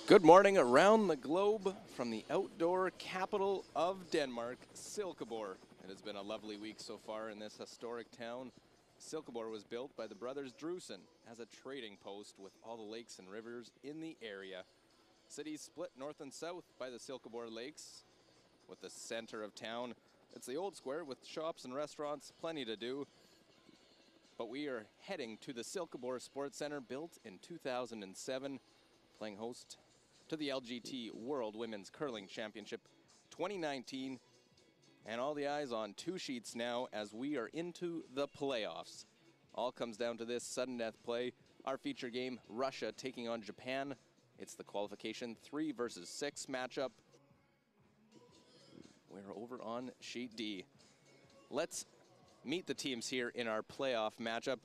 Good morning around the globe from the outdoor capital of Denmark, Silkeborg. It has been a lovely week so far in this historic town. Silkeborg was built by the brothers Drusen as a trading post with all the lakes and rivers in the area. Cities split north and south by the Silkeborg lakes. With the center of town, it's the old square with shops and restaurants, plenty to do. But we are heading to the Silkeborg Sports Center, built in 2007, playing host to the LGT World Women's Curling Championship 2019. And all the eyes on two sheets now as we are into the playoffs. All comes down to this sudden death play. Our feature game, Russia taking on Japan. It's the qualification 3 versus 6 matchup. We're over on sheet D. Let's meet the teams here in our playoff matchup.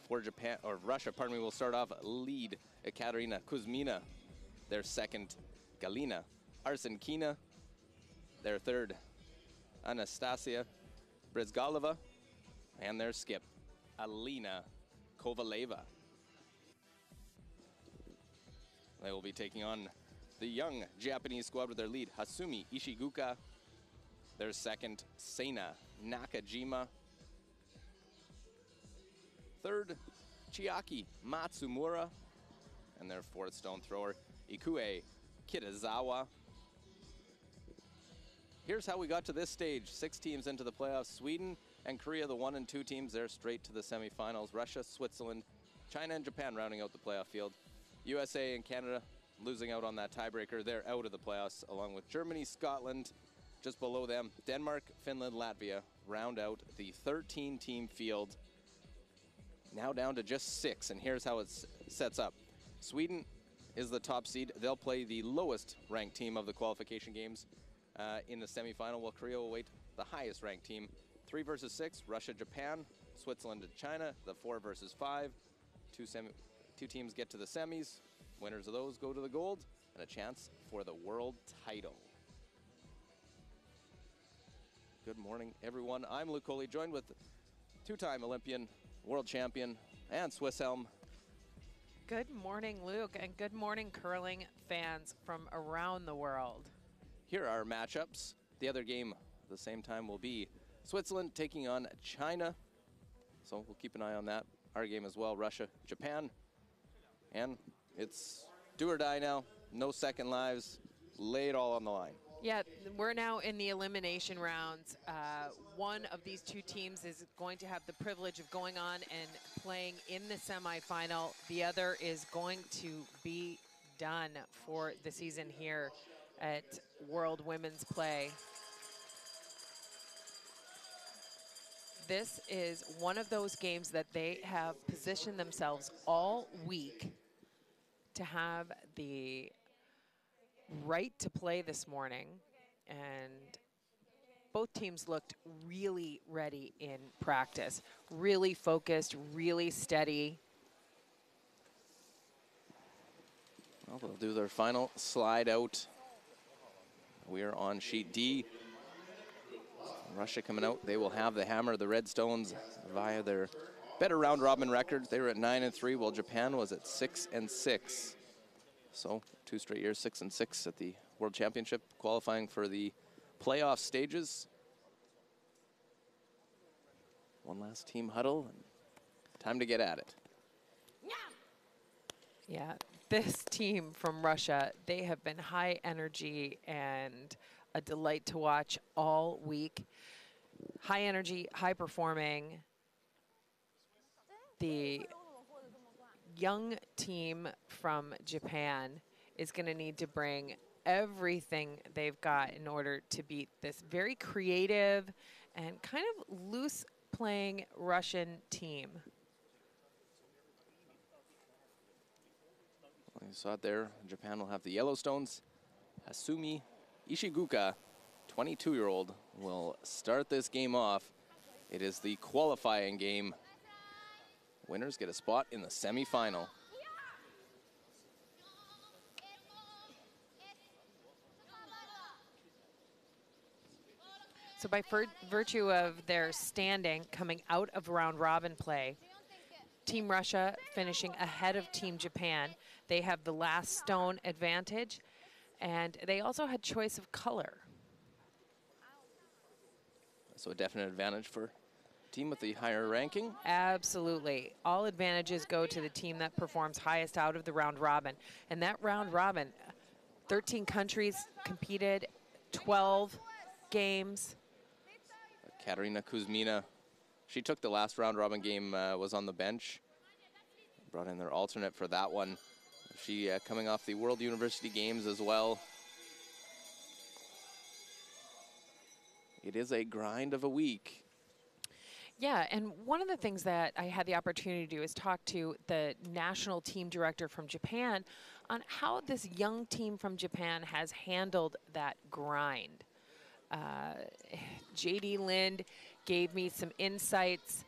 For Japan, or Russia, pardon me, we'll start off lead Ekaterina Kuzmina. Their second, Galina Arsenkina. Their third, Anastasia Brizgalova. And their skip, Alina Kovaleva. They will be taking on the young Japanese squad with their lead, Hasumi Ishiguka. Their second, Seina Nakajima. Third, Chiaki Matsumura. And their fourth stone thrower, Ikue Kitazawa. Here's how we got to this stage. 6 teams into the playoffs. Sweden and Korea, the 1 and 2 teams, they're straight to the semifinals. Russia, Switzerland, China, and Japan rounding out the playoff field. USA and Canada losing out on that tiebreaker. They're out of the playoffs, along with Germany, Scotland, just below them. Denmark, Finland, Latvia round out the 13-team field. Now down to just 6, and here's how it sets up. Sweden is the top seed. They'll play the lowest ranked team of the qualification games in the semifinal, while Korea will wait the highest ranked team. 3 versus 6, Russia, Japan, Switzerland and China. The 4 versus 5, two teams get to the semis. Winners of those go to the gold and a chance for the world title. Good morning, everyone. I'm Luke Coley, joined with 2-time Olympian, world champion, and Swiss Helm. Good morning, Luke, and good morning, curling fans from around the world. Here are our matchups. The other game at the same time will be Switzerland taking on China. So we'll keep an eye on that. Our game as well, Russia, Japan. And it's do or die now. No second lives. Lay it all on the line. Yeah, we're now in the elimination rounds. One of these two teams is going to have the privilege of going on and playing in the semifinal. The other is going to be done for the season here at World Women's Play. This is one of those games that they have positioned themselves all week to have the right to play this morning, and both teams looked really ready in practice, really focused, really steady. Well, they'll do their final slide out. We are on sheet D. Russia coming out, they will have the hammer, the Red Stones, via their better round robin record. They were at 9 and 3, while Japan was at 6 and 6. So 2 straight years, 6 and 6 at the World Championship, qualifying for the playoff stages. One last team huddle, and time to get at it. Yeah, this team from Russia, they have been high energy and a delight to watch all week. High energy, high performing. The young team from Japan is going to need to bring everything they've got in order to beat this very creative and kind of loose playing Russian team. Well, you saw it there. Japan will have the Yellowstones. Hasumi Ishiguka, 22-year-old, will start this game off. It is the qualifying game. Winners get a spot in the semifinal. So by virtue of their standing coming out of round robin play, Team Russia finishing ahead of Team Japan. They have the last stone advantage, and they also had choice of color. So a definite advantage for team with the higher ranking. Absolutely. All advantages go to the team that performs highest out of the round robin. And that round robin, 13 countries competed, 12 games. Katarina Kuzmina, she took the last round robin game, was on the bench. Brought in their alternate for that one. She coming off the World University Games as well. It is a grind of a week. Yeah, and one of the things that I had the opportunity to do is talk to the national team director from Japan on how this young team from Japan has handled that grind. JD Lind gave me some insights.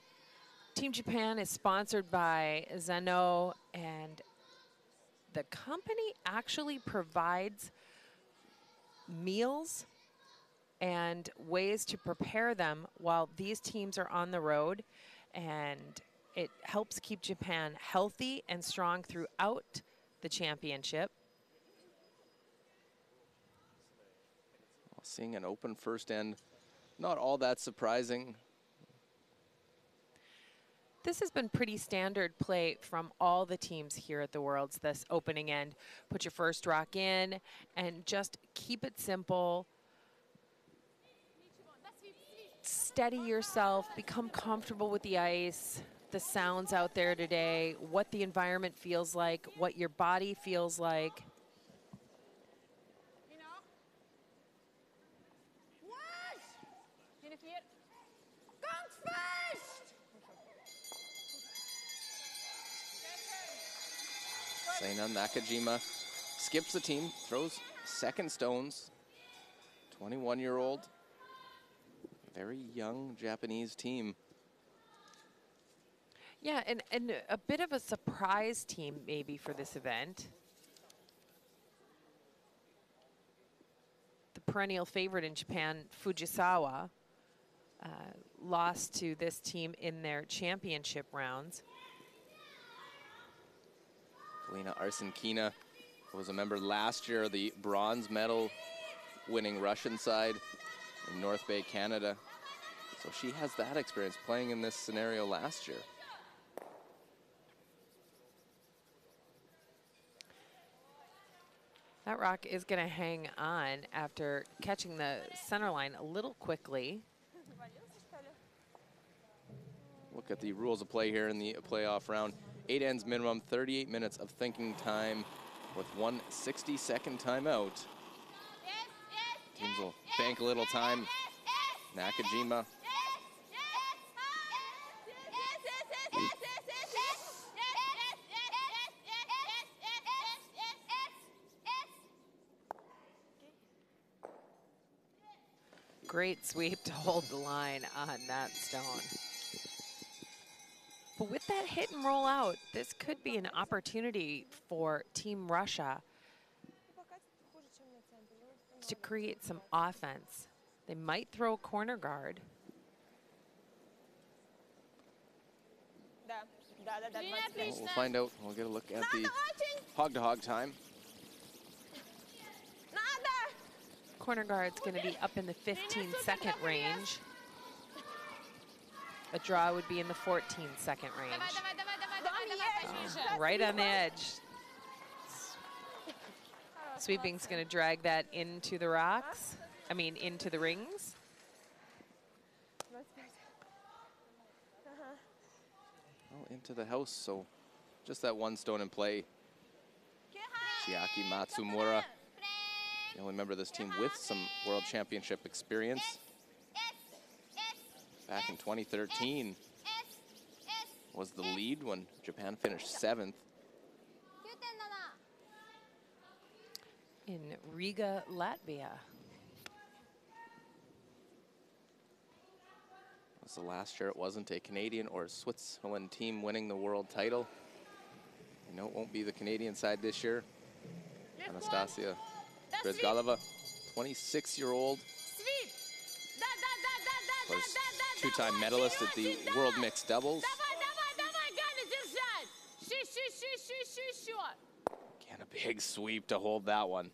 Team Japan is sponsored by Zano, and the company actually provides meals and ways to prepare them while these teams are on the road, and it helps keep Japan healthy and strong throughout the championship. Well, seeing an open first end, not all that surprising. This has been pretty standard play from all the teams here at the Worlds, this opening end. Put your first rock in and just keep it simple. Steady yourself, become comfortable with the ice, the sounds out there today, what the environment feels like, what your body feels like. Seina Nakajima skips the team, throws second stones. 21-year-old, very young Japanese team. Yeah, and a bit of a surprise team maybe for this event. The perennial favorite in Japan, Fujisawa, lost to this team in their championship rounds. Lena Arsenkina was a member last year of the bronze medal winning Russian side in North Bay, Canada. So she has that experience playing in this scenario last year. That rock is going to hang on after catching the center line a little quickly. Look at the rules of play here in the playoff round. 8 ends minimum, 38 minutes of thinking time with 1 60-second timeout. Teams will bank a little time. Nakajima. Great sweep to hold the line on that stone. But with that hit and roll out, this could be an opportunity for Team Russia to create some offense. They might throw a corner guard. Well, we'll find out. We'll get a look at the hog-to-hog time. Corner guard's going to be up in the 15-second range. A draw would be in the 14-second range. Oh, right on the edge. Sweeping's going to drag that into the rocks. I mean, into the rings. Well, into the house, so just that one stone in play. Chiaki Matsumura, the only member of this team with some World Championship experience. Back in 2013 was the lead when Japan finished 7th. In Riga, Latvia. So last year it wasn't a Canadian or Switzerland team winning the world title. I know it won't be the Canadian side this year. Anastasia Brizgalova, 26-year-old. Was two-time medalist at the World Mixed Doubles. Again, a big sweep to hold that one.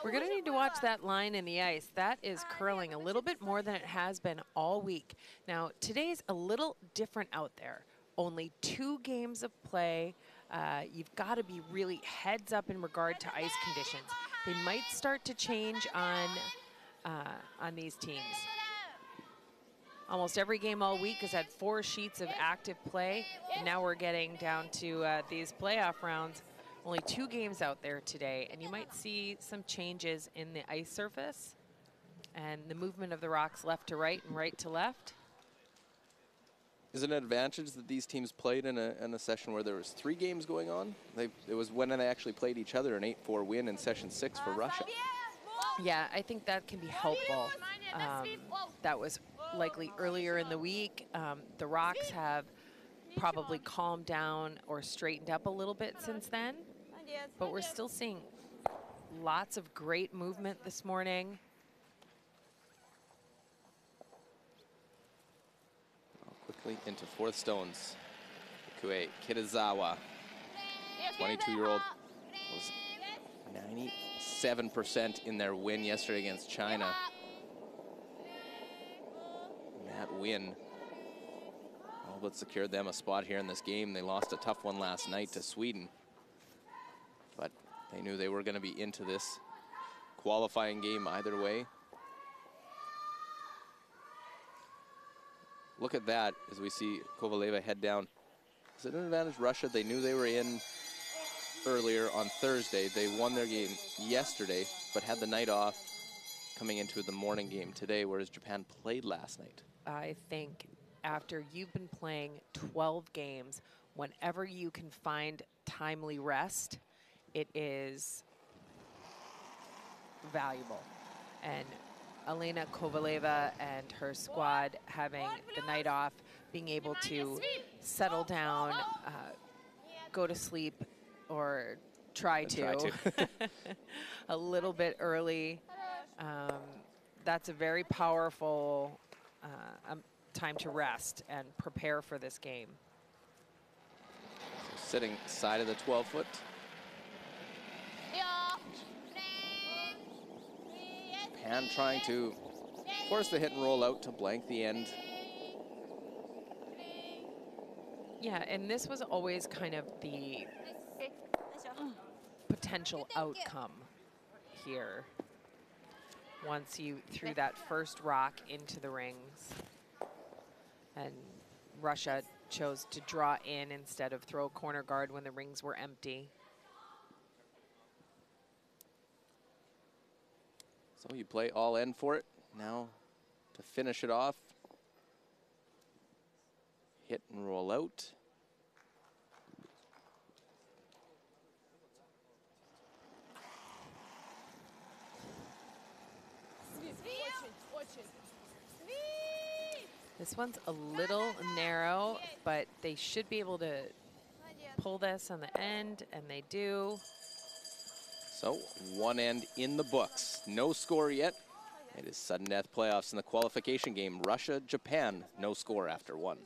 We're going to need to watch that line in the ice. That is curling a little bit more than it has been all week. Now, today's a little different out there. Only 2 games of play. You've got to be really heads up in regard to ice conditions. They might start to change on these teams. Almost every game all week has had 4 sheets of active play. And now we're getting down to these playoff rounds. Only 2 games out there today, and you might see some changes in the ice surface and the movement of the rocks left to right and right to left. Is it an advantage that these teams played in a session where there was 3 games going on? It was when they actually played each other, an 8-4 win in session 6 for Russia. Yeah, I think that can be helpful. That was likely earlier in the week. The rocks have probably calmed down or straightened up a little bit since then. But we're still seeing lots of great movement this morning. Quickly into 4th stones. Kue Kitazawa, 22-year-old, was 97% in their win yesterday against China. And that win all but secured them a spot here in this game. They lost a tough one last night to Sweden. But they knew they were going to be into this qualifying game either way. Look at that as we see Kovaleva head down. Is it an advantage Russia? They knew they were in earlier on Thursday. They won their game yesterday, but had the night off coming into the morning game today, whereas Japan played last night. I think after you've been playing 12 games, whenever you can find timely rest, it is valuable. And Elena Kovaleva and her squad having the night off, being able to settle down, go to sleep, or try to a little bit early. That's a very powerful time to rest and prepare for this game. So sitting side of the 12-foot. Japan trying to force the hit and roll out to blank the end. Yeah, and this was always kind of the potential outcome here. Once you threw that first rock into the rings, and Russia chose to draw in instead of throw corner guard when the rings were empty. So you play all in for it. Now to finish it off, hit and roll out. This one's a little narrow, but they should be able to pull this on the end, and they do. So one end in the books. No score yet. It is sudden death playoffs in the qualification game. Russia, Japan, no score after 1.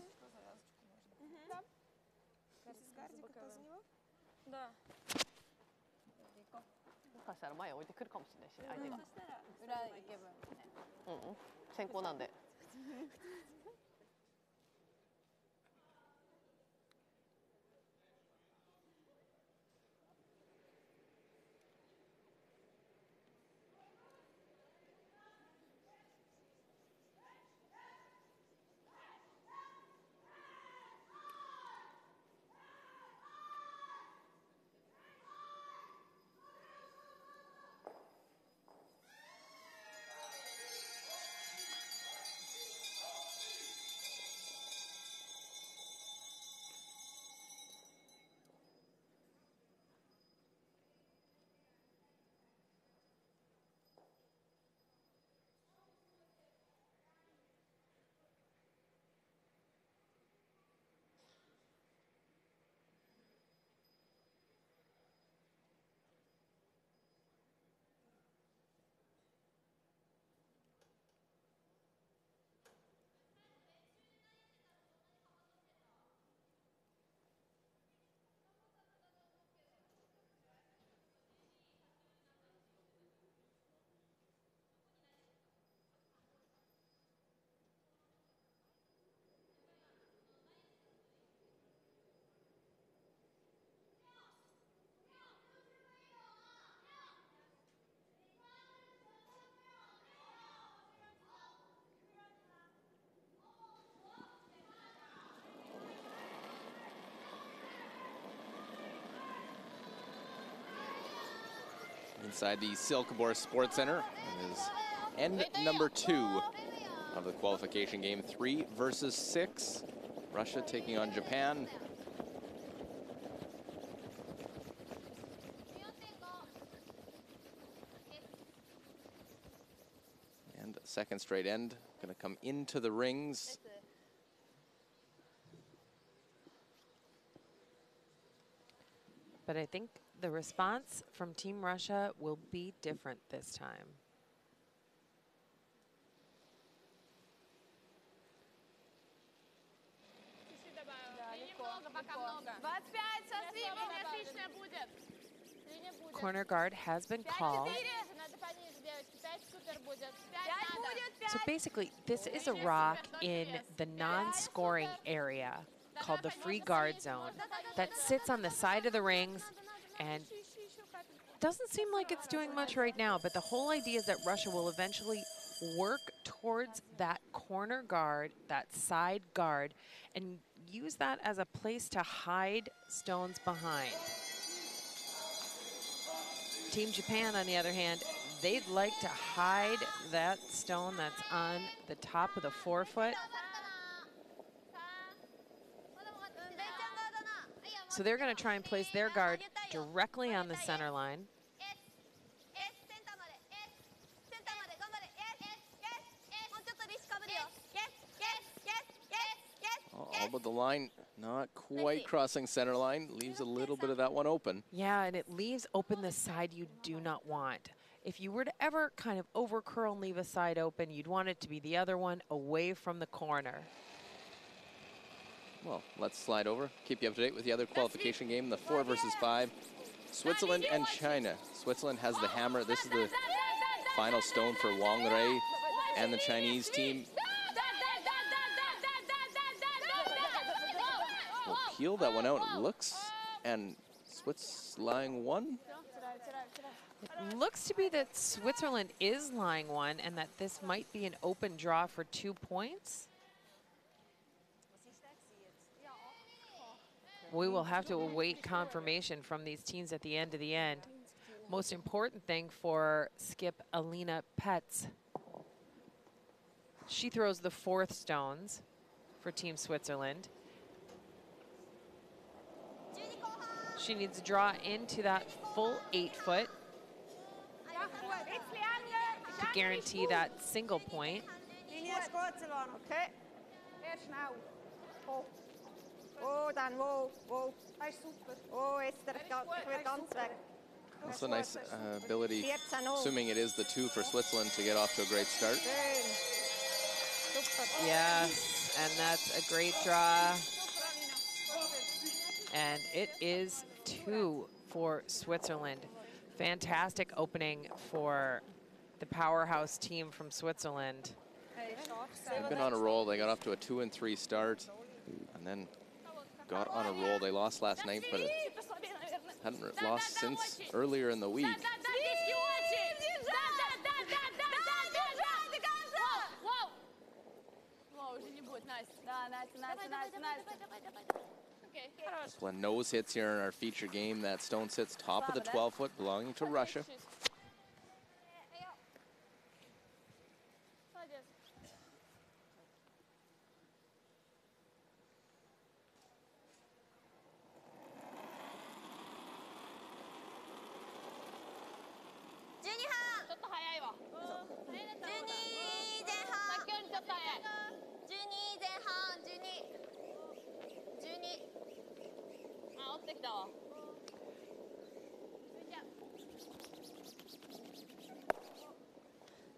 inside the Silkeborg Sports Center. It is end number 2 of the qualification game, 3 versus 6. Russia taking on Japan. And second straight end, gonna come into the rings. But I think the response from Team Russia will be different this time. Corner guard has been called. So basically, this is a rock in the non-scoring area called the free guard zone that sits on the side of the rings and doesn't seem like it's doing much right now, but the whole idea is that Russia will eventually work towards that corner guard, that side guard, and use that as a place to hide stones behind. Team Japan, on the other hand, they'd like to hide that stone that's on the top of the forefoot. So they're going to try and place their guard directly on the center line. All but the line, not quite crossing center line, leaves a little bit of that one open. Yeah, and it leaves open the side you do not want. If you were to ever kind of over curl and leave a side open, you'd want it to be the other one away from the corner. Well, let's slide over, keep you up to date with the other qualification game, the 4 versus 5. Switzerland and China. Switzerland has the hammer. This is the final stone for Wang Rei and the Chinese team. Will peel that one out, looks, and Swiss lying 1. It looks to be that Switzerland is lying 1 and that this might be an open draw for 2 points. We will have to await confirmation from these teams at the end of the end. Most important thing for skip Alina Petz. She throws the 4th stones for Team Switzerland. She needs to draw into that full 8-foot to guarantee that single point. That's a nice ability, assuming it is the 2 for Switzerland, to get off to a great start. Yes, and that's a great draw. And it is 2 for Switzerland. Fantastic opening for the powerhouse team from Switzerland. They've been on a roll. They got off to a 2-3 start and then got on a roll. They lost last night, but it hadn't lost since earlier in the week. Couple of nose hits here in our feature game. That stone sits top of the 12-foot, belonging to Russia.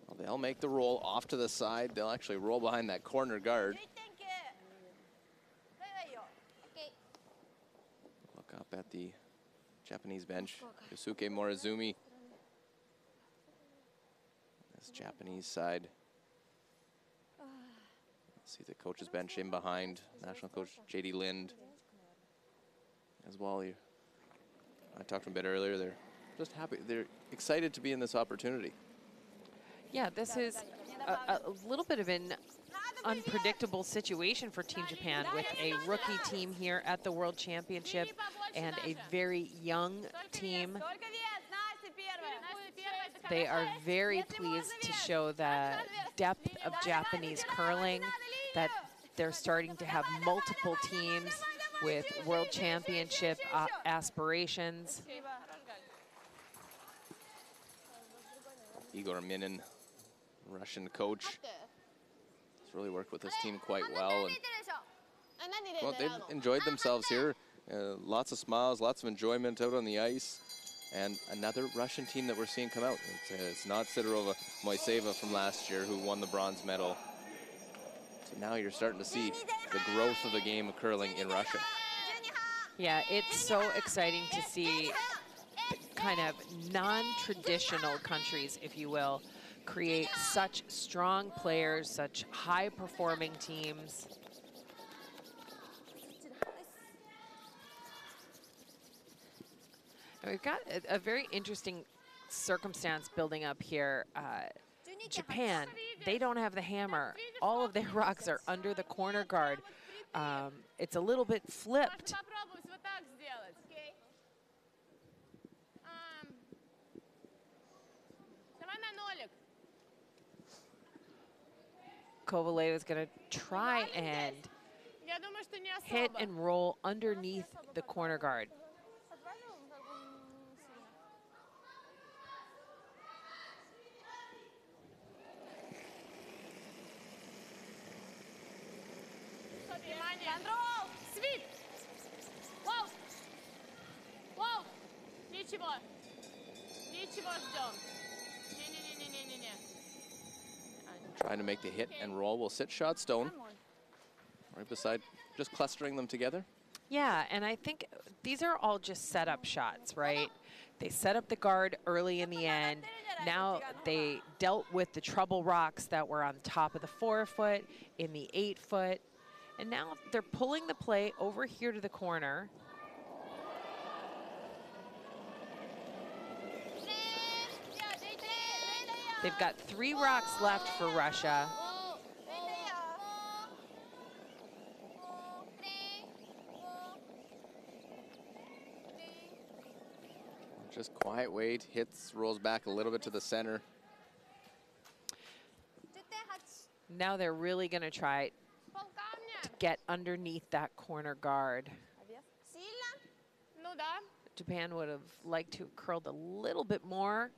Well, they'll make the roll off to the side. They'll actually roll behind that corner guard. Look up at the Japanese bench. Yusuke Morizumi. This Japanese side. See the coach's bench in behind. National coach J.D. Lind as well. I talked to him a bit earlier. They're just happy. They're excited to be in this opportunity. Yeah, this is a little bit of an unpredictable situation for Team Japan with a rookie team here at the World Championship and a very young team They are very pleased to show the depth of Japanese curling, that they're starting to have multiple teams with world championship aspirations. Igor Minin, Russian coach, has really worked with his team quite well. And, well, they've enjoyed themselves here. Lots of smiles, lots of enjoyment out on the ice. And another Russian team that we're seeing come out. It's not Sidorova Moiseva from last year who won the bronze medal. So now you're starting to see the growth of the game of curling in Russia. Yeah, it's so exciting to see the kind of non-traditional countries, if you will, create such strong players, such high-performing teams. And we've got a very interesting circumstance building up here. Japan, they don't have the hammer. All of their rocks are under the corner guard. It's a little bit flipped. Kovaleva is going to try and hit and roll underneath the corner guard. Trying to make the hit and roll. Will sit shot stone right beside, just clustering them together. Yeah, and I think these are all just setup shots, right? They set up the guard early in the end. Now they dealt with the trouble rocks that were on top of the 4-foot, in the 8-foot, and now they're pulling the play over here to the corner. They've got 3 rocks left for Russia. Just quiet weight, hits, rolls back a little bit to the center. Now they're really going to try to get underneath that corner guard. Japan would have liked to have curled a little bit more.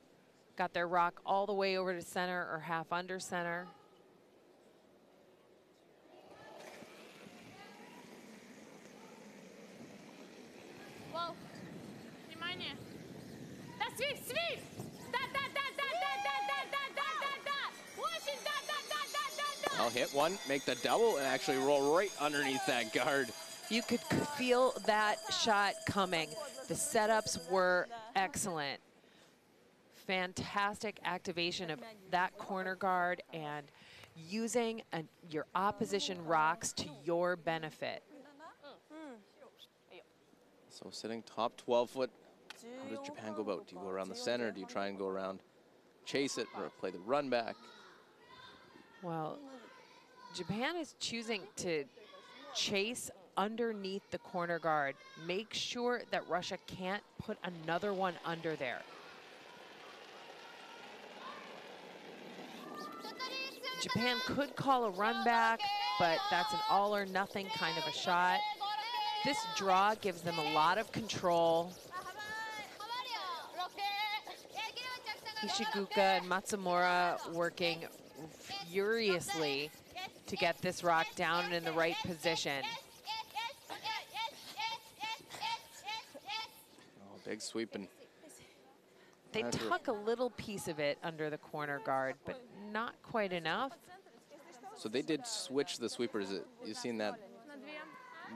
Got their rock all the way over to center or half under center. I'll hit one, make the double, and actually roll right underneath that guard. You could feel that shot coming. The setups were excellent. Fantastic activation of that corner guard and using your opposition rocks to your benefit. So sitting top 12-foot, how does Japan go about? Do you go around the center? Do you try and go around, chase it, or play the run back? Well, Japan is choosing to chase underneath the corner guard. Make sure that Russia can't put another one under there. Japan could call a run back, but that's an all or nothing kind of a shot. This draw gives them a lot of control. Ishiguka and Matsumura working furiously to get this rock down in the right position. Oh, big sweeping. They tuck a little piece of it under the corner guard, but not quite enough. So they did switch the sweepers. You've seen that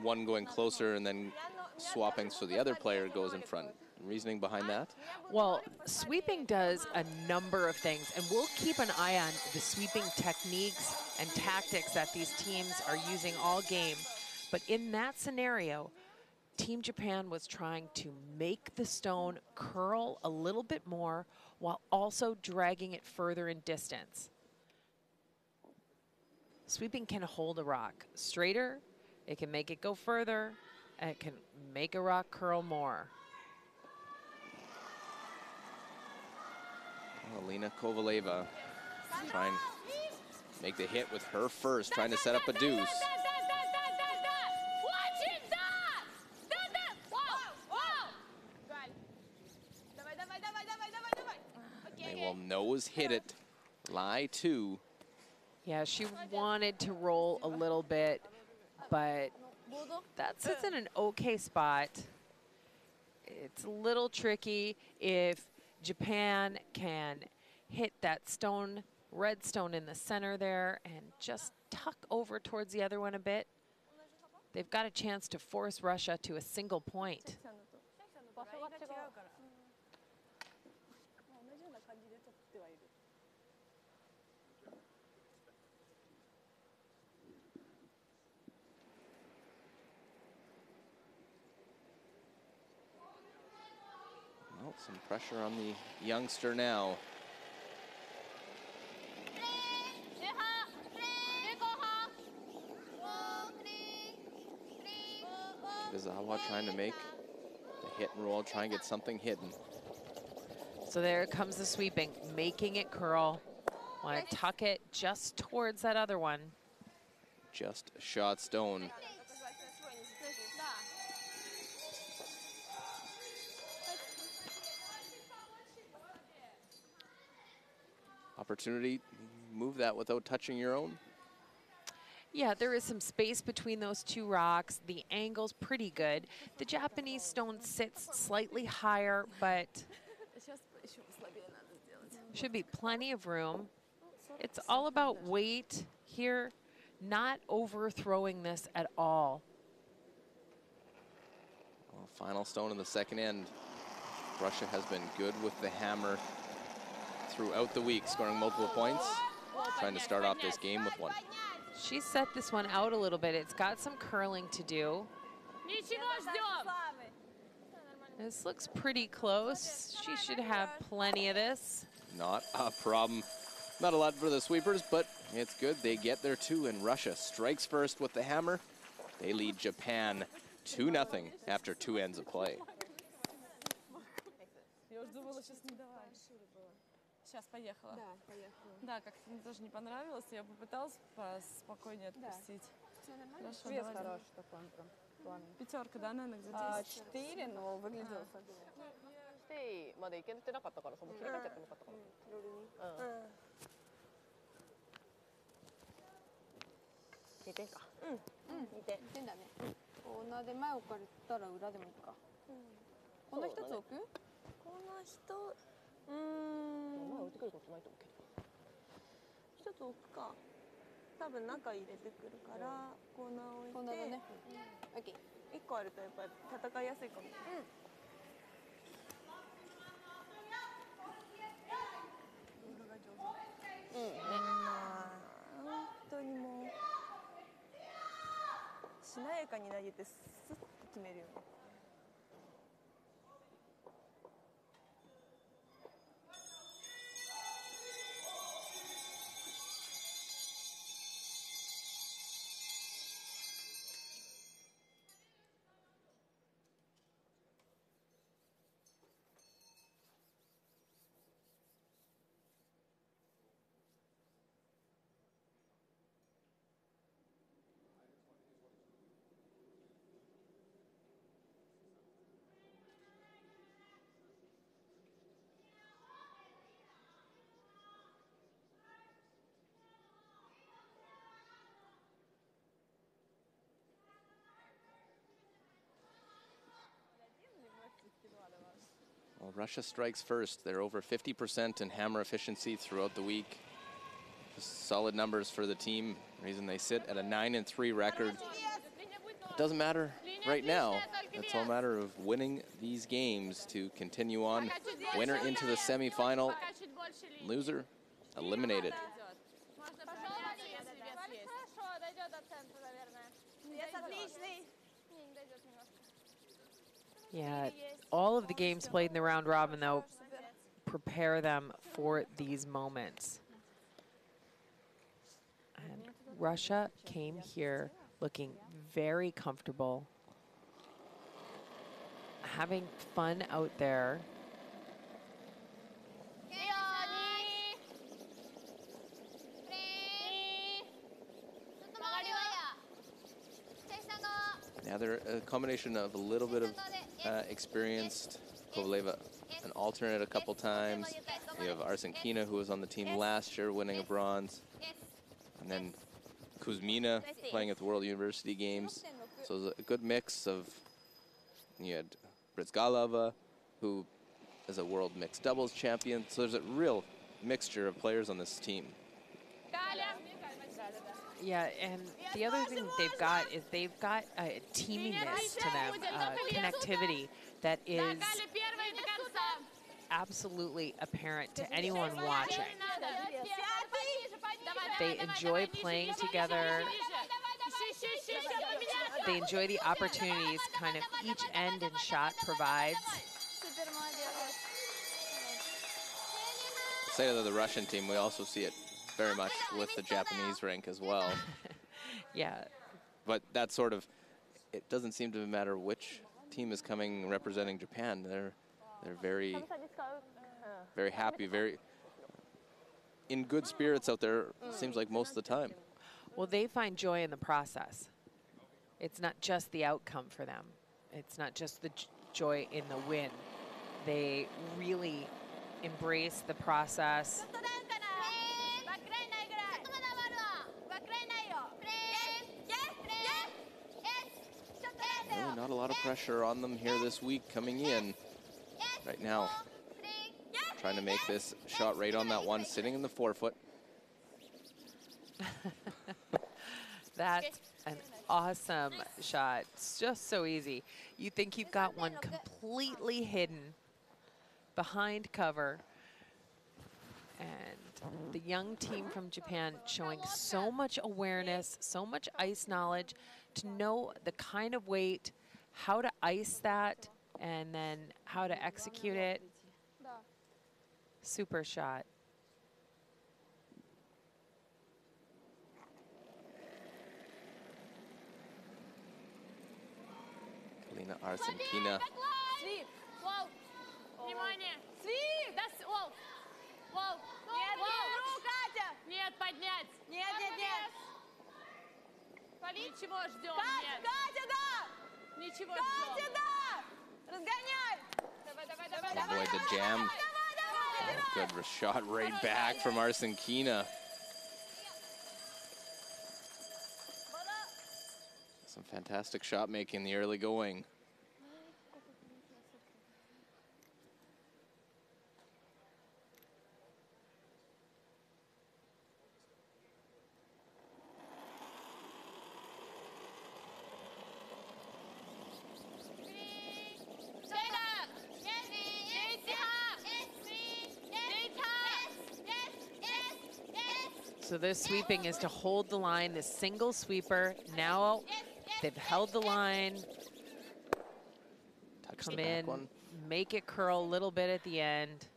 one going closer and then swapping so the other player goes in front. Reasoning behind that? Well, sweeping does a number of things, and we'll keep an eye on the sweeping techniques and tactics that these teams are using all game. But in that scenario, Team Japan was trying to make the stone curl a little bit more while also dragging it further in distance. Sweeping can hold a rock straighter, it can make it go further, and it can make a rock curl more. Alina Kovaleva trying to make the hit with her first, trying to set up a deuce. They will nose hit it. Lie 2. Yeah, she wanted to roll a little bit, but that sits in an okay spot. It's a little tricky if Japan can hit that stone, red stone in the center there and just tuck over towards the other one a bit. They've got a chance to force Russia to a single point. Well, some pressure on the youngster now. Kitazawa trying to make the hit and roll, try and get something hidden. So there comes the sweeping, making it curl. Want to tuck it just towards that other one. Just a shot stone. Opportunity, move that without touching your own. Yeah, there is some space between those two rocks. The angle's pretty good. The Japanese stone sits slightly higher, but should be plenty of room. It's all about weight here, not overthrowing this at all. Well, final stone in the second end. Russia has been good with the hammer throughout the week, scoring multiple points, trying to start off this game with one. She set this one out a little bit. It's got some curling to do. This looks pretty close. She should have plenty of this. Not a problem. Not a lot for the sweepers, but it's good. They get there too, and Russia strikes first with the hammer. They lead Japan 2-0 after 2 ends of play. Сейчас поехала. Да, поехала. Да, как-то мне тоже не понравилось. Я попыталась спокойнее отпустить. Хорошо, вес хороший такой, он прям плавный. Пятерка, да, наверное, где-то 4, но выглядел соответственно. 4までいけてなかったから、その切り替えちゃってもよかったかも。2点か。2点。2点だね。コーナーで前置かれたら裏でもいいか。この一つ置く？この人。前置いてくることないと思うけど。一つ置くか。多分中入れてくるから、コーナー置いて。コーナーだね。オッケー。一個あるとやっぱり戦いやすいかも。本当にもうしなやかに投げてスッと決めるよね。Well, Russia strikes first. They're over 50% in hammer efficiency throughout the week. Just solid numbers for the team. Reason they sit at a 9-3 record. It doesn't matter right now. It's all a matter of winning these games to continue on. Winner into the semifinal. Loser eliminated. Yeah, all of the games played in the round robin, though, prepare them for these moments. And Russia came here looking very comfortable, having fun out there. they're a combination of a little bit of experienced. Kovaleva, an alternate a couple times. You have Arsenkina, who was on the team last year, winning a bronze. And then Kuzmina playing at the World University Games. So it was a good mix of, you had Brizgalova, who is a world mixed doubles champion. So there's a real mixture of players on this team. Yeah, and the other thing they've got is they've got a teaminess to them, connectivity that is absolutely apparent to anyone watching. They enjoy playing together. They enjoy the opportunities kind of each end and shot provides. Say to the Russian team, we also see it very much with the Japanese rink as well. Yeah. But that sort of, it doesn't seem to matter which team is coming representing Japan. They're very, very happy, very in good spirits out there, seems like most of the time. Well, they find joy in the process. It's not just the outcome for them. It's not just the joy in the win. They really embrace the process. Really not a lot of pressure on them here this week coming in right now. Trying to make this shot right on that one, sitting in the forefoot. That's an awesome shot. It's just so easy. You think you've got one completely hidden behind cover. And the young team from Japan showing so much awareness, so much ice knowledge to know the kind of weight, how to ice that, and then how to execute it. Super shot. Kalina Arsenkina. Нет, поднять. Нет, нет, нет. Ничего, ждем. Катя, да! Ничего, ждем. Да! Разгоняй! Давай, давай, давай, давай. Avoid the jam. Good shot right back from Arsenkina. Some fantastic shot making in the early going. So this sweeping is to hold the line, this single sweeper. Now they've held the line. Touch Come in, make it curl a little bit at the end.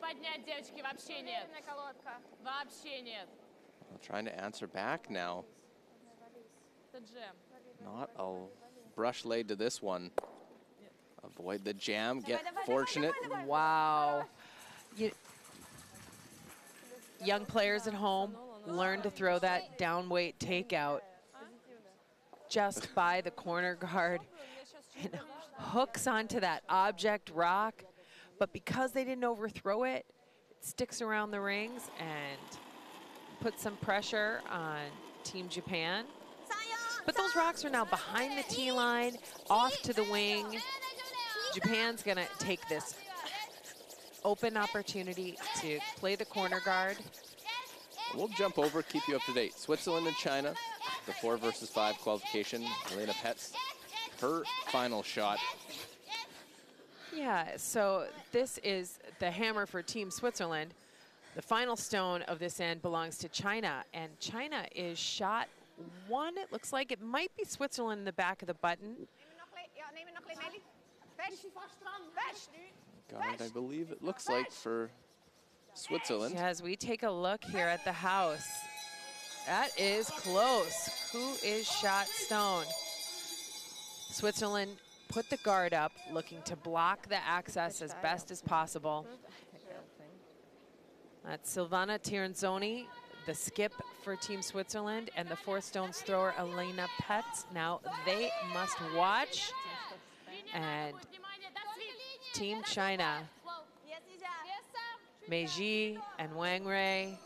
Поднять, девочки, вообще нет. Вообще нет. Well, trying to answer back now. Это джем. Not a brush laid to this one. Avoid the jam, get fortunate. Wow. Young players at home, learn to throw that down weight takeout just by the corner guard and hooks onto that object rock. But because they didn't overthrow it, it sticks around the rings and puts some pressure on Team Japan. But those rocks are now behind the tee line, off to the wing. Japan's gonna take this open opportunity to play the corner guard. We'll jump over, keep you up to date. Switzerland and China, the 4 versus 5 qualification. Elena Petz, her final shot. Yeah, so this is the hammer for Team Switzerland. The final stone of this end belongs to China, and China is shot 1. It looks like it might be Switzerland in the back of the button. Guard, I believe it looks like for Switzerland. As we take a look here at the house, that is close. Who is shot stone? Switzerland put the guard up, looking to block the access as best as possible. That's Silvana Tiranzoni, the skip for Team Switzerland, and the fourth stones thrower, Elena Petz. Now they must watch. And Team China, Meiji and Wang Rei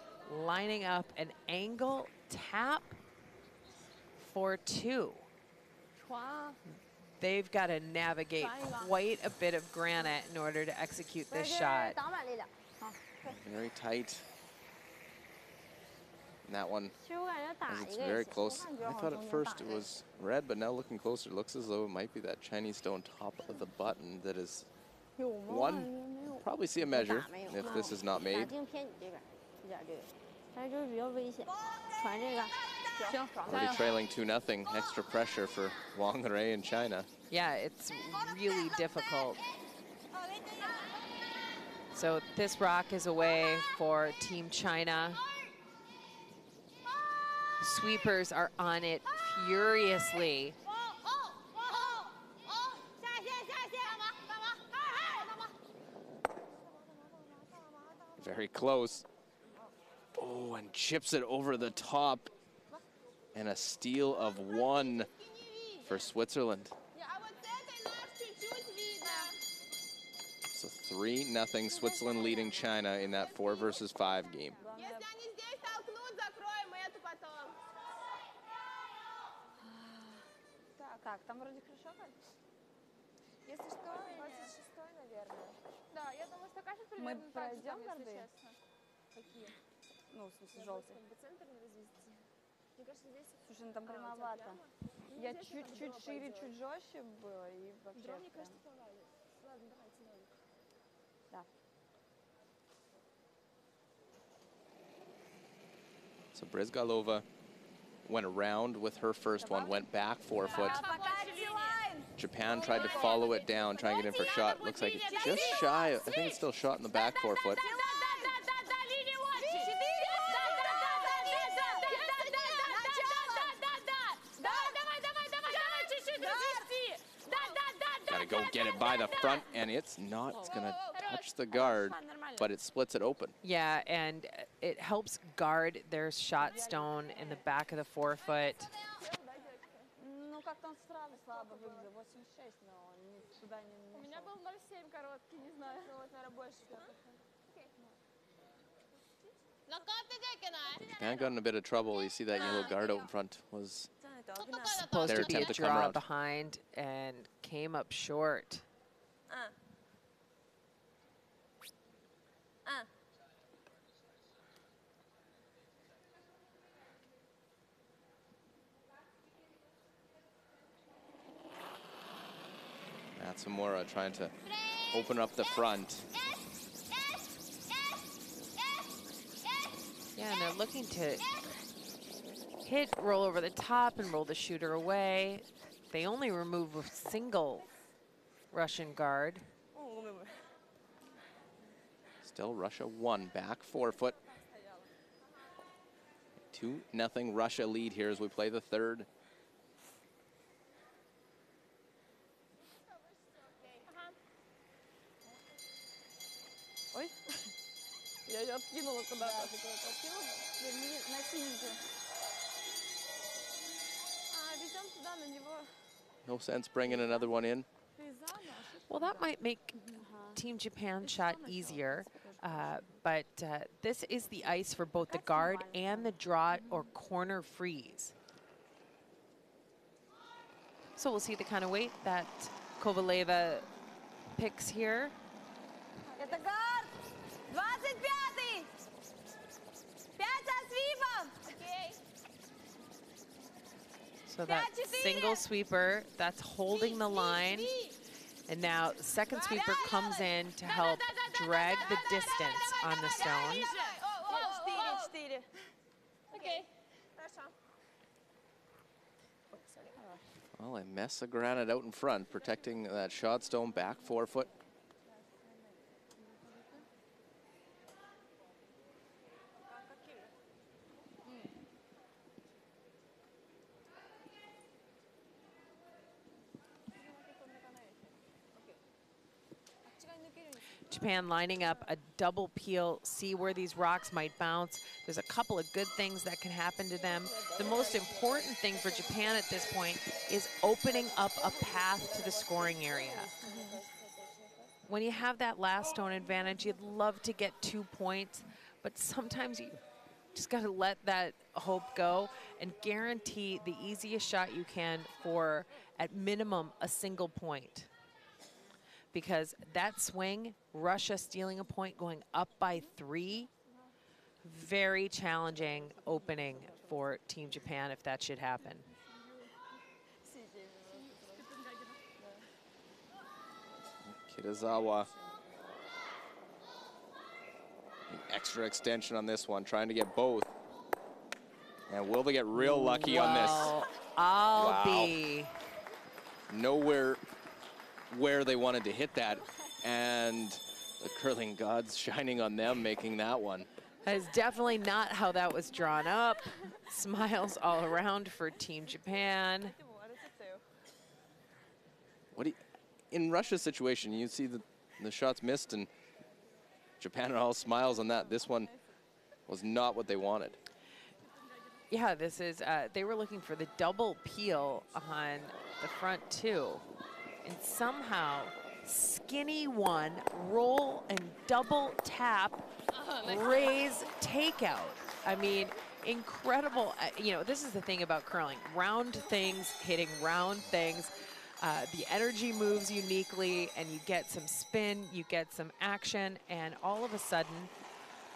lining up an angle tap for two. They've got to navigate quite a bit of granite in order to execute this shot. Very tight. And that one, as it's very close. I thought at first it was red, but now looking closer, it looks as though it might be that Chinese stone top of the button that is one. Probably see a measure if this is not made. Already trailing 2-0. Extra pressure for Wang Rei and China. Yeah, it's really difficult. So this rock is away for Team China. Sweepers are on it furiously. Very close. Oh, and chips it over the top. And a steal of one for Switzerland. So 3-0 Switzerland leading China in that 4 versus 5 game. Так, там вроде хорошо. Если что, 26-й, наверное. Да, я думаю, что кажется примерно так же, если честно. Какие? Ну, в смысле, желтый. Как бы центр развести. Мне кажется, здесь... Слушай, ну там прямовато. Я чуть-чуть шире, чуть жестче было и вообще... Дрон, мне кажется, повалит. Ладно, давайте новый. Да. So Brizgalova went around with her first one, went back 4 foot. Japan tried to follow it down, trying to get in for a shot. Looks like it's just shy. I think it's still shot in the back 4 foot. Gotta go get it by the front, and it's not. It's gonna touch the guard, but it splits it open. Yeah, and it helps guard their shot stone in the back of the 4 foot. Как-то он сразу слабо выглядел, 86, но он туда не... У меня был 0,7 короткий, не знаю. Ну вот, наверное, больше. Japan got in a bit of trouble. You see that yellow guard out in front was Supposed to be a attempt to come draw around. behind and came up short. Natsumura trying to open up the front. Yeah, and they're looking to hit, roll over the top, and roll the shooter away. They only remove a single Russian guard. Still Russia 1, back 4 foot. 2-0 Russia lead here as we play the third. Ой, я ее откинула куда-то. Откинула? На синенькую. Везем туда, на него. No sense bringing another one in. Well, that might make Team Japan's shot easier, but this is the ice for both the guard and the draw or corner freeze. So we'll see the kind of weight that Kovaleva picks here. Это гард! 25-й! 5 со свипом! So that single sweeper, that's holding the line. And now the second sweeper comes in to help drag the distance on the stone. 4. Окей. Well, a mess of granite out in front, protecting that shot stone back 4 foot. Japan lining up a double peel, see where these rocks might bounce. There's a couple of good things that can happen to them. The most important thing for Japan at this point is opening up a path to the scoring area. When you have that last stone advantage, you'd love to get 2 points, but sometimes you just got to let that hope go and guarantee the easiest shot you can for, at minimum, a single point. Because that swing, Russia stealing a point, going up by 3, very challenging opening for Team Japan if that should happen. Kitazawa. An extra extension on this one, trying to get both. And will they get real lucky on this? I'll be. Nowhere where they wanted to hit that, and the curling gods shining on them, making that one. That is definitely not how that was drawn up. Smiles all around for Team Japan. What do you, in Russia's situation, you see the shots missed, and Japan are all smiles on that. This one was not what they wanted. Yeah, this is, they were looking for the double peel on the front two. And somehow, skinny one, roll and double tap, raise, takeout. I mean, incredible. You know, this is the thing about curling. Round things, hitting round things. The energy moves uniquely, and you get some spin, you get some action, and all of a sudden,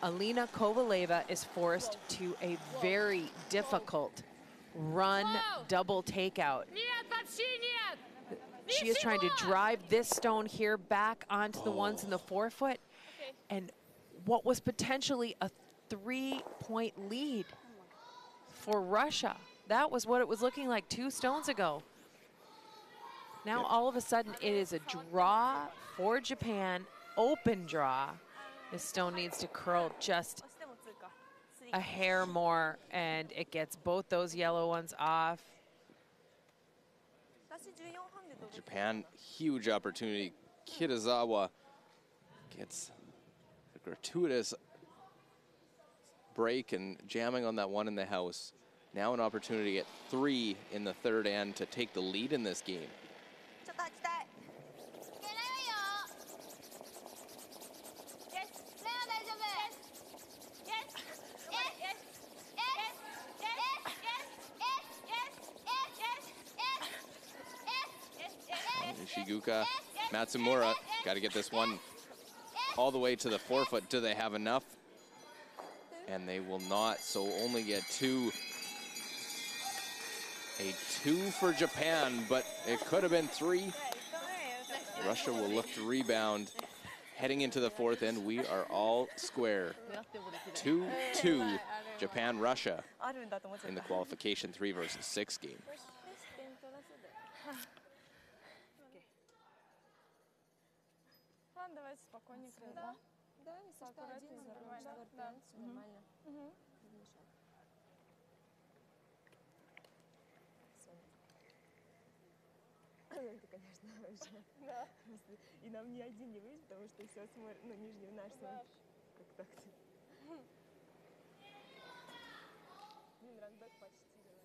Alina Kovaleva is forced to a very difficult run double takeout. She is trying to drive this stone here back onto the ones in the forefoot, and what was potentially a 3-point lead for Russia. That was what it was looking like 2 stones ago. Now all of a sudden it is a draw for Japan, open draw. This stone needs to curl just a hair more, and it gets both those yellow ones off. Japan, huge opportunity. Kitazawa gets a gratuitous break and jamming on that one in the house. Now an opportunity to get 3 in the third and to take the lead in this game. Shiguka, Matsumura, got to get this one all the way to the forefoot. Do they have enough? And they will not, so only get 2. A 2 for Japan, but it could have been 3. Russia will look to rebound. Heading into the fourth end, we are all square. 2-2, Japan-Russia in the qualification 3 versus 6 game. Давайте спокойненько. Да, если что, один, нормально. Да, нормально. Это, конечно, уже. Да. И нам ни один не выйдет, потому что все смотрят, ну, нижний наш смотрит. Как так-то? Блин, ранбэк почти говорил.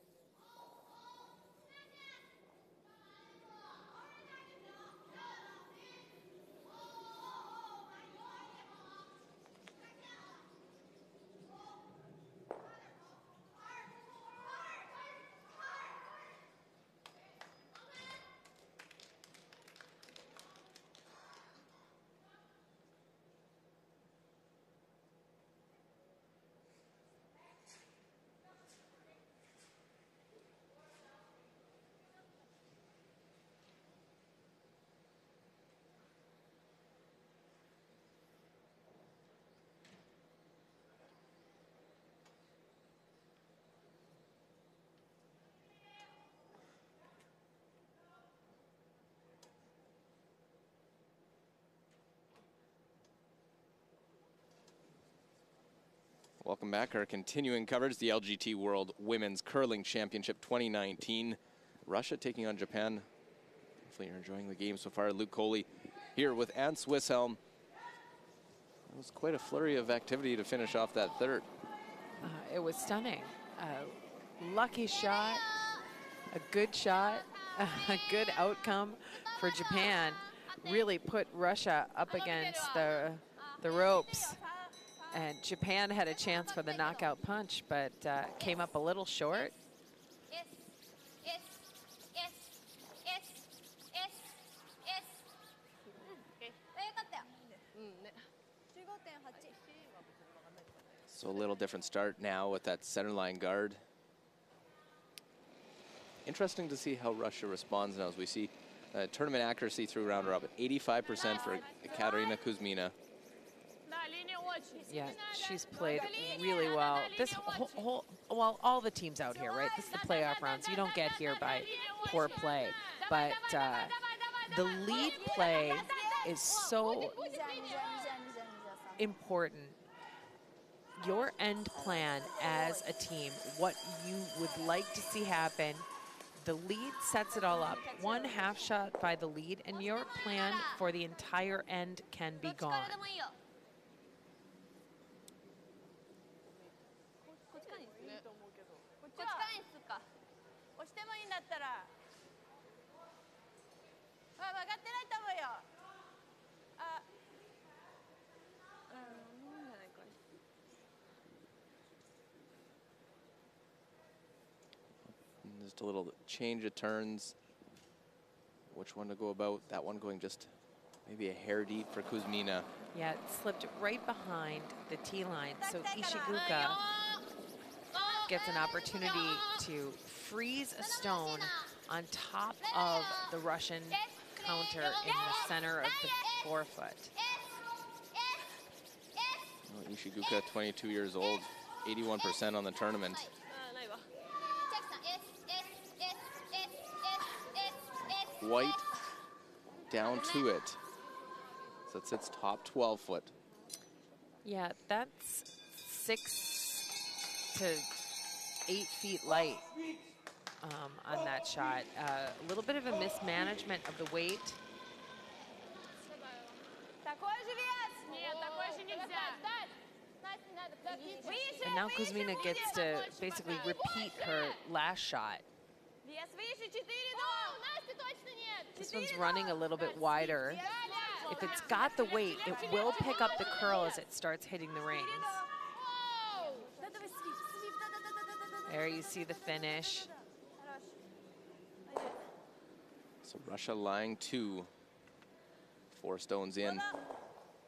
Welcome back. Our continuing coverage, the LGT World Women's Curling Championship 2019. Russia taking on Japan. Hopefully you're enjoying the game so far. Luke Coley here with Anne Swisshelm It was quite a flurry of activity to finish off that third. It was stunning. Lucky shot, a good shot, a good outcome for Japan. Really put Russia up against the ropes. And Japan had a chance for the knockout punch, but came up a little short. So a little different start now with that center line guard. Interesting to see how Russia responds now as we see tournament accuracy through round robin. 85% for Katerina Kuzmina. Yeah, she's played really well. This well, all the teams out here, right? This is the playoff rounds. You don't get here by poor play. But the lead play is so important. Your end plan as a team, what you would like to see happen, the lead sets it all up. One half shot by the lead, and your plan for the entire end can be gone. Just a little change of turns. Which one to go about? That one going just maybe a hair deep for Kuzmina. Yeah, it slipped right behind the T line. So Ishiguka gets an opportunity to freeze a stone on top of the Russian counter in the center of the forefoot. Well, Ishiguka, 22 years old, 81% on the tournament. White down to it. So it's its top 12 foot. Yeah, that's 6 to 8 feet light on that shot. A little bit of a mismanagement of the weight. And now Kuzmina gets to basically repeat her last shot. This one's running a little bit wider. If it's got the weight, it will pick up the curl as it starts hitting the rings. There you see the finish. So Russia lying 2, 4 stones in.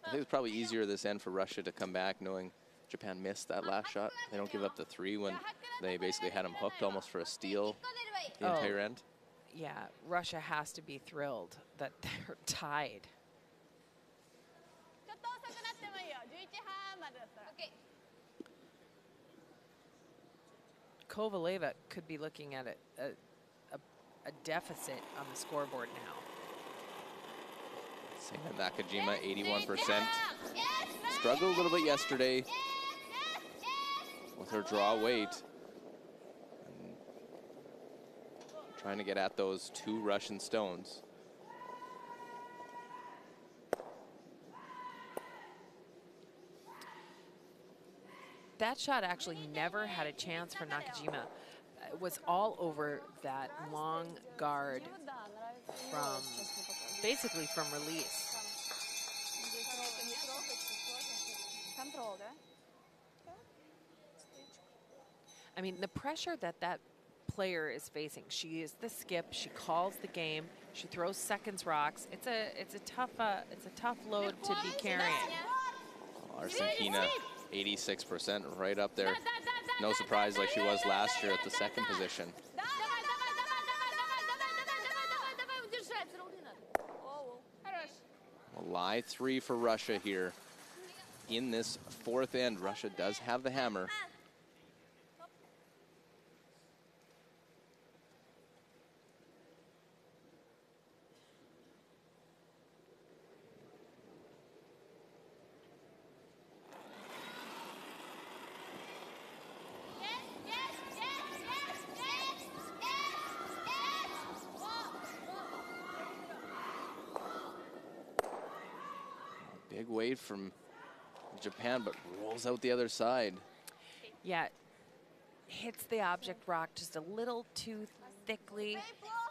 I think it's probably easier this end for Russia to come back knowing Japan missed that last shot. They don't give up the 3 when they basically had them hooked almost for a steal the entire end. Yeah, Russia has to be thrilled that they're tied. Kovaleva could be looking at a deficit on the scoreboard now. Same Nakajima, 81%. Struggled a little bit yesterday with her draw weight. And trying to get at those 2 Russian stones. That shot actually never had a chance for Nakajima. It was all over that long guard from, basically from release. I mean, the pressure that that player is facing, she is the skip, she calls the game, she throws seconds rocks. It's a tough load to be carrying. Arsenkina, 86%, right up there. No surprise like she was last year at the second position. Well, lie 3 for Russia here. In this 4th end, Russia does have the hammer. Big weight from Japan, but rolls out the other side. Yeah, hits the object rock just a little too thickly,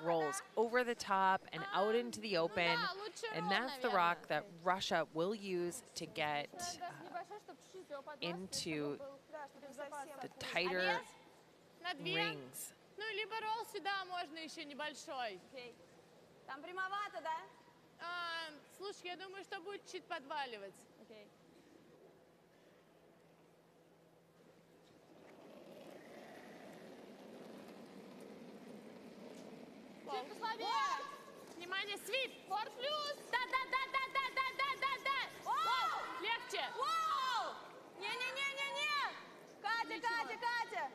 rolls over the top and out into the open, and that's the rock that Russia will use to get into the tighter На 2. rings. Ну, либо ролл сюда можно еще небольшой. Там прямовато, да? Слушай, я думаю, что будет чуть подваливать. Окей. Чуть послабее. Внимание, свип. Форт плюс. Да. Воу, легче. Воу! Не-не-не-не-не! Катя!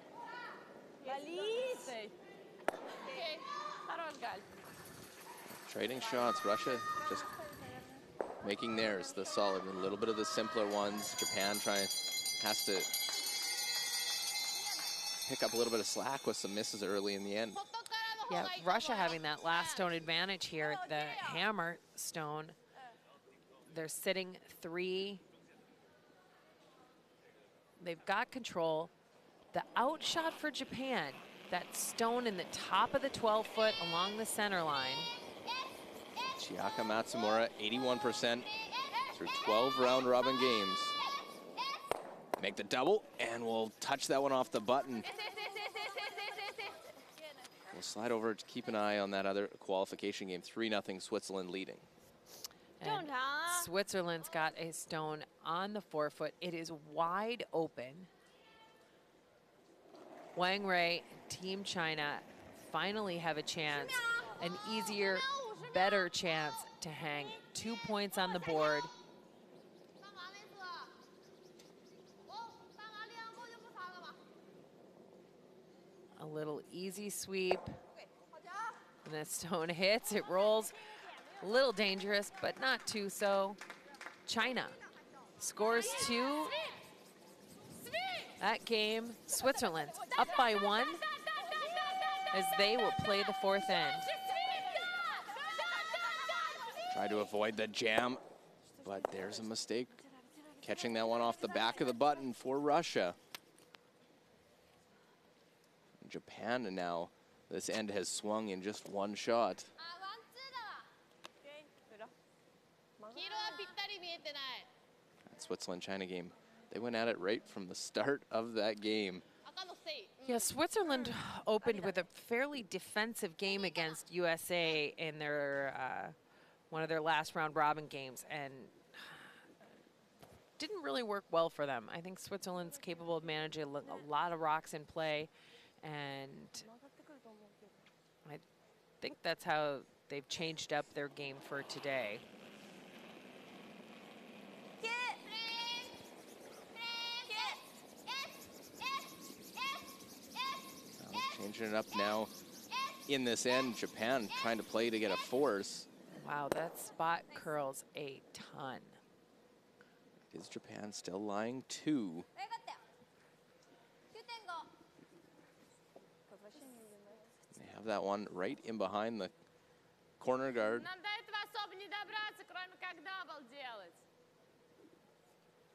Колись! Окей. Хорош, Галь. Trading shots, Russia just making theirs, the solid, and a little bit of the simpler ones. Japan has to pick up a little bit of slack with some misses early in the end. Yeah, Russia having that last stone advantage here, the hammer stone. They're sitting 3. They've got control. The outshot for Japan, that stone in the top of the 12-foot along the center line. Chiaka Matsumura, 81% through 12 round-robin games. Make the double, and we'll touch that one off the button. We'll slide over to keep an eye on that other qualification game. 3-0 Switzerland leading. And Switzerland's got a stone on the 4-foot. It is wide open. Wang Rui, Team China, finally have a chance, an easier, better chance to hang 2 points on the board. A little easy sweep. And the stone hits, it rolls. A little dangerous, but not too so. China scores 2. That game, Switzerland up by 1 as they will play the 4th end. Try to avoid the jam, but there's a mistake. Catching that one off the back of the button for Russia. Japan now, this end has swung in just 1 shot. That Switzerland-China game, they went at it right from the start of that game. Yeah, Switzerland opened with a fairly defensive game against USA in their one of their last round-robin games, and didn't really work well for them. I think Switzerland's capable of managing a lot of rocks in play, and I think that's how they've changed up their game for today. Changing it up now in this end. Japan trying to play to get a force. Wow, that spot curls a ton. Is Japan still lying 2? They have that one right in behind the corner guard. Нам до этого особо не добраться, кроме как дабл делать.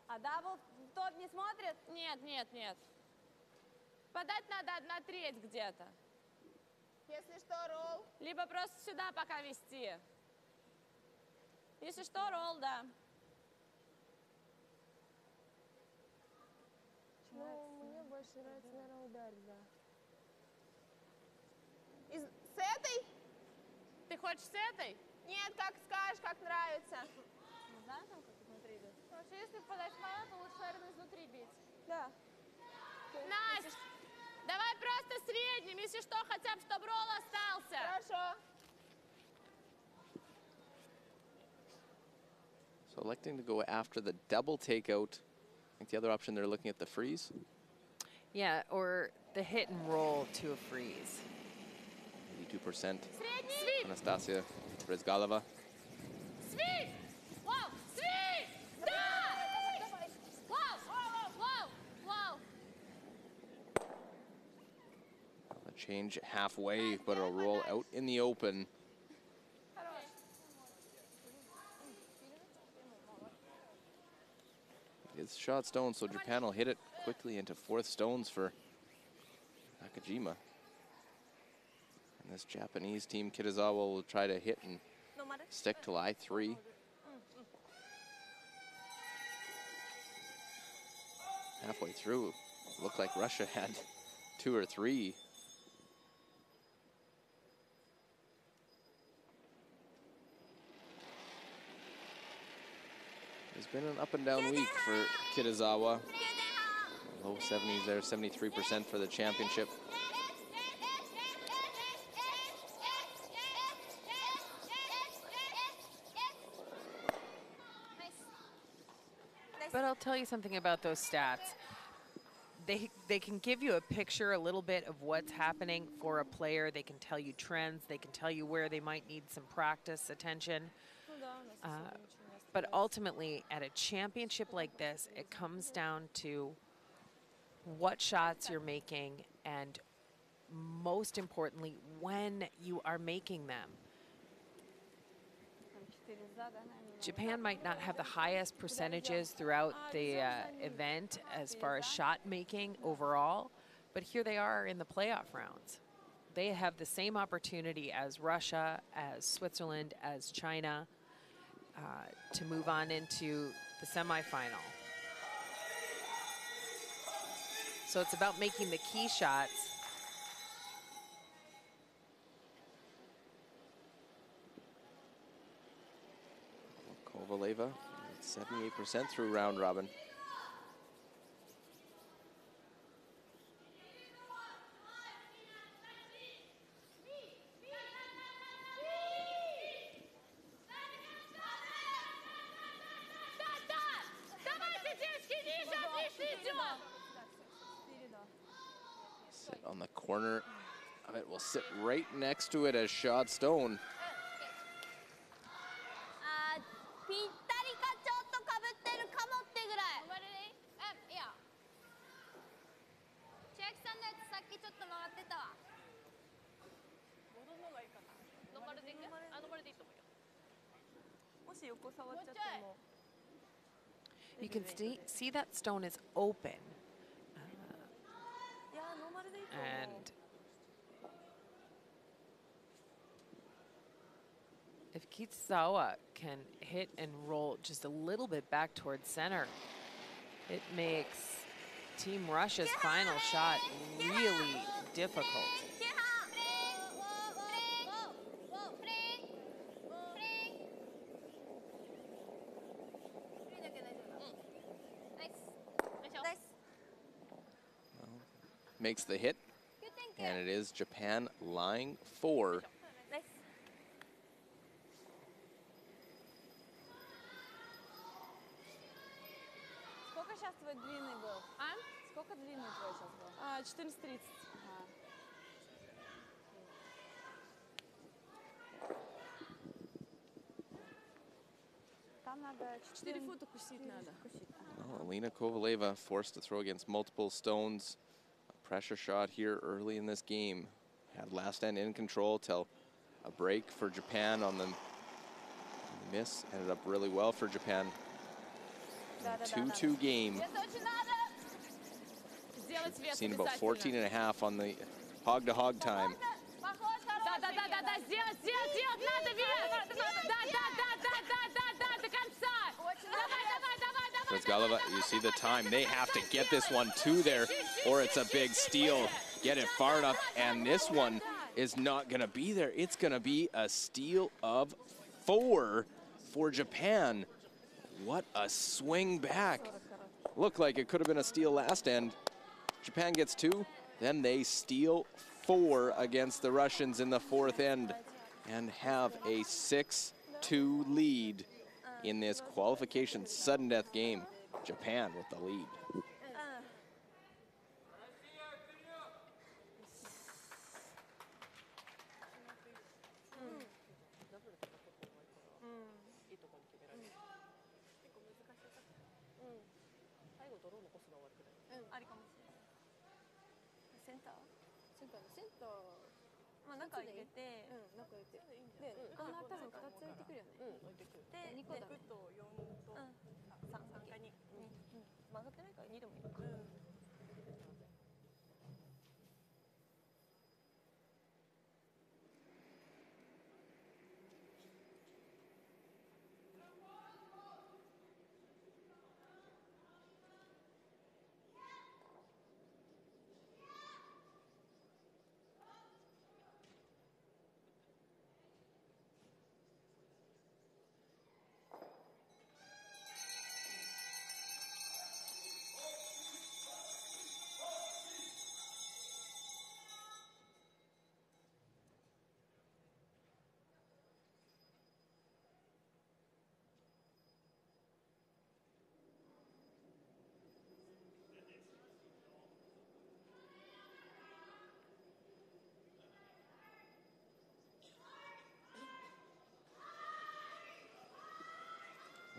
А дабл топ не смотрит? Нет. Подать надо 1/3 где-то. Если что, ролл. Либо просто сюда пока вести. Если что, ролл, да. Ну, мне больше нравится, наверное, ударить, да. С этой? Ты хочешь с этой? Нет, как скажешь, как нравится. Не знаю, там как изнутри идет. Вообще, если подать мало, то лучше, наверное, изнутри бить. Да. Настя, давай просто средним, если что, хотя бы, чтобы ролл остался. Хорошо. So electing to go after the double takeout. I think the other option, they're looking at the freeze. Yeah, or the hit and roll to a freeze. 82%. Средний. Anastasia Brezgalova. Свип! Вау! Свип! Да! Вау! A change halfway, but it'll roll out in the open. It's shot stone, so Japan will hit it quickly into fourth stones for Nakajima. And this Japanese team, Kitazawa, will try to hit and stick till I3. Halfway through, looked like Russia had 2 or 3. It's been an up and down week for Kitazawa. Low 70s there, 73% for the championship. But I'll tell you something about those stats. They can give you a picture a little bit of what's happening for a player. They can tell you trends. They can tell you where they might need some practice attention. But ultimately, at a championship like this, it comes down to what shots you're making and, most importantly, when you are making them. Japan might not have the highest percentages throughout the event as far as shot making overall, but here they are in the playoff rounds. They have the same opportunity as Russia, as Switzerland, as China to move on into the semifinal. So it's about making the key shots. Kovaleva, 78% through round robin. Sit on the corner of it, will sit right next to it as shot stone. You can see that stone is open. And if Kitazawa can hit and roll just a little bit back towards center, it makes Team Russia's final shot really difficult. Makes the hit, and it is Japan lying 4. Сколько сейчас твой длинный был? А? Сколько длинный твой сейчас был? 14:30. Там надо 4 фута кусить надо. Well, Alina Kovaleva forced to throw against multiple stones. A pressure shot here early in this game. Had last end in control till a break for Japan on the miss. Ended up really well for Japan. 2-2 game. Seen about 14 and a half on the hog-to-hog time. Galeva, you see the time. They have to get this one to there, or it's a big steal. Get it far enough, and this one is not going to be there. It's going to be a steal of 4 for Japan. What a swing back. Looked like it could have been a steal last end. Japan gets 2, then they steal 4 against the Russians in the 4th end and have a 6-2 lead in this qualification sudden death game. Japan with the lead. 曲がってないから2でもいいのか。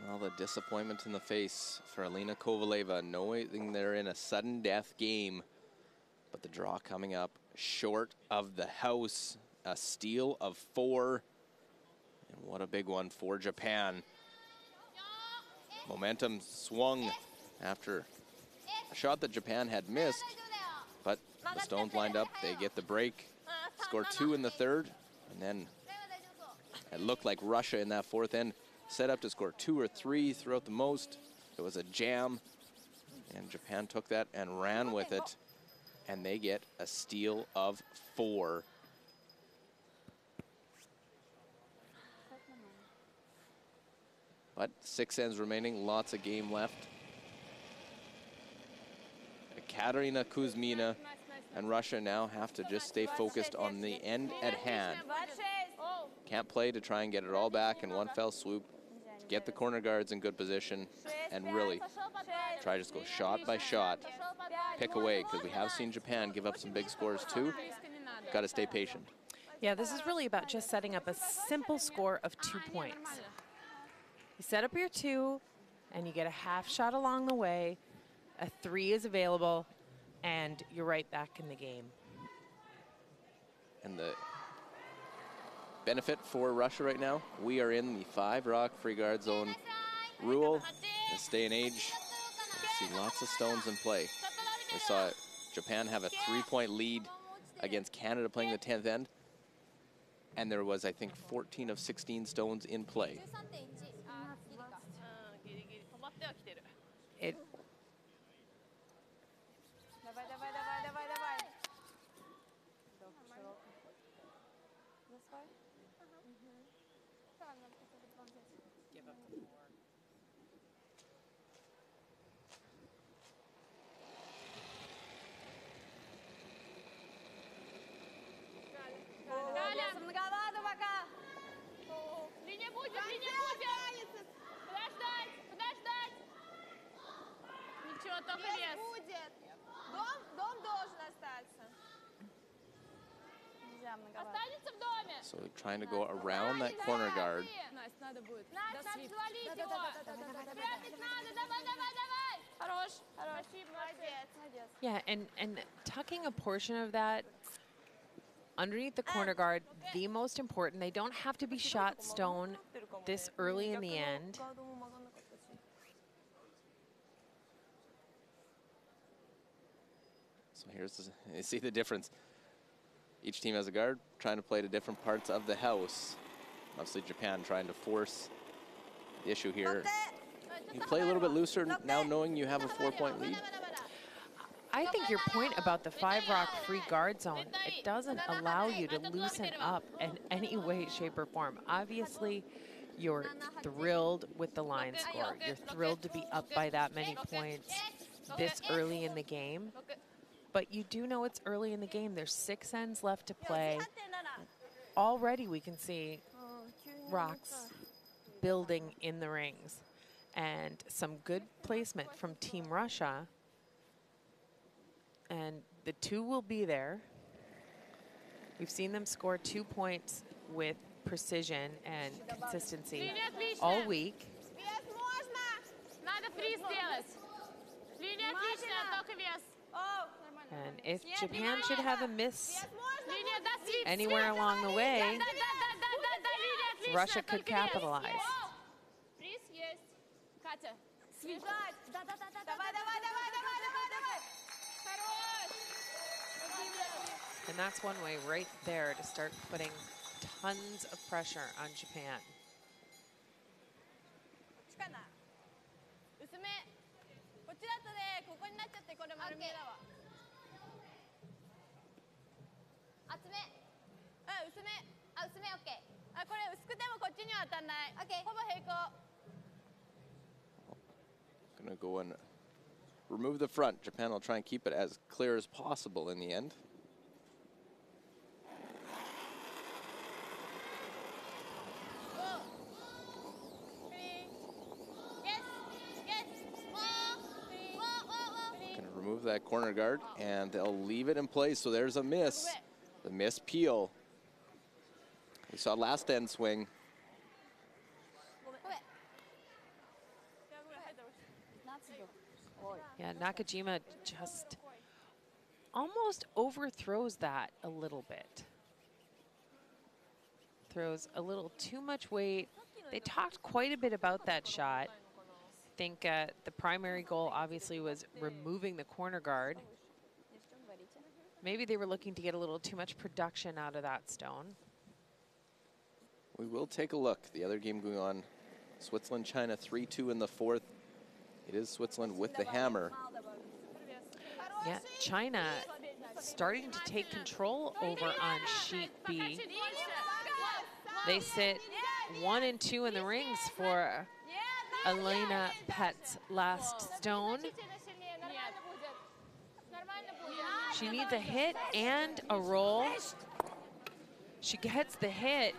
Well, the disappointment in the face for Alina Kovaleva, knowing they're in a sudden death game. But the draw coming up short of the house, a steal of 4. And what a big one for Japan. Momentum swung after a shot that Japan had missed, but the Stones lined up, they get the break, score 2 in the third, and then it looked like Russia in that fourth end set up to score 2 or 3 throughout the most. It was a jam, and Japan took that and ran with it, and they get a steal of 4. But 6 ends remaining, lots of game left. Katerina Kuzmina and Russia now have to just stay focused on the end at hand. Can't play to try and get it all back in one fell swoop. Get the corner guards in good position and really try to just go shot by shot, pick away, because we have seen Japan give up some big scores too. Got to stay patient. Yeah, this is really about just setting up a simple score of 2 points. You set up your 2, and you get a half shot along the way. A 3 is available, and you're right back in the game. And the benefit for Russia right now, we are in the 5-rock free guard zone rule. This day and age, we see lots of stones in play. We saw Japan have a 3-point lead against Canada playing the 10th end, and there was, I think, 14 of 16 stones in play. It So trying to go around that corner guard. Yeah, and tucking a portion of that underneath the corner guard, the most important. They don't have to be shot stone this early in the end. So here's, you see the difference. Each team has a guard trying to play to different parts of the house. Obviously Japan trying to force the issue here. You play a little bit looser now knowing you have a 4-point lead. I think your point about the 5-rock free guard zone, it doesn't allow you to loosen up in any way, shape, or form. Obviously, you're thrilled with the line score. You're thrilled to be up by that many points this early in the game. But you do know it's early in the game. There's 6 ends left to play. Already we can see rocks building in the rings. And some good placement from Team Russia. And the 2 will be there. We've seen them score 2 points with precision and consistency all week. And if Japan should have a miss anywhere along the way, Russia could capitalize. And that's one way right there to start putting tons of pressure on Japan. こっちかな。薄め。こっちだとね、ここになっちゃってこれ丸見えだわ。厚め。うん、薄め。あ、薄め OK。あ、これ薄くてもこっちには当たんない。OK。ほぼ平行。Gonna go and remove the front. Japan will try and keep it as clear as possible in the end. Gonna remove that corner guard, and they'll leave it in place. So there's a miss. The miss peel. We saw last end swing. Yeah, Nakajima just almost overthrows that a little bit. Throws a little too much weight. They talked quite a bit about that shot. I think the primary goal obviously was removing the corner guard. Maybe they were looking to get a little too much production out of that stone. We will take a look. The other game going on, Switzerland-China 3-2 in the fourth. It is Switzerland with the hammer. Yeah, China starting to take control over on sheet B. They sit 1 and 2 in the rings for Elena Pet's last stone. She needs a hit and a roll. She gets the hit,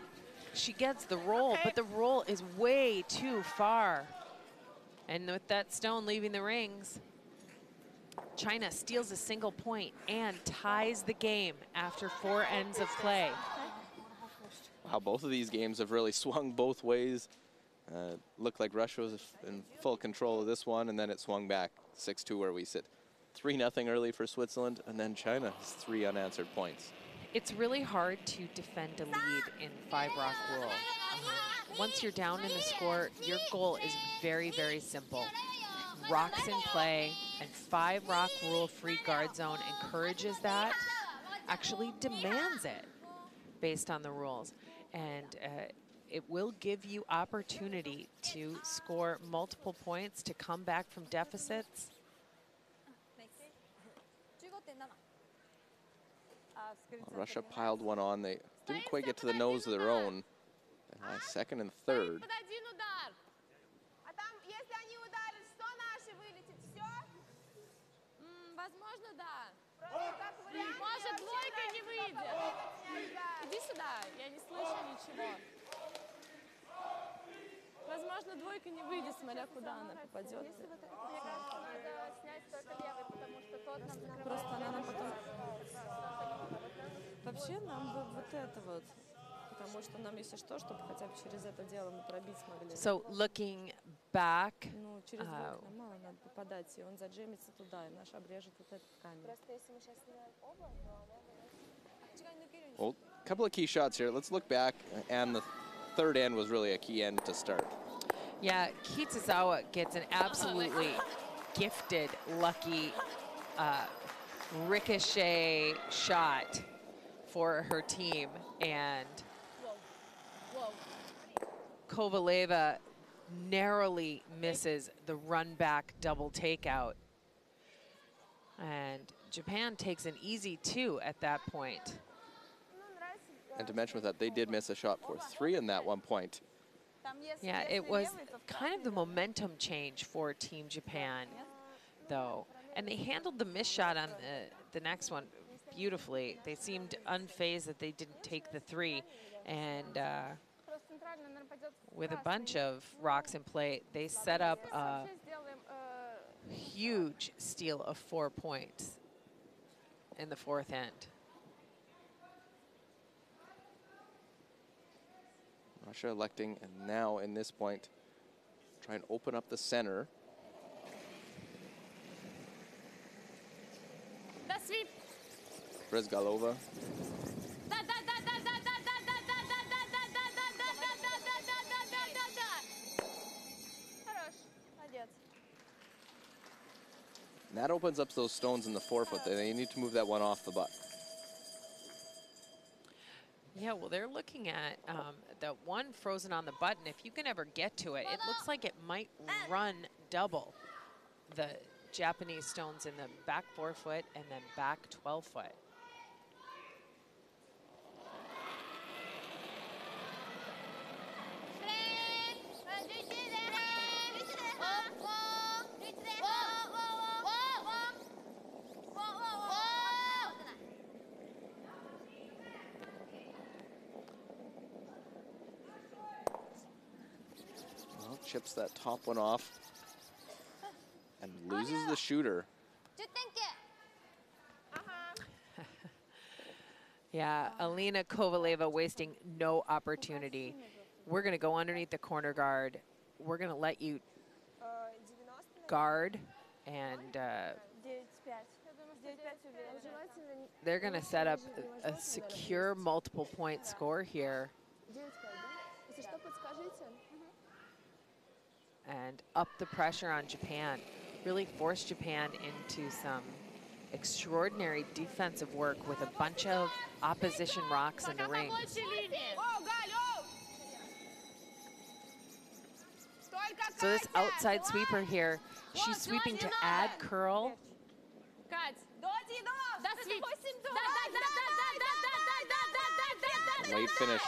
she gets the roll, but the roll is way too far. And with that stone leaving the rings, China steals a single point and ties the game after 4 ends of play. Wow, both of these games have really swung both ways. Looked like Russia was in full control of this one, and then it swung back 6-2 where we sit. 3-0 early for Switzerland, and then China has 3 unanswered points. It's really hard to defend a lead in 5-rock rule. Once you're down in the score, your goal is very, very simple. Rocks in play, and 5-rock rule free guard zone encourages that, actually demands it based on the rules. And it will give you opportunity to score multiple points, to come back from deficits. Well, Russia piled one on. They didn't quite get to the nose of their own. And second and third. Возможно, да. Может, двойка не выйдет. Иди сюда, я не слышу ничего. Возможно, двойка не выйдет, смотря куда она попадет. Просто она нам потом... Вообще нам бы вот это вот, потому что нам, если что, чтобы хотя бы через это дело мы пробить смогли. So looking back, Ну, через двойку нам мало надо попадать, и он заджемится туда, и наш обрежет вот этот камень. Просто если мы сейчас снимаем оба, Well, a couple of key shots here. Let's look back, and the third end was really a key end to start. yeah, Kitazawa gets an absolutely gifted, lucky ricochet shot for her team, and Kovaleva narrowly misses the run back double takeout. And Japan takes an easy 2 at that point. And to mention with that, they did miss a shot for 3 in that one point. Yeah, it was kind of the momentum change for Team Japan, though. And they handled the miss shot on the next one beautifully. They seemed unfazed that they didn't take the 3. And with a bunch of rocks in play, they set up a huge steal of 4 points in the fourth end. Russia electing, and now in this point, try and open up the center. Brizgalova. And that opens up those stones in the 4-foot. They need to move that one off the butt. Yeah, well, they're looking at the one frozen on the button. If you can ever get to it, it looks like it might run double the Japanese stones in the back 4-foot and then back 12-foot. Well, chips that top one off and loses the shooter. Yeah, Alina Kovaleva wasting no opportunity. We're going to go underneath the corner guard. We're going to let you guard, and they're going to set up a secure multiple point score here. And up the pressure on Japan. Really force Japan into some extraordinary defensive work with a bunch of opposition rocks in the rings. So this outside sweeper here, she's sweeping to add curl. Late finish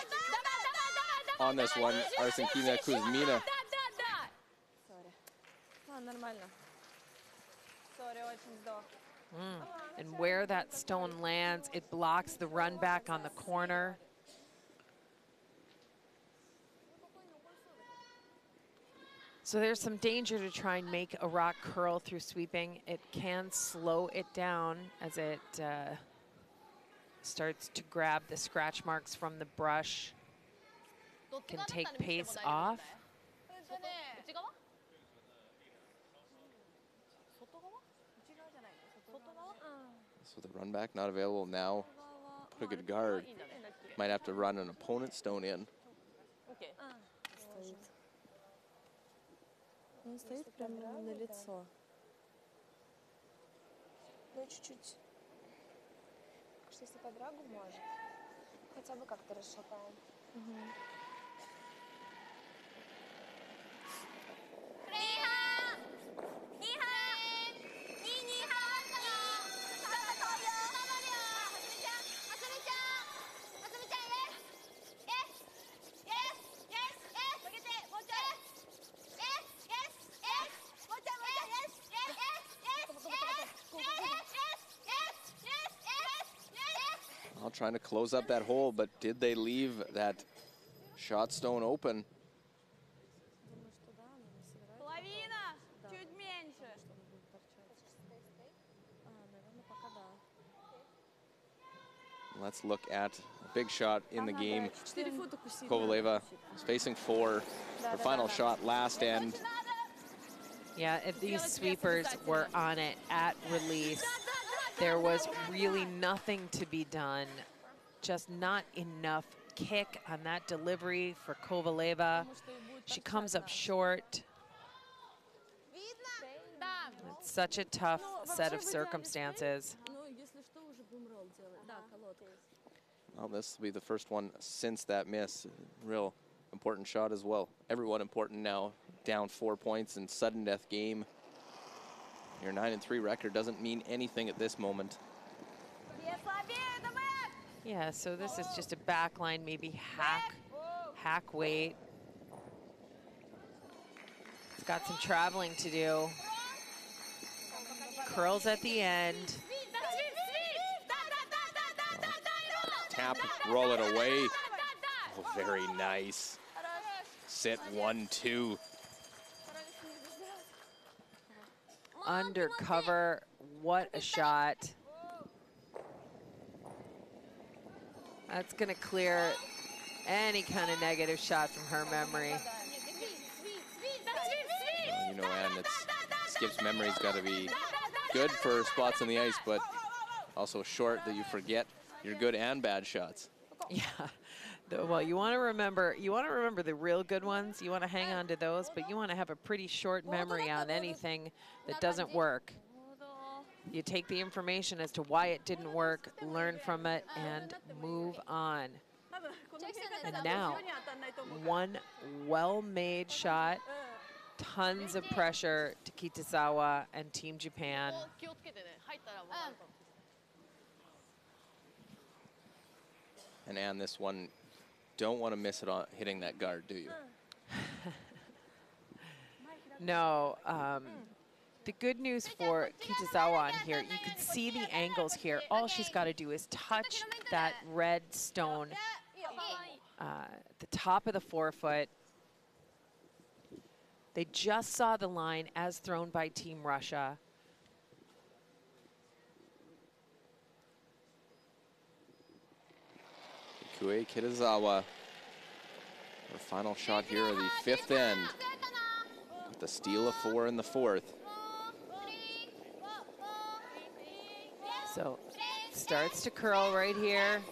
on this one, Arsenkina Kuzmina. And where that stone lands, it blocks the run back on the corner. So there's some danger to try and make a rock curl through sweeping. It can slow it down as it starts to grab the scratch marks from the brush. Can take pace off. So the run back not available now. Put a good guard. Might have to run an opponent stone in. Он стоит прямо на лицо. Ну, чуть-чуть. Что если по драгу может, хотя бы как-то расшатаем. Trying to close up that hole, but did they leave that shot stone open? Let's look at a big shot in the game. Kovaleva is facing 4. The final shot last end. Yeah, if these sweepers were on it at release, there was really nothing to be done. Just not enough kick on that delivery for Kovaleva. She comes up short. It's such a tough set of circumstances. Well, this will be the first one since that miss. Real important shot as well. Everyone important now. Down 4 points in sudden death game. Your 9-3 record doesn't mean anything at this moment. Yeah, so this is just a back line, maybe hack weight. It's got some traveling to do. Curls at the end. Tap, roll it away. Oh, very nice. Sit 1-2. Undercover, what a shot. That's gonna clear any kind of negative shot from her memory. Well, you know, Ann, Skip's memory's gotta be good for spots on the ice, but also short that you forget your good and bad shots. Yeah. Well, you want to remember the real good ones. You want to hang on to those, but you want to have a pretty short memory on anything that doesn't work. You take the information as to why it didn't work, learn from it, and move on. And now, one well-made shot, tons of pressure to Kitazawa and Team Japan. And this one, don't want to miss it on hitting that guard, do you? No. The good news for Kitazawa on here, you can see the angles here. All she's got to do is touch that red stone at the top of the forefoot. They just saw the line as thrown by Team Russia. Ikue Kitazawa, her final shot here of the fifth end, with the steal of 4 in the fourth. So starts to curl right here.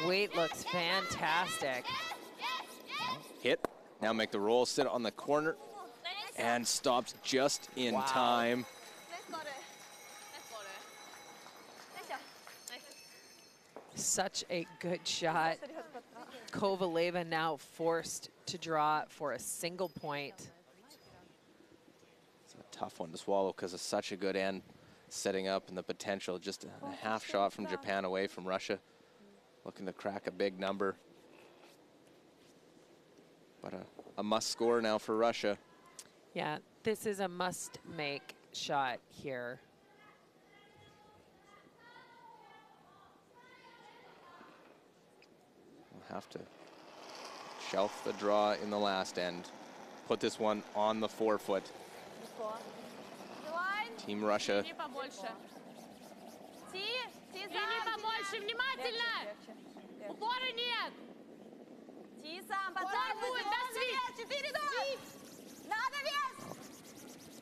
Weight looks fantastic. Hit, now make the roll, sit on the corner, and stops just in time. Such a good shot. Kovaleva now forced to draw for a single point. It's a tough one to swallow because it's such a good end setting up, and the potential just a half shot from Japan away from Russia. Looking to crack a big number. But a must score now for Russia. Yeah, this is a must make shot here. We'll have to shelf the draw in the last end. Put this one on the forefoot. Team Russia.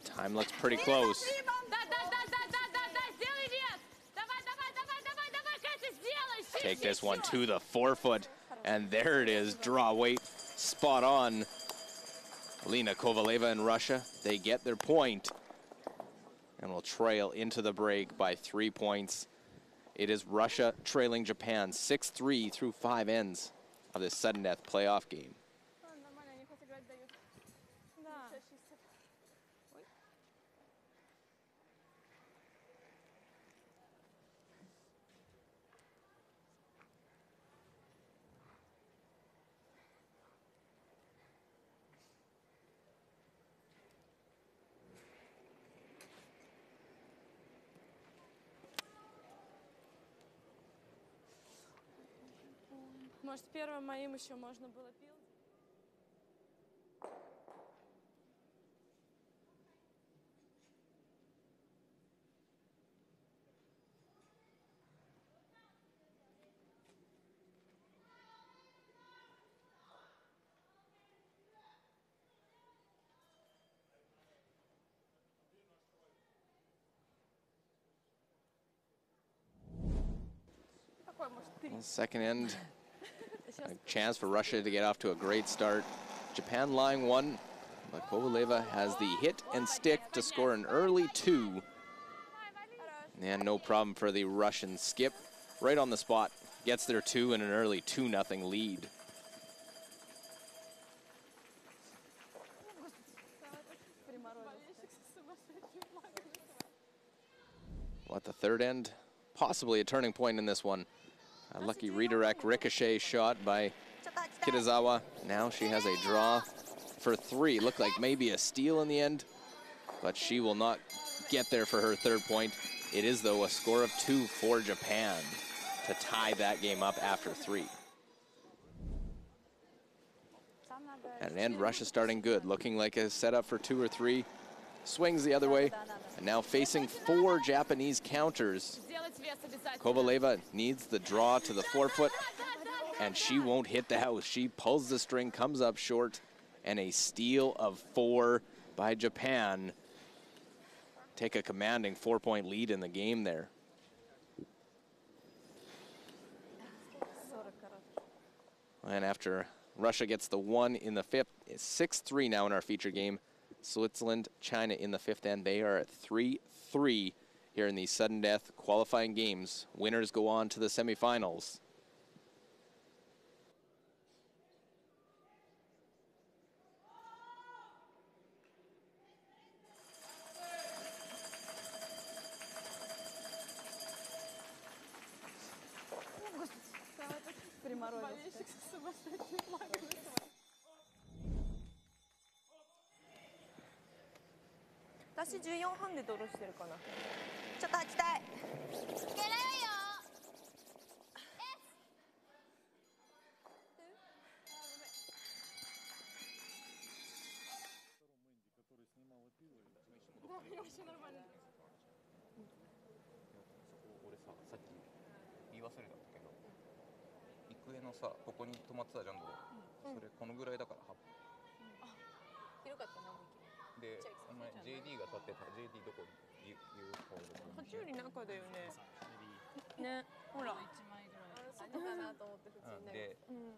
Time looks pretty close. Take this one to the forefoot, and there it is. Draw weight, spot on. Alina Kovaleva and Russia, they get their point and will trail into the break by 3 points. It is Russia trailing Japan 6-3 through 5 ends of this sudden death playoff game. Может, первым моим еще можно было пил? Second end, a chance for Russia to get off to a great start. Japan lying 1, but Kovaleva has the hit and stick to score an early 2. And no problem for the Russian skip. Right on the spot, gets their 2 and an early 2-0 lead. What, the third end? Possibly a turning point in this one. A lucky redirect ricochet shot by Kitazawa. Now she has a draw for 3. Looked like maybe a steal in the end, but she will not get there for her third point. It is, though, a score of 2 for Japan to tie that game up after 3. At an end, Russia starting good, looking like a setup for 2 or 3. Swings the other way, and now facing 4 Japanese counters. Kovaleva needs the draw to the forefoot, and she won't hit the house. She pulls the string, comes up short, and a steal of 4 by Japan. Take a commanding 4-point lead in the game there. And after Russia gets the 1 in the fifth, it's 6-3 now in our feature game. Switzerland, China in the fifth end. They are at 3-3 here in the sudden death qualifying games. Winners go on to the semifinals. 私14半でドローしてるかな。ちょっと履きたい。俺さ、さっき言い忘れたんだけど、育英のさ、ここに止まってたじゃん、それこのぐらいだから8分。広かったな。で、お前 JD が立ってた。JD どこに言う方爬虫類中だよね。ね、ほら。そうかなと思って普通に。で、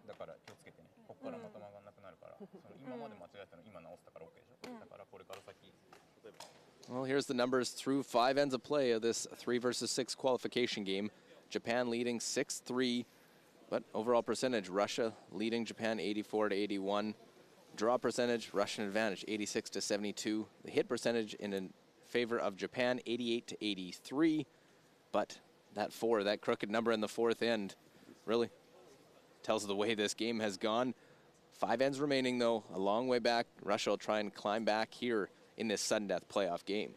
だから気をつけてね。ここからまた曲がんなくなるから、その今まで間違えたの今直したから OK でしょ。だからこれから先。Well, here's the numbers through 5 ends of play of this 3 versus 6 qualification game. Japan leading 6-3, but overall percentage, Russia leading Japan 84 to 81. Draw percentage, Russian advantage 86 to 72. The hit percentage in favor of Japan 88 to 83. But that 4, that crooked number in the 4th end, really tells the way this game has gone. 5 ends remaining though, a long way back. Russia will try and climb back here in this sudden death playoff game.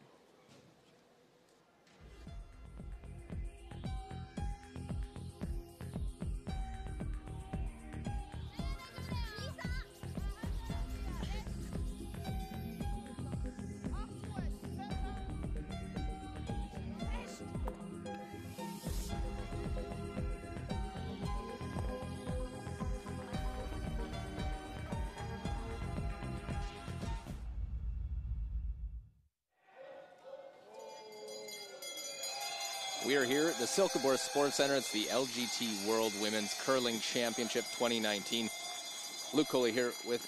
We are here at the Silkeborg Sports Center. It's the LGT World Women's Curling Championship 2019. Luke Coley here with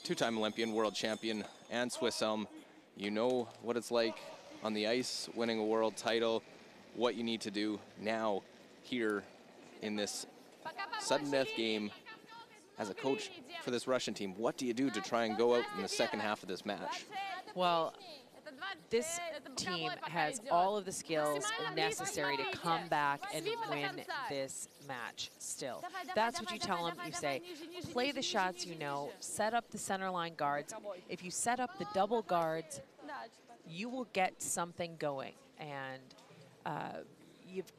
two-time Olympian, world champion, and Swiss Elm. You know what it's like on the ice, winning a world title, what you need to do now here in this sudden death game as a coach for this Russian team. What do you do to try and go out in the second half of this match? Well, this team has all of the skills necessary to come back and win this match still. That's what you tell them. You say, play the shots you know, set up the center line guards. If you set up the double guards, you will get something going. And you've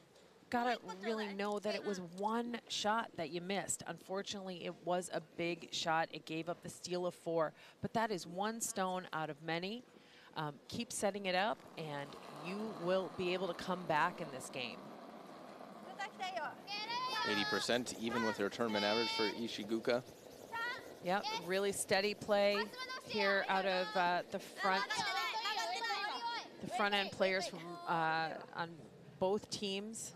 got to really know that it was one shot that you missed. Unfortunately, it was a big shot. It gave up the steal of 4, but that is one stone out of many. Keep setting it up, and you will be able to come back in this game. 80% even with their tournament average for Ishiguka. Yep, really steady play here out of the front end players from on both teams.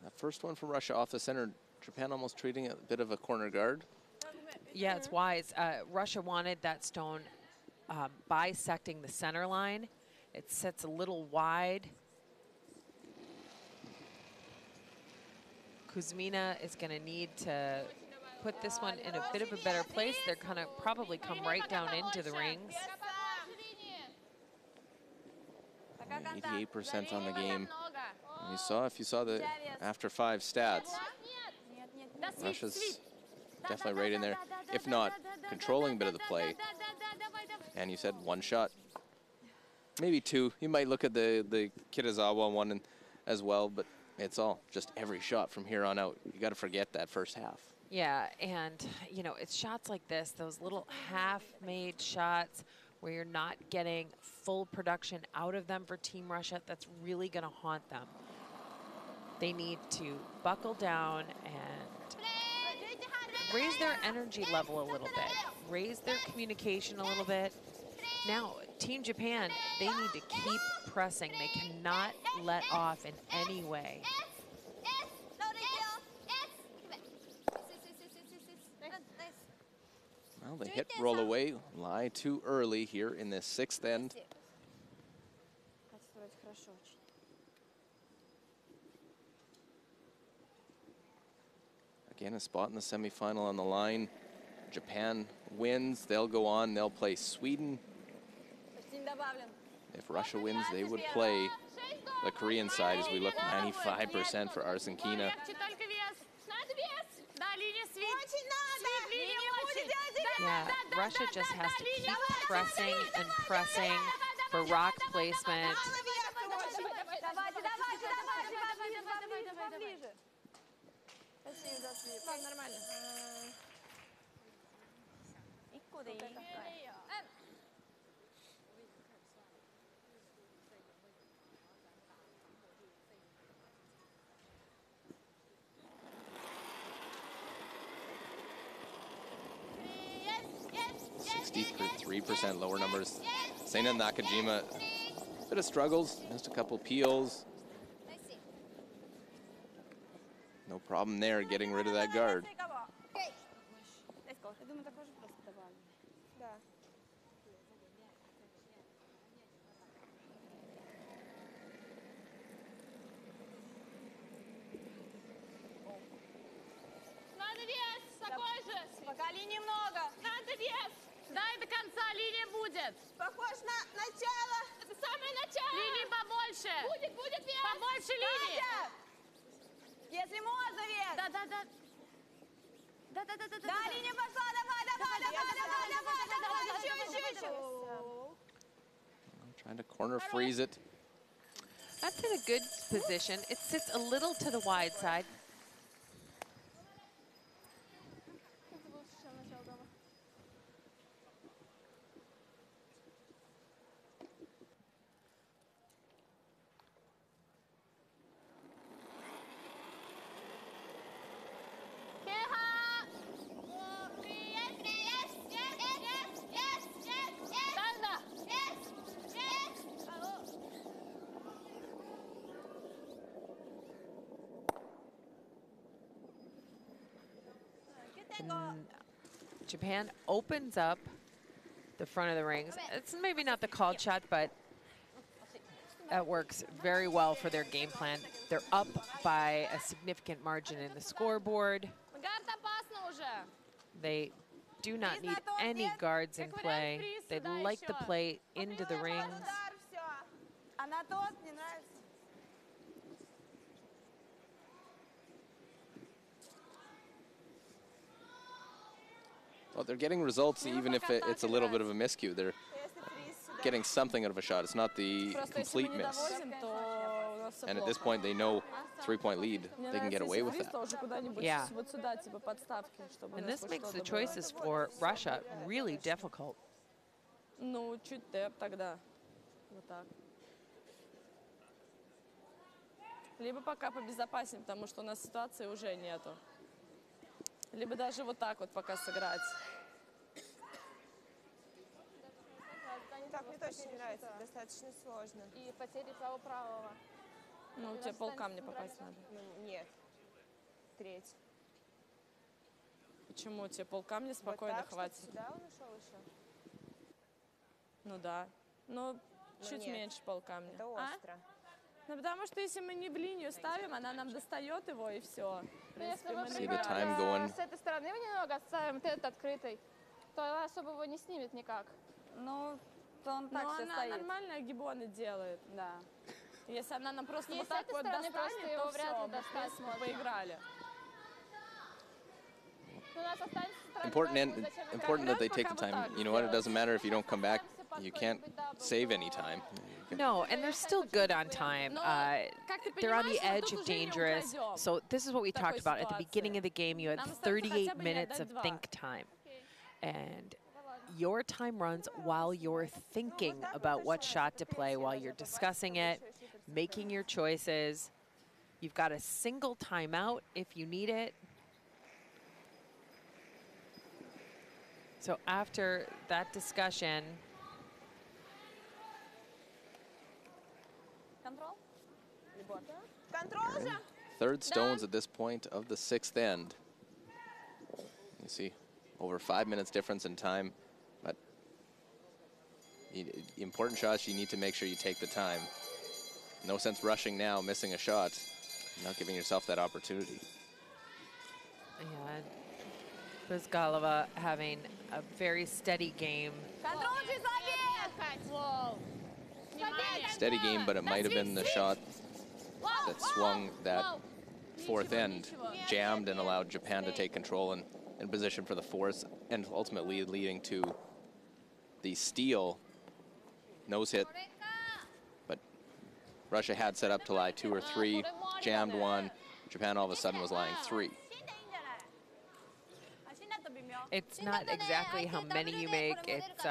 That first one from Russia off the center, Japan almost treating it a bit of a corner guard. Yeah, it's wise. Russia wanted that stone bisecting the center line. It sits a little wide. Kuzmina is going to need to put this one in a bit of a better place. They're going to probably come right down into the rings. 88% on the game. And if you saw the after 5 stats, Russia's definitely right in there. If not, controlling a bit of the play. And you said one shot, maybe 2. You might look at the Kitazawa one as well, but it's all just every shot from here on out. You got to forget that first half. Yeah, and you know, it's shots like this, those little half-made shots where you're not getting full production out of them for Team Russia, that's really going to haunt them. They need to buckle down and raise their energy level a little bit, raise their communication a little bit. Now, Team Japan, they need to keep pressing. They cannot let off in any way. Well, the hit roll away lie too early here in this 6th end. Again, a spot in the semifinal on the line. Japan wins, they'll go on, they'll play Sweden. If Russia wins, they would play the Korean side, as we look 95% for Arsenkina. Yeah, Russia just has to keep pressing and pressing for rock placement. .3% lower numbers. Seina Nakajima, bit of struggles, missed a couple peels. No problem there getting rid of that guard. Пока линии много. Надо вес. Дай до конца, линия будет. Похож на начало. Это самое начало. Линии побольше. Будет вес. Побольше линий. Если можно вес. Да. Да, линия пошла, давай. Чуть-чуть. Trying to corner freeze it. That's in a good position. It sits a little to the wide side. Japan opens up the front of the rings. It's maybe not the called shot, but that works very well for their game plan. They're up by a significant margin in the scoreboard. They do not need any guards in play. They like to play into the rings. Well, they're getting results even if it's a little bit of a miscue. They're getting something out of a shot. It's not the complete miss. And at this point, they know 3-point lead. They can get away with that. Yeah. And this makes the choices for Russia really difficult. Ну, чуть тэп тогда. Вот так. Либо пока побезопаснее, потому что у нас ситуации уже нету. Либо даже вот так вот пока сыграть. Так, мне точно не нравится, достаточно сложно. И потери правого. Ну, тебе полкамня попасть надо. Нет, треть. Почему? Тебе полкамня спокойно вот так, хватит. Сюда он ушел еще? Ну да. Ну, чуть нет, меньше полкамня. Это остро. Ну, потому что если мы не в линию ставим, она нам достает его, и все. See the time going. С этой стороны его немного оставим, вот этот открытый, то она особо его не снимет никак. Ну, то он так Но все она стоит. нормально гибоны делает. Да. Если она нам просто И вот с так этой вот стороны достанет, просто его то вряд ли все, мы, в достать принципе, можно. поиграли. У нас останется стороны, Important that they take the time. You know what? It doesn't matter if you don't come back. You can't save any time. No, and they're still good on time. They're on the edge of dangerous. So this is what we talked about. At the beginning of the game, you had 38 minutes of think time. And your time runs while you're thinking about what shot to play, while you're discussing it, making your choices. You've got a single timeout if you need it. So after that discussion, Third stones at this point of the sixth end. You see, over 5 minutes difference in time, but important shots, you need to make sure you take the time. No sense rushing now, missing a shot, not giving yourself that opportunity. yeah, Brizgalova having a very steady game. Steady game, but it might have been the shot that swung that fourth end, jammed and allowed Japan to take control and in position for the fourth, and ultimately leading to the steal nose hit. But Russia had set up to lie 2 or 3, jammed 1. Japan all of a sudden was lying 3. It's not exactly how many you make, it's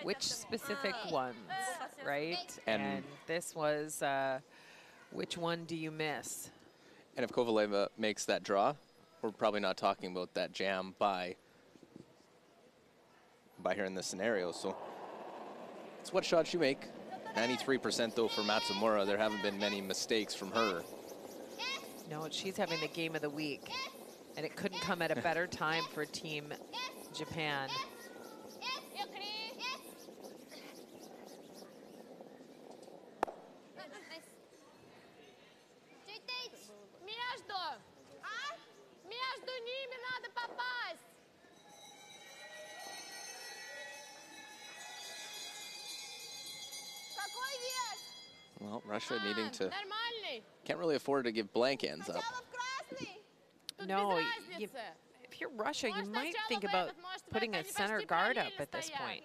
which specific ones, right? And this was which one do you miss? And if Kovaleva makes that draw, we're probably not talking about that jam by her in this scenario. So it's what shots you make. 93% though for Matsumura. There haven't been many mistakes from her. No, she's having the game of the week. And it couldn't come at a better time for Team Japan. Между ними надо попасть. Well, Russia needing to, can't really afford to give blank ends up. No, if you're Russia, you might think about putting a center guard up at this point.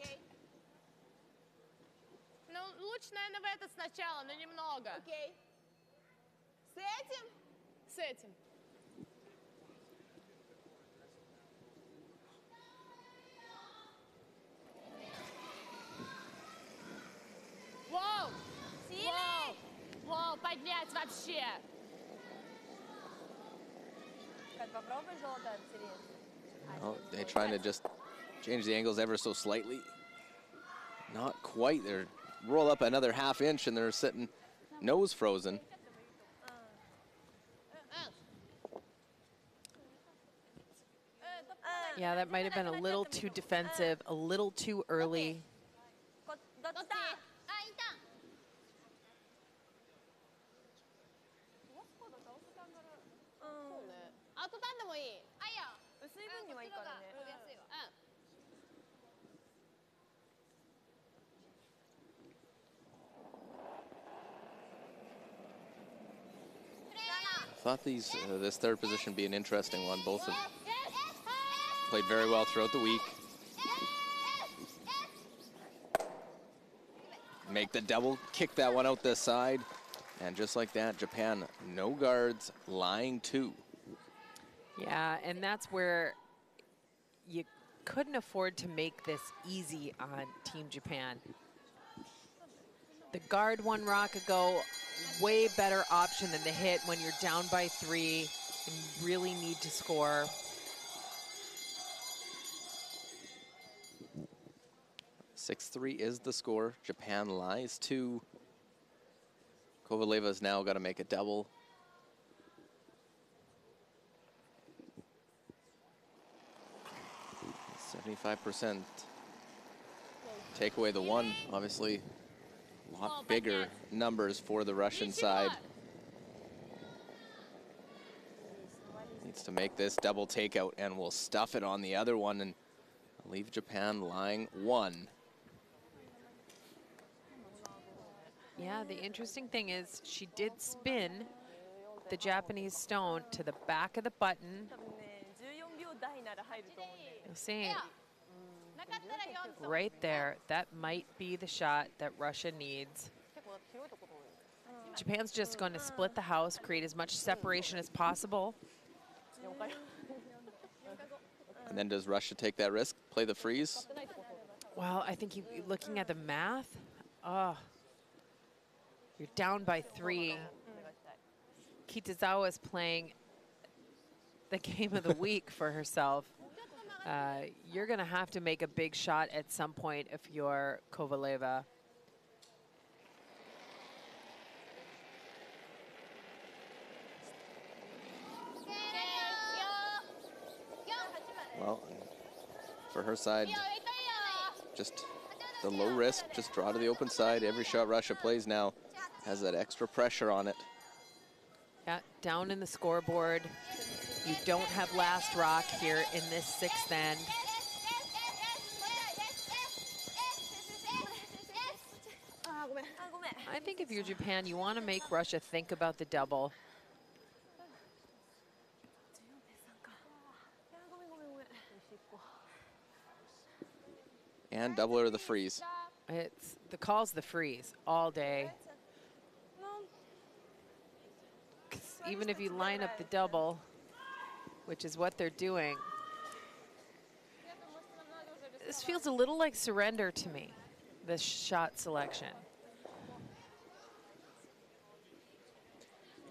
Ну, лучше, наверное, в этот сначала, но немного. Окей. С этим? С этим. Воу! Воу! Воу, поднять вообще! Oh, they're trying to just change the angles ever so slightly. Not quite. They're roll up another ½ inch and they're sitting nose frozen. Yeah, that might have been a little too defensive, a little too early. Thought this third position be an interesting one. Both have played very well throughout the week. Make the double, kick that one out this side. And just like that, Japan, no guards, lying 2. Yeah, and that's where you couldn't afford to make this easy on Team Japan. The guard one rock ago, way better option than the hit when you're down by 3 and really need to score. (6-3) is the score. Japan lies 2. Kovaleva's now got to make a double. (75%). Take away the 1, obviously. A lot bigger numbers for the Russian side. Needs to make this double takeout and will stuff it on the other one and leave Japan lying 1. Yeah, the interesting thing is she did spin the Japanese stone to the back of the button. You'll see right there, that might be the shot that Russia needs. Japan's just going to split the house, create as much separation as possible. And then does Russia take that risk, play the freeze? Well, I think looking at the math, you're down by 3. Kitazawa is playing the game of the week for herself. You're going to have to make a big shot at some point if you're Kovaleva. Well, for her side, just the low risk, just draw to the open side. Every shot Russia plays now has that extra pressure on it. Yeah, down in the scoreboard. You don't have last rock here in this sixth end. I think if you're Japan, you want to make Russia think about the double. And double or the freeze. It's the call's the freeze all day. 'Cause even if you line up the double, which is what they're doing, this feels a little like surrender to me, this shot selection.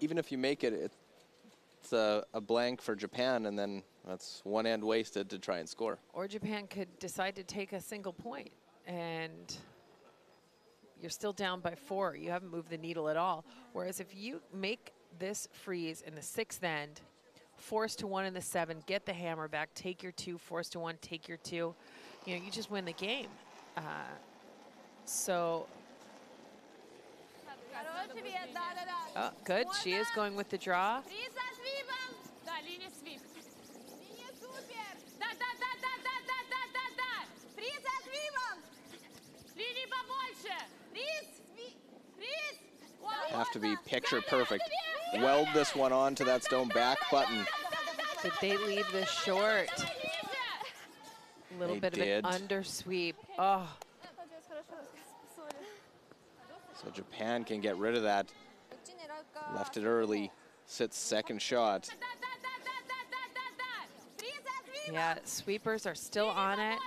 Even if you make it, it's a blank for Japan, and then that's one end wasted to try and score. Or Japan could decide to take a single point, and you're still down by 4. You haven't moved the needle at all. Whereas if you make this freeze in the sixth end, force to 1 in the 7, get the hammer back, take your 2, force to 1, take your 2, you know, you just win the game. Oh, good. She is going with the draw. Have to be picture perfect. Weld this one on to that stone back button. Did they leave this short? A little They bit did. of an undersweep. Oh, So Japan can get rid of that. Left it early. Sits second shot. yeah, sweepers are still on it.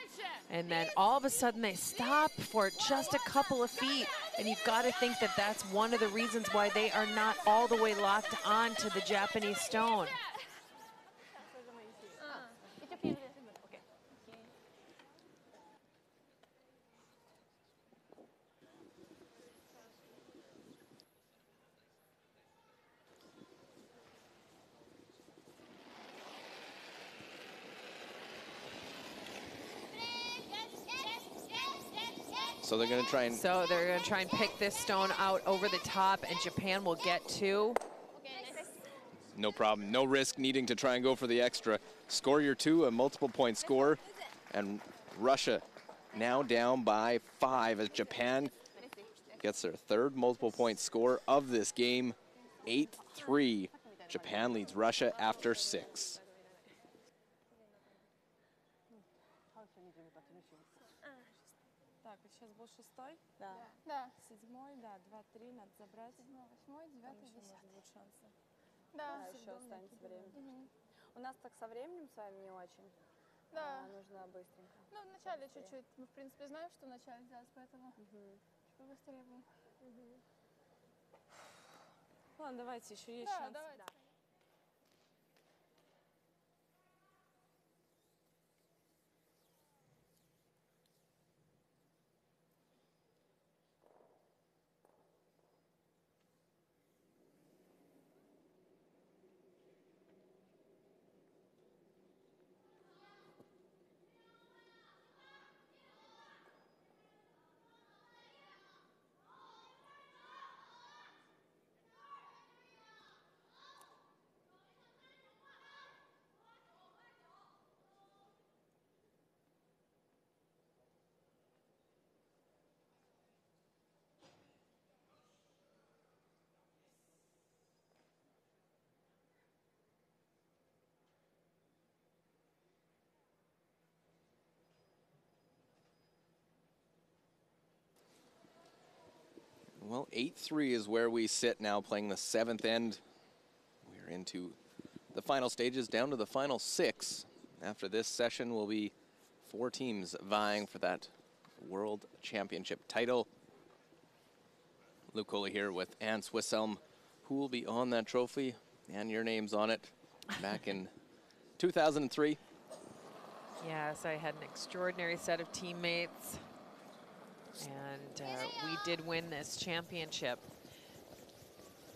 And then all of a sudden they stop for just a couple of feet. And you've got to think that that's one of the reasons why they are not all the way locked on to the Japanese stone. So they're going to try and... So they're going to try and pick this stone out over the top, and Japan will get 2. No problem. No risk needing to try and go for the extra. Score your 2, a multiple point score. And Russia now down by 5 as Japan gets their 3rd multiple point score of this game. 8-3. Japan leads Russia after 6. Так, сейчас был 6-й? Да. 7-й, да, 2-3, надо забрать. 8, 9, Там еще 10. может быть шансы. Да. Еще останется время. У нас так со временем с вами не очень. Да. Нужно быстренько. Ну, вначале чуть-чуть. Мы, в принципе, знаем, что вначале делать, поэтому чуть побыстрее будем. Ладно, давайте, еще есть Да, шанс. давайте. Well, 8-3 is where we sit now, playing the 7th end. We're into the final stages, down to the final 6. After this session will be 4 teams vying for that World Championship title. Luke Coley here with Ann Swisselm, who will be on that trophy, and your name's on it back in 2003. Yes, I had an extraordinary set of teammates, and we did win this championship.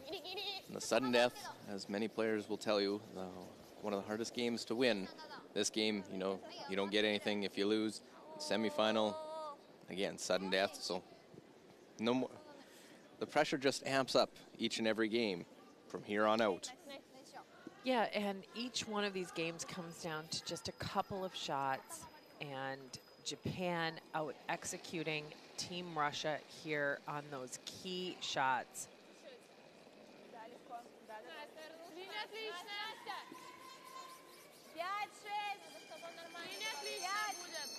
And the sudden death, as many players will tell you, one of the hardest games to win. This game, you know, you don't get anything if you lose. Semifinal, again, sudden death, so no more. The pressure just amps up each and every game from here on out. Yeah, and each one of these games comes down to just a couple of shots, and Japan out executing Team Russia here on those key shots. Линия отличная. 5-6. Линия отличная будет.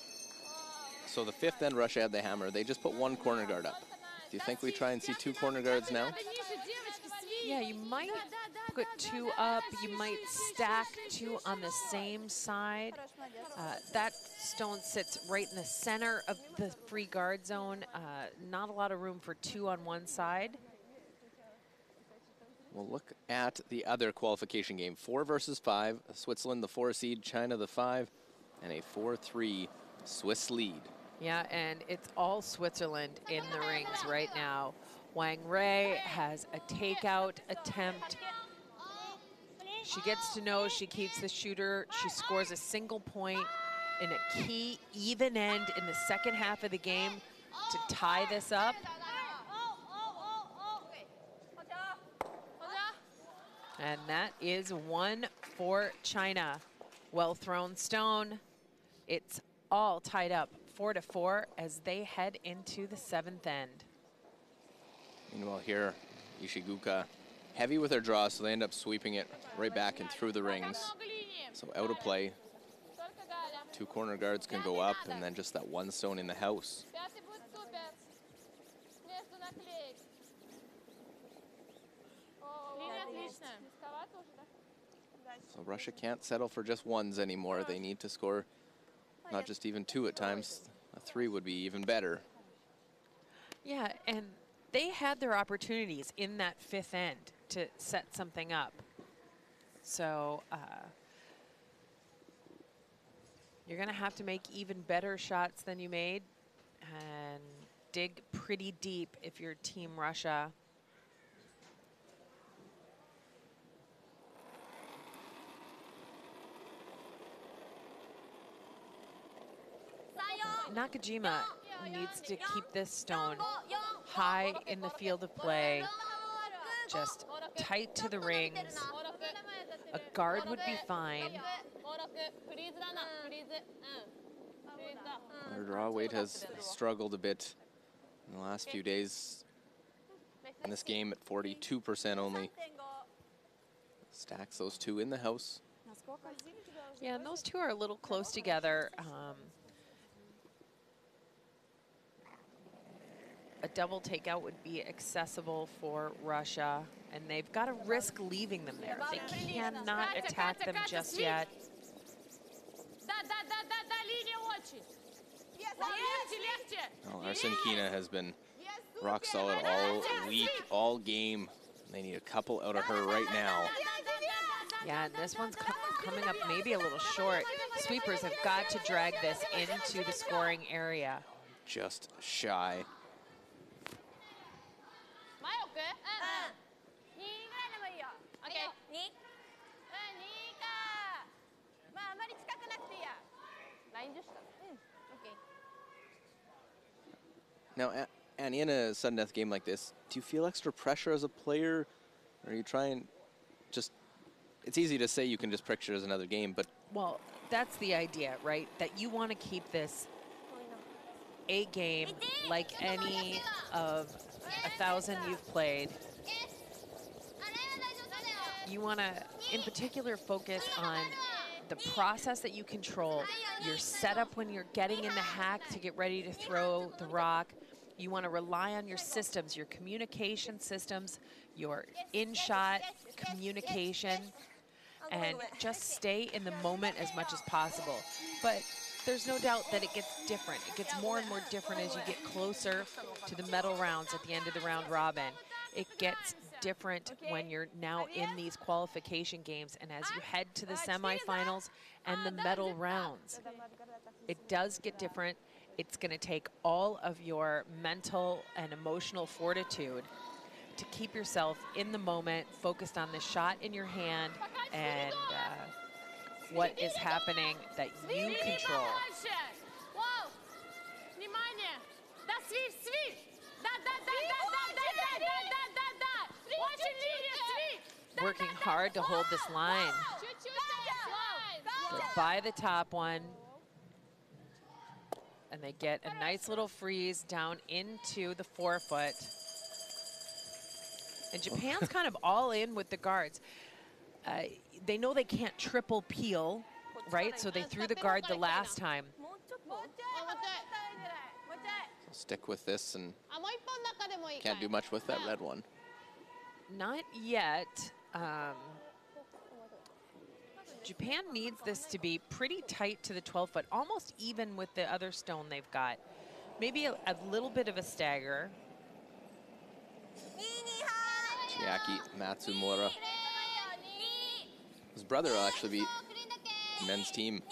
So the fifth end, Russia had the hammer. They just put one corner guard up. Do you think we try and see two corner guards now? Yeah, you might put two up. You might stack two on the same side. That stone sits right in the center of the free guard zone. Not a lot of room for two on one side. We'll look at the other qualification game. 4 versus 5. Switzerland, the 4 seed. China, the 5. And a 4-3 Swiss lead. Yeah, and it's all Switzerland in the rings right now. Wang Rei has a takeout attempt. She gets to know she keeps the shooter. She scores a single point in a key even end in the second half of the game to tie this up. And that is one for China. Well thrown stone. It's all tied up 4-4 as they head into the 7th end. Meanwhile here, Ishiguka heavy with her draw, so they end up sweeping it right back and through the rings. So out of play. Two corner guards can go up, and then just that one stone in the house. So Russia can't settle for just ones anymore. They need to score not just even 2 at times. A 3 would be even better. Yeah, and they had their opportunities in that 5th end to set something up. So you're going to have to make even better shots than you made and dig pretty deep if you're Team Russia. Nakajima needs to keep this stone high in the field of play, just tight to the rings. A guard would be fine. Our draw weight has struggled a bit in the last few days. In this game at 42% only. Stacks those two in the house. Yeah, and those two are a little close together. A double takeout would be accessible for Russia, and they've got to risk leaving them there. They cannot attack them just yet. Well, Arsenkina has been rock solid all week, all game. They need a couple out of her right now. Yeah, and this one's coming up maybe a little short. Sweepers have got to drag this into the scoring area. Just shy. Now, Annie, in a sudden death game like this, do you feel extra pressure as a player? Or are you trying just, it's easy to say you can just picture it as another game, but... Well, that's the idea, right? That you want to keep this a game like any of 1,000 you've played. You want to, in particular, focus on the process that you control, your setup when you're getting in the hack to get ready to throw the rock. You want to rely on your systems, your communication systems, your in-shot communication, and just stay in the moment as much as possible. But there's no doubt that it gets different. It gets more and more different as you get closer to the medal rounds at the end of the round robin. It gets different when you're now in these qualification games and as you head to the semifinals and the medal rounds. It does get different. It's going to take all of your mental and emotional fortitude to keep yourself in the moment, focused on the shot in your hand and what is happening that you control. We're working hard to hold this line. They're by the top one. And they get a nice little freeze down into the forefoot. And Japan's kind of all in with the guards. They know they can't triple peel, right? So they threw the guard the last time. So stick with this and can't do much with that red one. Not yet. Japan needs this to be pretty tight to the 12-foot, almost even with the other stone they've got. Maybe a little bit of a stagger. Chiaki Matsumura. His brother will actually be men's team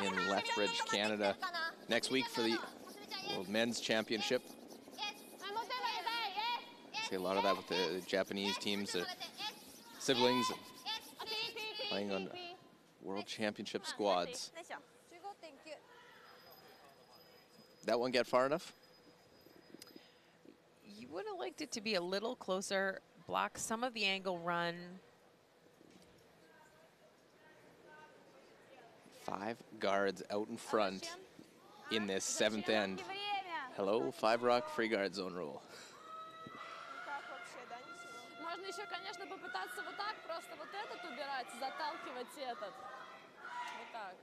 in Lethbridge, Canada next week for the World Men's Championship. See a lot of that with the Japanese teams, siblings playing on World Championship squads. That one get far enough? You would have liked it to be a little closer, block some of the angle run. 5 guards out in front in this 7th end. Hello, 5 rock free guard zone rule. Можно еще, конечно, попытаться вот так, просто вот этот убирать, заталкивать этот. Вот так.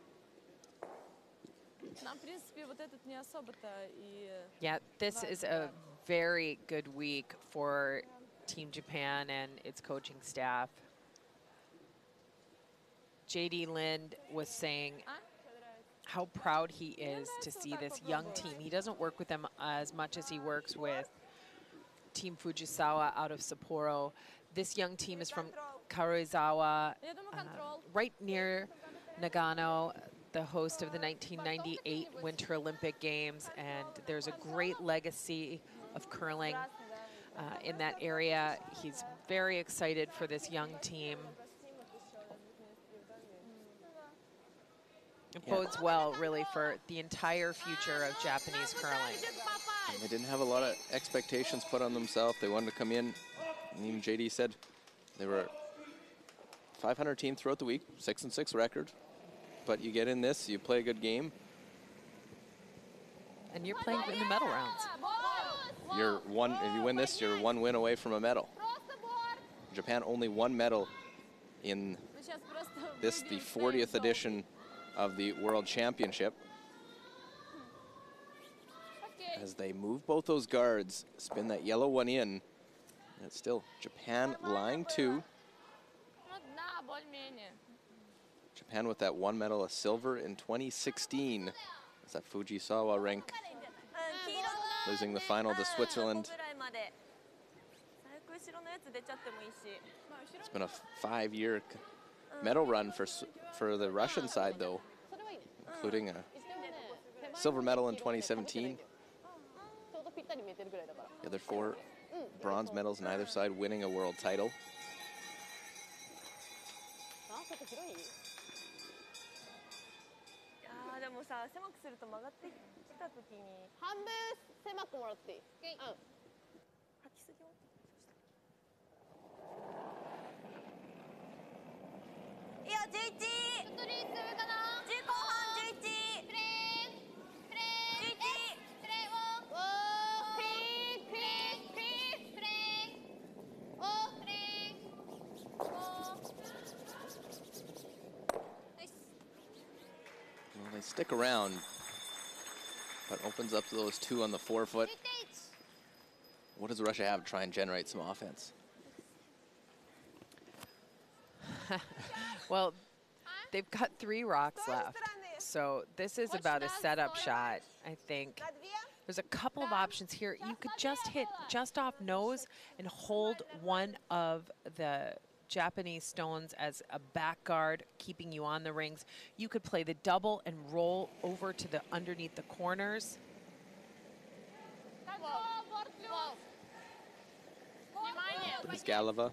Нам, в принципе, вот этот не особо-то и... Yeah, this is a very good week for Team Japan and its coaching staff. JD Lind was saying how proud he is to see this young team. He doesn't work with them as much as he works with Team Fujisawa out of Sapporo. This young team is from Karuizawa, right near Nagano, the host of the 1998 Winter Olympic Games, and there's a great legacy of curling in that area. He's very excited for this young team. It bodes well, really, for the entire future of Japanese curling. And they didn't have a lot of expectations put on themselves. They wanted to come in, and even JD said they were a 500 team throughout the week, 6-6 record. But you get in this, you play a good game. And you're playing in the medal rounds. If you win this, you're 1 win away from a medal. Japan only 1 medal in this, the 40th edition of the World Championship. As they move both those guards, spin that yellow one in. And it's still Japan line 2. Japan with that 1 medal, a silver in 2016. As that Fujisawa rank losing the final to Switzerland. It's been a 5-year medal run for the Russian side, though, including a silver medal in 2017. The other 4 bronze medals on either side, winning a world title. Well, they stick around, but opens up to those 2 on the forefoot. What does Russia have to try and generate some offense? Well, they've got 3 rocks left. So this is about a setup shot, I think. There's a couple of options here. You could just hit just off nose and hold one of the Japanese stones as a back guard, keeping you on the rings. You could play the double and roll over to the underneath the corners. Galava.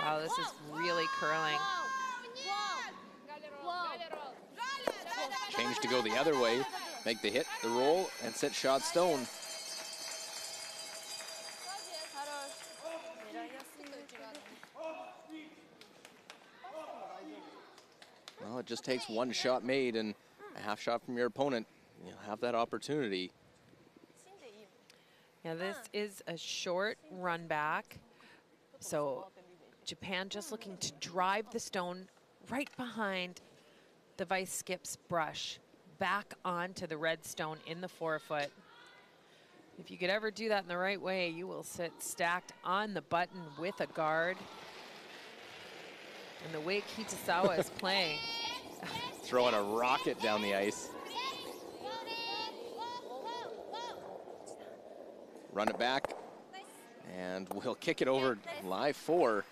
Wow, this is really curling. Change to go the other way, make the hit, the roll, and set shot stone. it just takes one shot made and a half shot from your opponent. You'll have that opportunity. Yeah, this is a short run back. So Japan just looking to drive the stone right behind the vice skip's brush, back onto the red stone in the forefoot. If you could ever do that in the right way, you will sit stacked on the button with a guard. And the way Kitasawa is playing. Throwing a rocket down the ice. Run it back. And we'll kick it over live 4.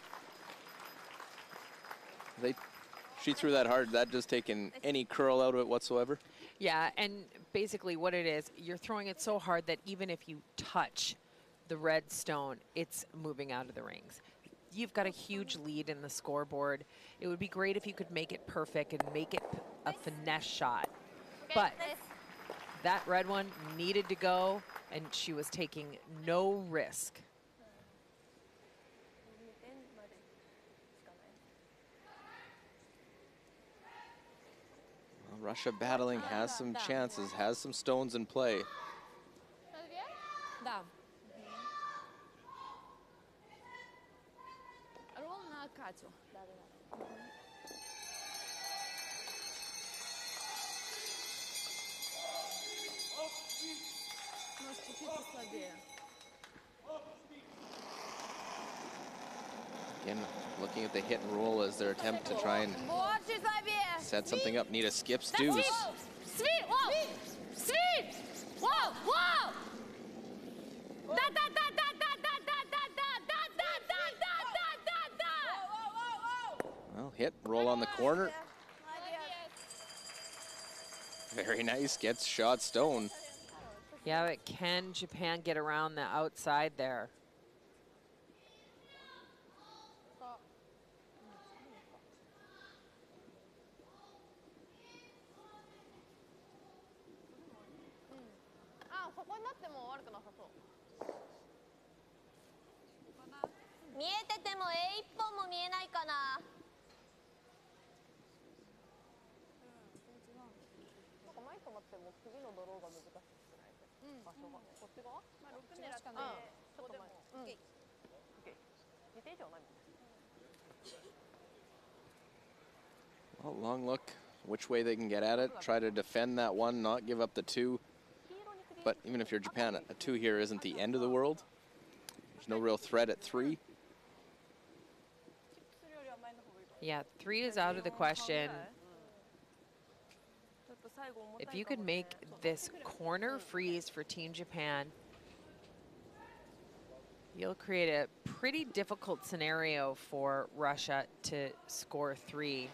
She threw that hard. That just taken any curl out of it whatsoever. Yeah, and basically what it is, you're throwing it so hard that even if you touch the red stone, it's moving out of the rings. You've got a huge lead in the scoreboard. It would be great if you could make it perfect and make it a finesse shot. But that red one needed to go, and she was taking no risk. Russia battling, has some chances, has some stones in play. Да. Ролл на Катю. Может, чуть-чуть послабее. Again, looking at the hit and roll as their attempt to try and set something up. Need a skips deuce. Sweep! Whoa! Sweep! Whoa! Whoa! Da da da da da da da da da da da da da da. Well, hit, roll on the corner. Very nice, gets shot stone. Yeah, but can Japan get around the outside there? Well, long look, which way they can get at it. Try to defend that one, not give up the 2. But even if you're Japan, a 2 here isn't the end of the world. There's no real threat at 3. Yeah, 3 is out of the question. If you could make this corner freeze for Team Japan, you'll create a pretty difficult scenario for Russia to score 3.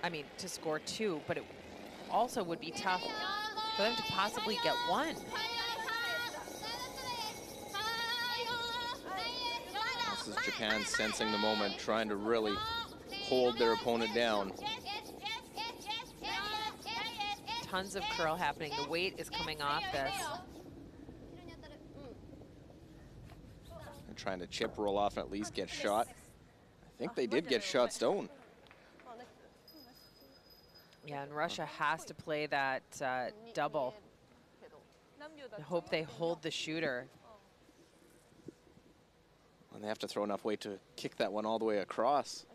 I mean, to score 2, but it also would be tough for them to possibly get 1. This is Japan sensing the moment, trying to really hold their opponent down. Tons of curl happening. The weight is coming off this. And trying to chip roll off and at least get shot. I think they did get shot stone. Yeah, and Russia has to play that double. I hope they hold the shooter. And they have to throw enough weight to kick that one all the way across.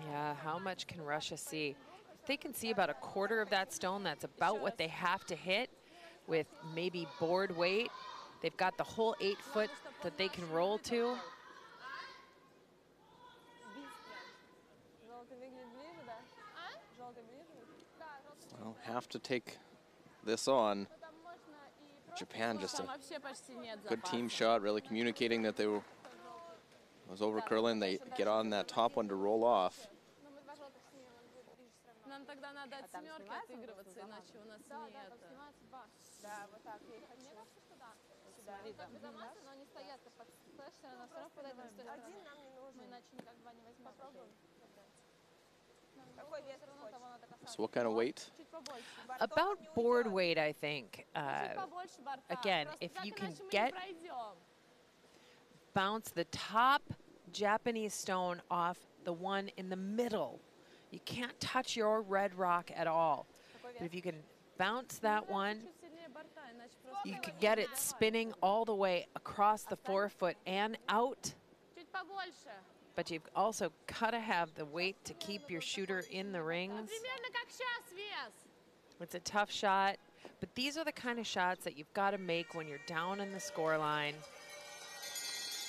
Yeah, how much can Russia see? If they can see about a quarter of that stone, that's about what they have to hit with maybe board weight. They've got the whole 8 foot that they can roll to. Well, have to take this on. Japan just a good team shot, really communicating that they were was over curling. They get on that top one to roll off. Нам тогда надо от семерки отыгрываться, иначе у нас не это. Да, вот так я и хочу. Мне кажется, что да. Замазы, но они стоят под флеш, все равно подойдем с той стороны. Один нам не нужен. Мы иначе никак 2 не возьмем. Попробуем. Какой вес хочешь? So what kind of weight? About board weight, I think. Again, if you can get bounce the top Japanese stone off the one in the middle. You can't touch your red rock at all. But if you can bounce that one, you can get it spinning all the way across the forefoot and out. Чуть побольше. But you've also got to have the weight to keep your shooter in the rings. Примерно как сейчас вес. It's a tough shot, but these are the kind of shots that you've got to make when you're down in the score line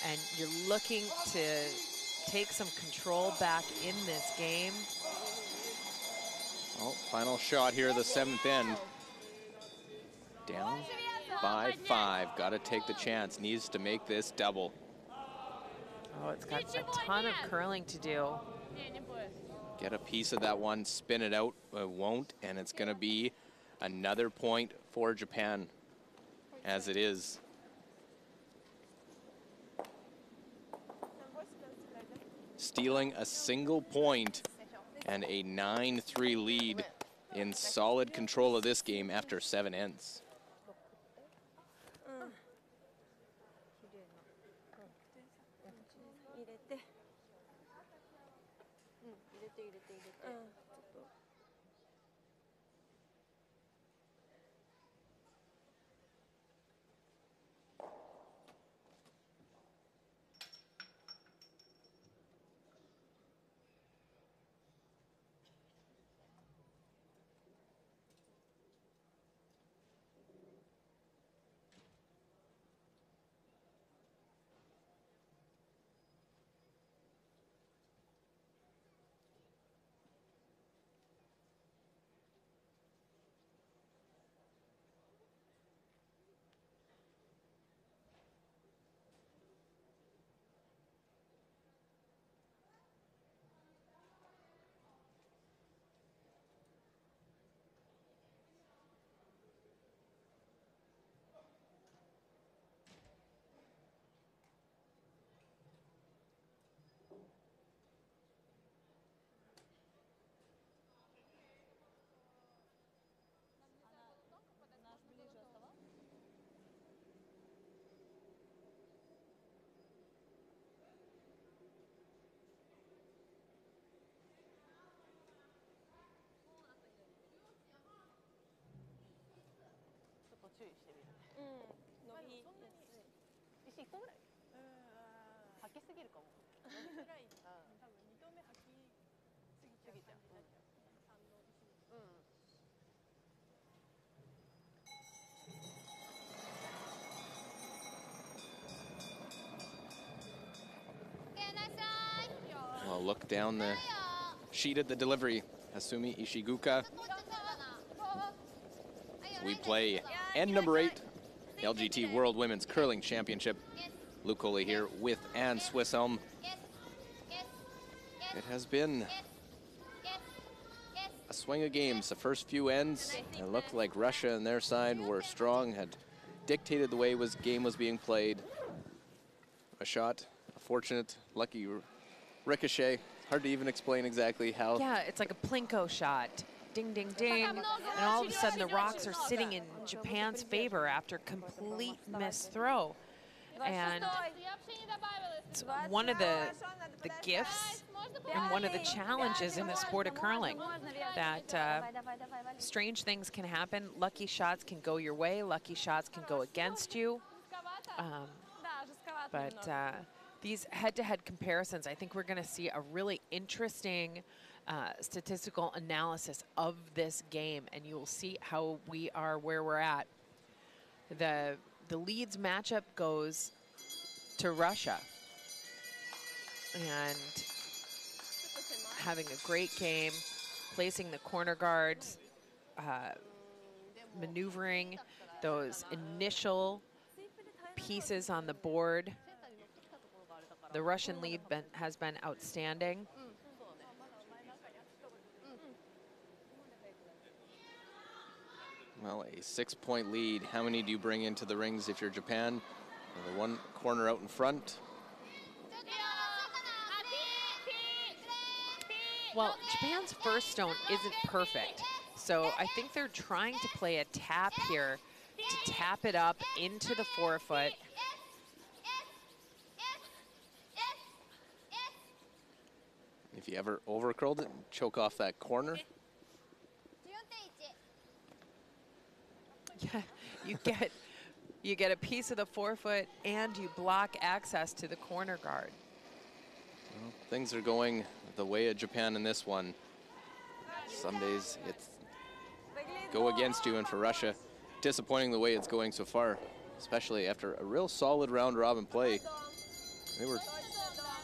and you're looking to take some control back in this game. Well, final shot here, the 7th end. Down by 5. Got to take the chance. Needs to make this double. Oh, it's got a ton of curling to do. Не, не будет. Get a piece of that one, spin it out. It won't, and it's going to be another point for Japan, as it is. Stealing a single point and a 9-3 lead in solid control of this game after 7 ends. 注意してみる。伸びやすい。石1個ぐらい。吐きすぎるかも。伸びづらい。多分2投目吐きすぎちゃう。Well, look down the sheet at the delivery. Hasumi Ishiguka. We play end number 8, LGT World Women's Curling Championship. Luke Coley here with Anne Swisshelm. It has been a swing of games. The first few ends, it looked like Russia and their side were strong, had dictated the way game was being played. A shot, a fortunate, lucky ricochet. Hard to even explain exactly how. Yeah, it's like a plinko shot. Ding, ding, ding. And all of a sudden the rocks are sitting in Japan's favor after complete missed throw. And it's one of the gifts and one of the challenges in the sport of curling, that strange things can happen. Lucky shots can go your way. Lucky shots can go against you. But these head-to-head comparisons, I think we're going to see a really interesting statistical analysis of this game, and you will see how we are where we're at. The Leeds matchup goes to Russia, and having a great game, placing the corner guards, maneuvering those initial pieces on the board. The Russian lead has been outstanding. Well, a 6-point lead. How many do you bring into the rings if you're Japan? The one corner out in front. Well, Japan's first stone isn't perfect, so I think they're trying to play a tap here to tap it up into the forefoot. If you ever overcurled it, choke off that corner. Yeah, you get a piece of the forefoot and you block access to the corner guard. Well, things are going the way of Japan in this one. Some days it's go against you, and for Russia, disappointing the way it's going so far, especially after a real solid round robin play. They were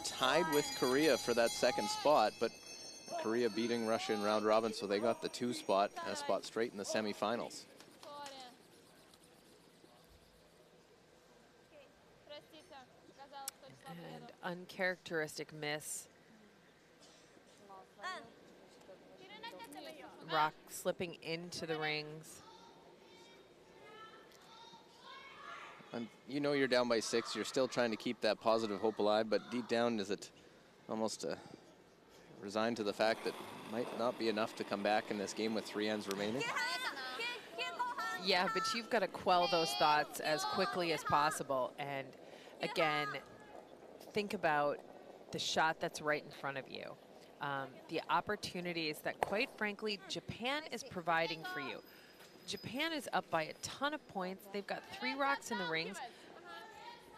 tied with Korea for that second spot, but Korea beating Russia in round robin, so they got the 2 spot, a spot straight in the semifinals. And uncharacteristic miss. Rock slipping into the rings. And you know you're down by 6, you're still trying to keep that positive hope alive, but deep down, is it almost resigned to the fact that it might not be enough to come back in this game with 3 ends remaining? Yeah, but you've got to quell those thoughts as quickly as possible. And again, think about the shot that's right in front of you. The opportunities that, quite frankly, Japan is providing for you. Japan is up by a ton of points. They've got 3 rocks in the rings.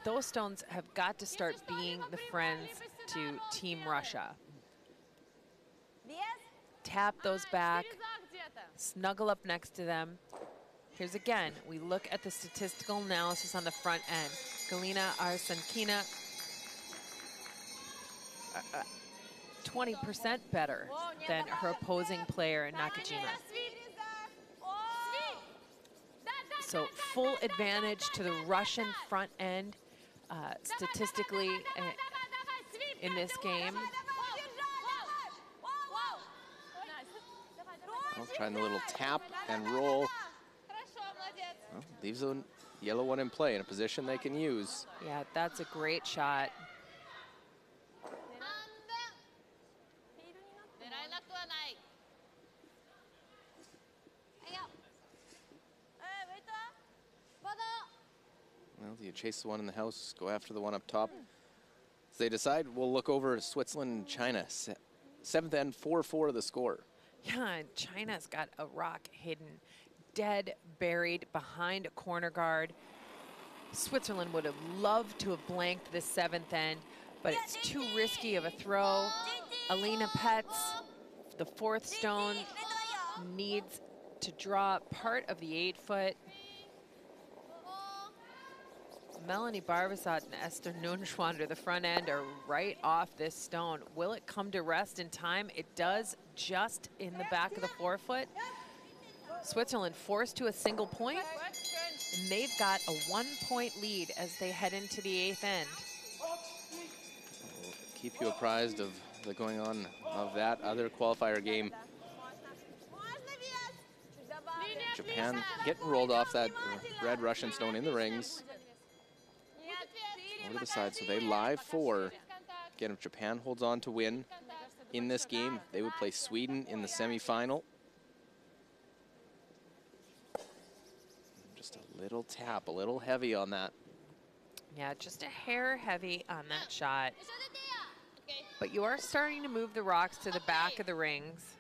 Those stones have got to start being the friends to Team Russia. Tap those back, snuggle up next to them. Here's again, we look at the statistical analysis on the front end. Galina Arsenkina, 20% better than her opposing player, Nakajima. So full advantage to the Russian front end statistically in this game. Well, trying the little tap and roll. Well, leaves the yellow one in play in a position they can use. Yeah, that's a great shot. Well, do you chase the one in the house, go after the one up top? As they decide, we'll look over Switzerland and China. 7th end, 4-4 the score. Yeah, and China's got a rock hidden, dead, buried behind a corner guard. Switzerland would have loved to have blanked the 7th end, but it's too risky of a throw. Alina Petz, the 4th stone, needs to draw part of the 8-foot. Melanie Barbasat and Esther Nunschwander, the front end, are right off this stone. Will it come to rest in time? It does, just in the back of the forefoot. Switzerland forced to a single point, and they've got a 1-point lead as they head into the 8th end. We'll keep you apprised of the going on of that other qualifier game. Japan hit and rolled off that red Russian stone in the rings. Over the side, so they live 4. Again, if Japan holds on to win in this game, they would play Sweden in the semifinal. Just a little tap, a little heavy on that. Yeah, just a hair heavy on that shot. But you are starting to move the rocks to the back of the rings.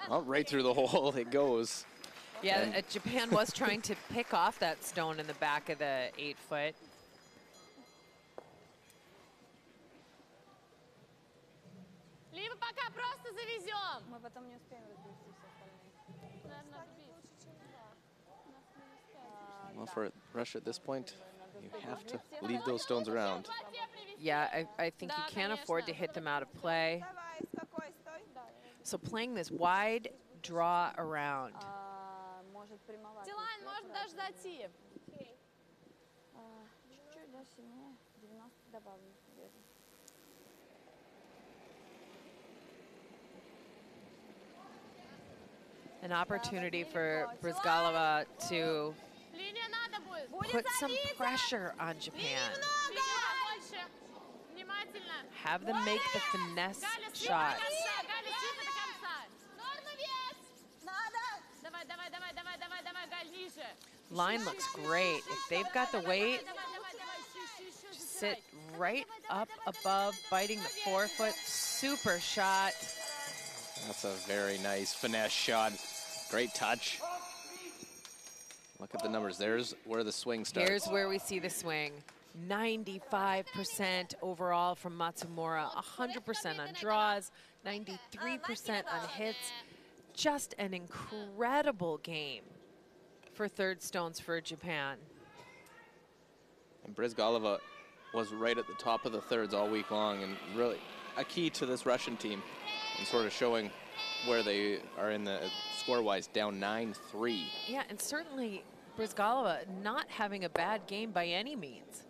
Well, right through the hole it goes. Yeah, Japan was trying to pick off that stone in the back of the 8-foot. Либо пока просто завезем. Мы потом не успеем разгрузить все остальные. Well, for Russia at this point, you have to leave those stones around. Yeah, I think you can't afford to hit them out of play. So playing this wide draw around. Дилайн, можно даже зайти. Чуть-чуть, да, сильнее. 90 добавлю. An opportunity for Brizgalova to put some pressure on Japan. Побольше. Внимательно. Have them make the finesse shot. Галя, тихо до конца. Норма вес. Давай, давай, давай, давай, давай, давай, Галь, ниже. Line looks great. If they've got the weight, sit right up above, biting the forefoot. Super shot. That's a very nice finesse shot. Great touch. Look at the numbers. There's where the swing starts. Here's where we see the swing. 95% overall from Matsumura, 100% on draws, 93% on hits. Just an incredible game for third stones for Japan. And Brizgalova was right at the top of the thirds all week long, and really a key to this Russian team and sort of showing where they are in the score-wise, down 9-3. Yeah, and certainly Brizgalova not having a bad game by any means.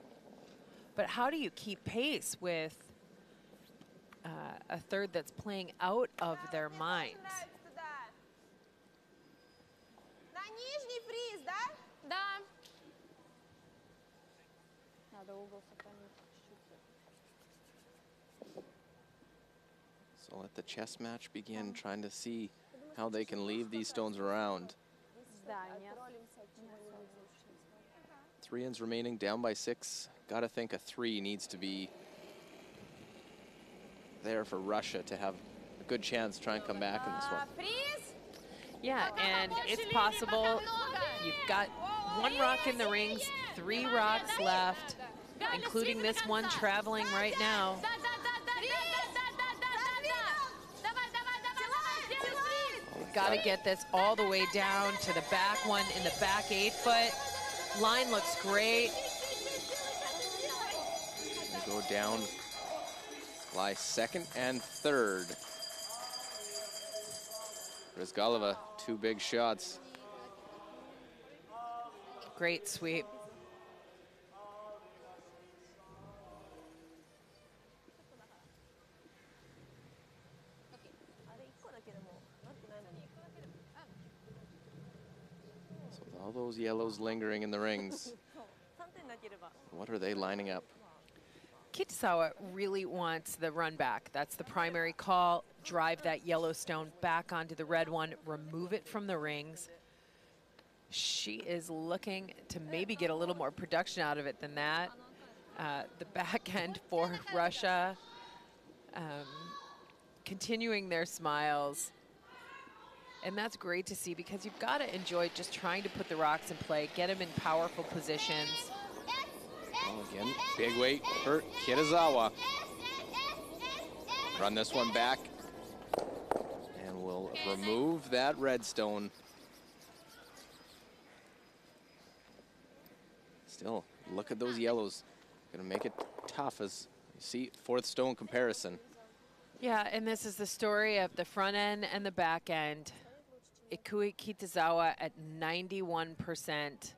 But how do you keep pace with a third that's playing out of their minds? Да. So let the chess match begin, trying to see how they can leave these stones around. 3 ends remaining, down by 6. Gotta think a 3 needs to be there for Russia to have a good chance to try and come back in this one. Yeah, and it's possible. You've got 1 rock in the rings, 3 rocks left, including this one traveling right now. Got to get this all the way down to the back one in the back 8-foot. Line looks great. They go down, lie second and third. Brizgalova, 2 big shots. Great sweep. So with all those yellows lingering in the rings, what are they lining up? Kitazawa really wants the run back. That's the primary call. Drive that yellow stone back onto the red one, remove it from the rings. She is looking to maybe get a little more production out of it than that. The back end for Russia, continuing their smiles. And that's great to see, because you've got to enjoy just trying to put the rocks in play, get them in powerful positions. Well, again, big weight for Kitazawa. Run this one back, and we'll remove that red stone. Still, look at those yellows. Gonna make it tough as you see 4th stone comparison. Yeah, and this is the story of the front end and the back end. Ikui Kitazawa at 91%,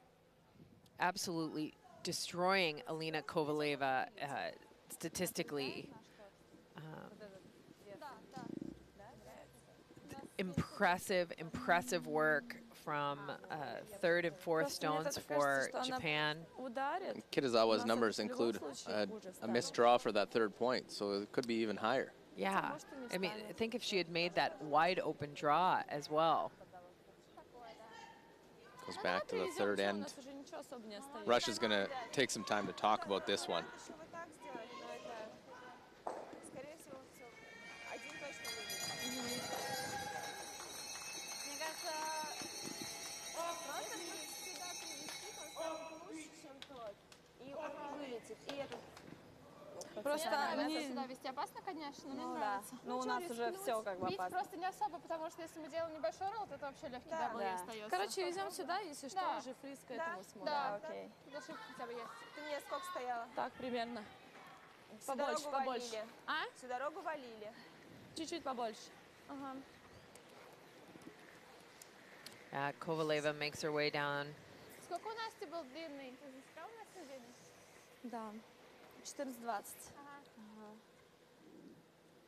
absolutely destroying Alina Kovaleva statistically. Impressive work from 3rd and 4th stones for Japan. And Kitazawa's numbers include a missed draw for that 3rd point, so it could be even higher. Yeah, I mean, I think if she had made that wide open draw as well. Goes back to the 3rd end. Russia's gonna take some time to talk about this one. Просто сюда вести опасно, конечно, но мне нравится. Ну, у нас уже все как бы Бить опасно. просто не особо, потому что если мы делаем небольшой ролл, это вообще легкий дабл да. остается. Короче, везем сюда, если что, Да. уже фриз к этому смотрим. Да, окей. тут ошибка хотя бы есть. Ты мне сколько стояла? Так, примерно. Всю Побольше, дорогу побольше. валили. А? Всю дорогу валили. Чуть-чуть побольше. Ага. Kovaleva makes her way down. Сколько у Насти был длинный? Ты засекал у Насти длинный? Да. 14-20.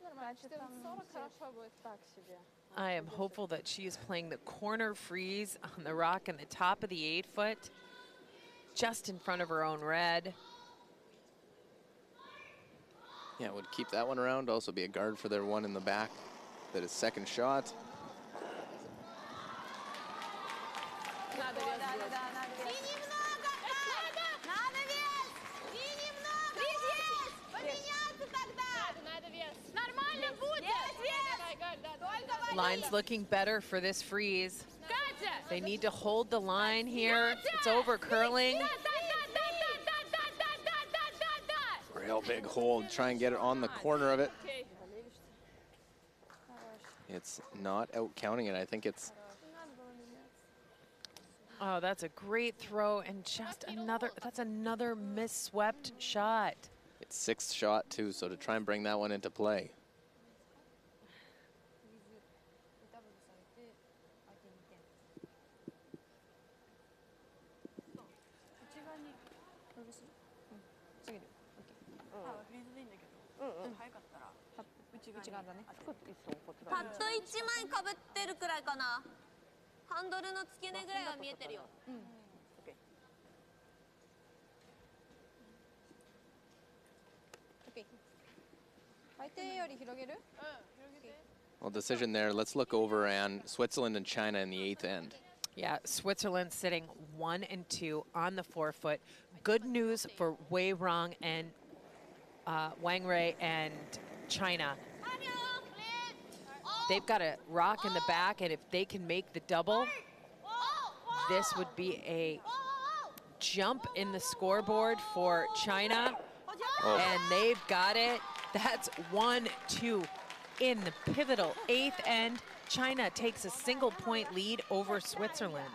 Нормально, 14-40 хорошо будет. Так себе. I am hopeful that she is playing the corner freeze on the rock in the top of the 8-foot. just in front of her own red. Yeah, would keep that one around. Also be a guard for their one in the back. That is second shot. Line's looking better for this freeze. They need to hold the line here. It's over curling. Real big hold. Try and get it on the corner of it. It's not out counting it. I think it's... Oh, that's a great throw, and just another, that's another misswept shot. It's sixth shot too, so to try and bring that one into play. Well, decision there. Let's look over and Switzerland and China in the eighth end. Yeah, Switzerland sitting 1 and 2 on the forefoot. Good news for Wei Rong and Wang Rui and China. They've got a rock in the back, and if they can make the double, this would be a jump in the scoreboard for China. Oh. And they've got it. That's 1-2 in the pivotal eighth end. China takes a single-point lead over Switzerland.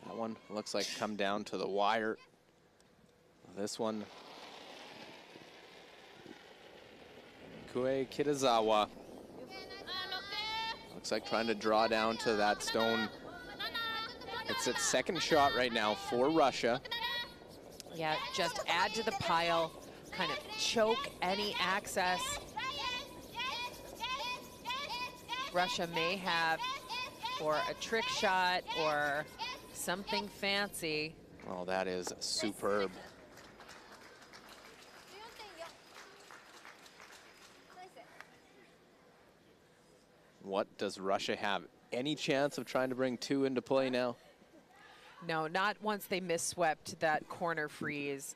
That one looks like come down to the wire. This one, Kue Kitazawa. Looks like trying to draw down to that stone. It's its second shot right now for Russia. Yeah, just add to the pile, kind of choke any access. Russia may have, or a trick shot, or something fancy. Oh, that is superb. What does Russia have? Any chance of trying to bring two into play now? No, not once they misswept that corner freeze.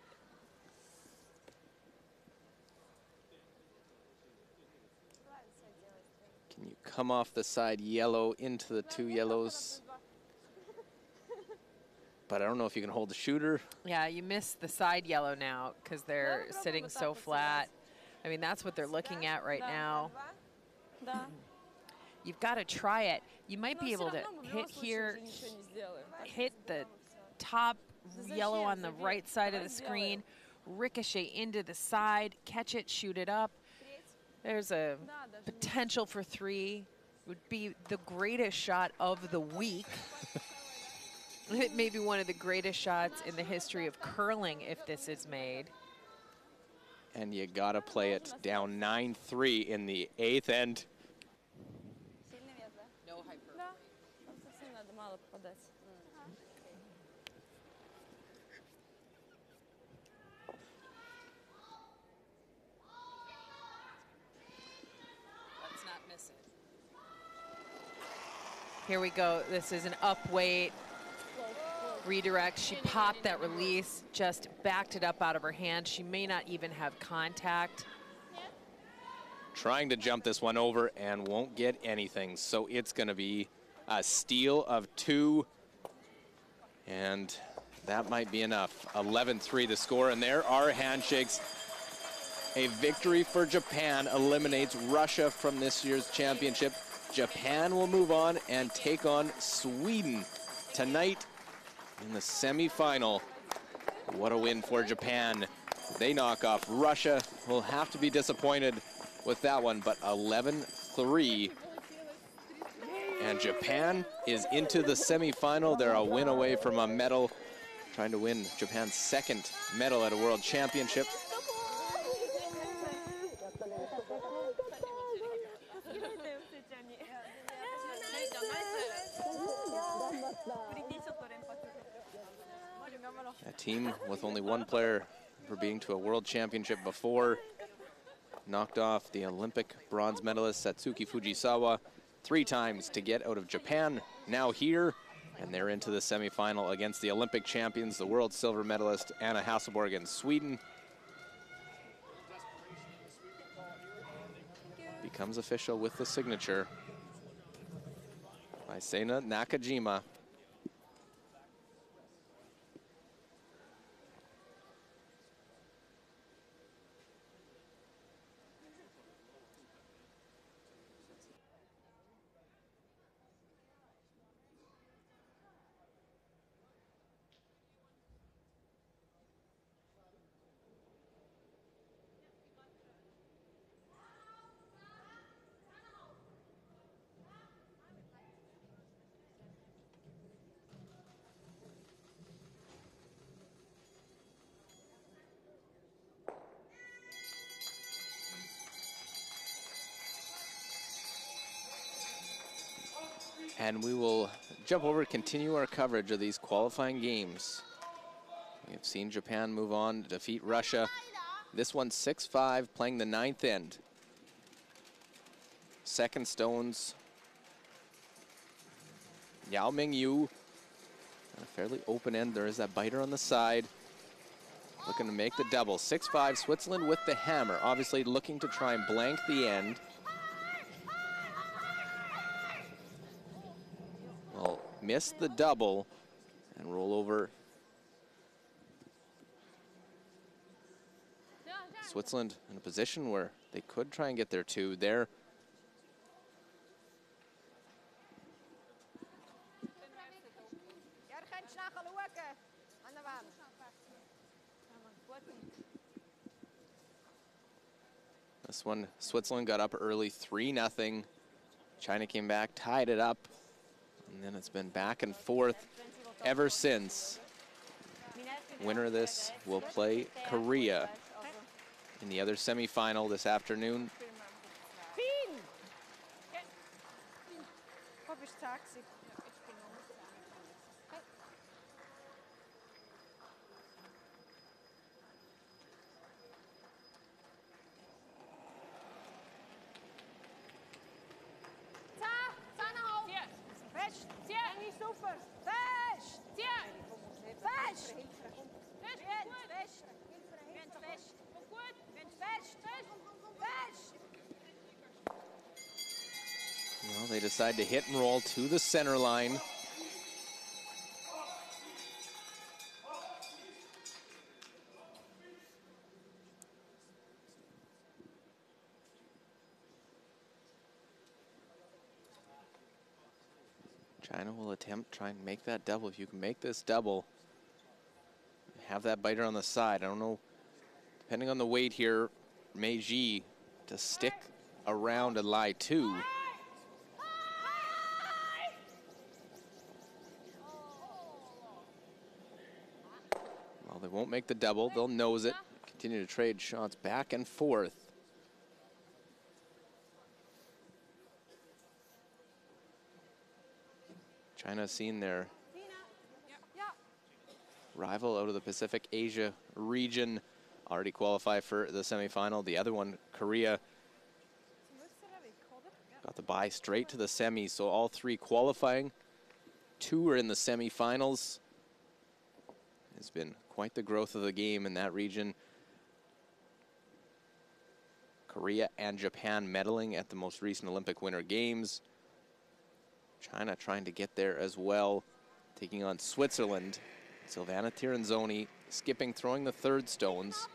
Can you come off the side yellow into the two yellows? But I don't know if you can hold the shooter. Yeah, you missed the side yellow now because they're sitting so flat. I mean, that's what they're looking at right now. You've got to try it. You might be able to hit here, hit the top yellow on the right side of the screen, ricochet into the side, catch it, shoot it up. There's a potential for three. It would be the greatest shot of the week. It may be one of the greatest shots in the history of curling if this is made. And you gotta play it down 9-3 in the eighth end. No hyper. Let's not miss it. Here we go. This is an up weight redirect. She popped that release, just backed it up out of her hand. She may not even have contact. Trying to jump this one over and won't get anything. So it's gonna be a steal of two. And that might be enough. 11-3 the score, and there are handshakes. A victory for Japan eliminates Russia from this year's championship. Japan will move on and take on Sweden tonight in the semifinal. What a win for Japan. They knock off Russia. Will have to be disappointed with that one, but 11-3. And Japan is into the semifinal. They're a win away from a medal, trying to win Japan's second medal at a world championship. A team with only one player for being to a world championship before. Knocked off the Olympic bronze medalist Satsuki Fujisawa 3 times to get out of Japan. Now here, and they're into the semifinal against the Olympic champions, the world silver medalist Anna Hasselborg in Sweden. Becomes official with the signature by Seina Nakajima. And we will jump over, continue our coverage of these qualifying games. We have seen Japan move on to defeat Russia. This one 6-5, playing the 9th end. Second stones. Yao Mingyu. A fairly open end. There is that biter on the side. Looking to make the double. 6-5, Switzerland with the hammer. Obviously looking to try and blank the end. Well, miss the double and roll over. Switzerland in a position where they could try and get their 2 there. This one, Switzerland got up early, 3-0. China came back, tied it up, and then it's been back and forth ever since. Winner of this will play Korea in the other semifinal this afternoon. Well, they decide to hit and roll to the center line. China will attempt, try and make that double. If you can make this double, have that biter on the side. I don't know, depending on the weight here, Meiji to stick around and lie 2. Well, they won't make the double. They'll nose it. Continue to trade shots back and forth. China seen their rival out of the Pacific Asia region already qualify for the semifinal. The other one, Korea, got the bye straight to the semis. So all 3 qualifying. 2 are in the semifinals. It's been quite the growth of the game in that region. Korea and Japan medaling at the most recent Olympic Winter Games. China trying to get there as well, taking on Switzerland. Silvana Tiranzoni skipping, throwing the 3rd stones.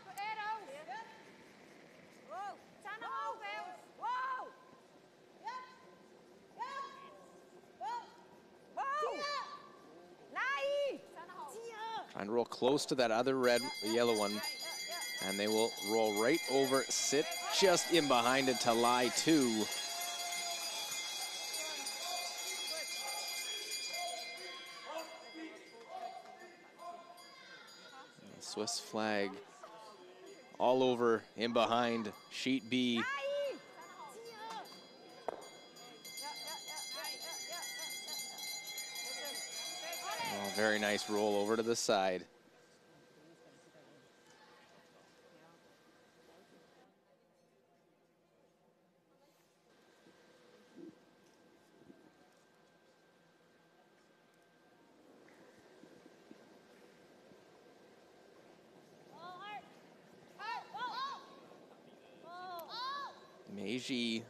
Trying to roll close to that other yellow one. And they will roll right over, sit just in behind it to lie 2. Swiss flag all over in behind sheet B. Oh, very nice roll over to the side. Ji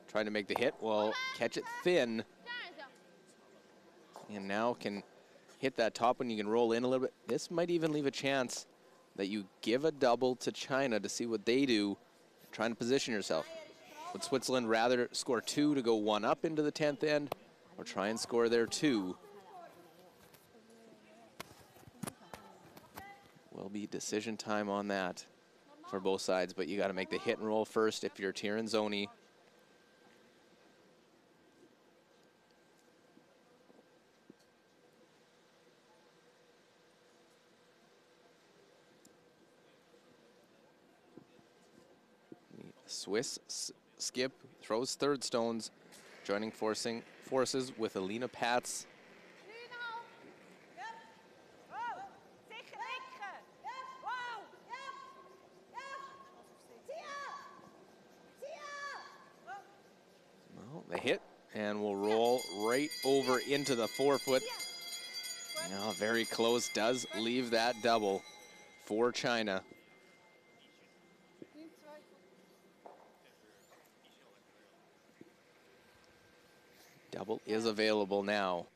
trying to make the hit. Will catch it thin. And now can hit that top one. You can roll in a little bit. This might even leave a chance that you give a double to China to see what they do, trying to position yourself. Would Switzerland rather score 2 to go 1 up into the 10th end, or try and score their 2? Will be decision time on that for both sides, but you got to make the hit and roll first if you're Tirinzoni. Swiss skip throws third stones, joining forces with Alina Patz. Well, the hit, and will roll right over into the 4-foot. Now, very close, does leave that double for China. Double is available now.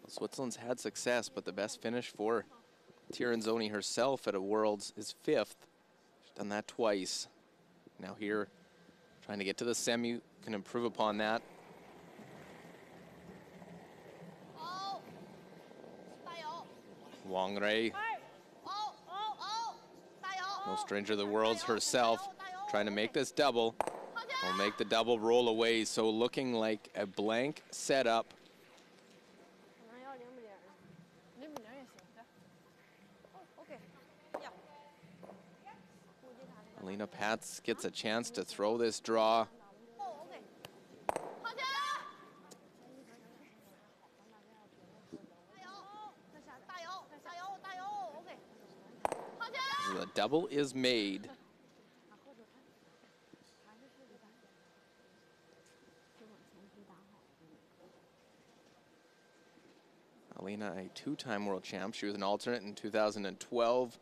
Switzerland's had success, but the best finish for Tirinzoni herself at a Worlds is 5th. She's done that twice. Now here, trying to get to the semi, can improve upon that. Wang Rei, no stranger to the Worlds herself, trying to make this double. Will make the double roll away, so looking like a blank setup. Alina Patz gets a chance to throw this draw. The double is made. Alina, a 2-time world champ. She was an alternate in 2012.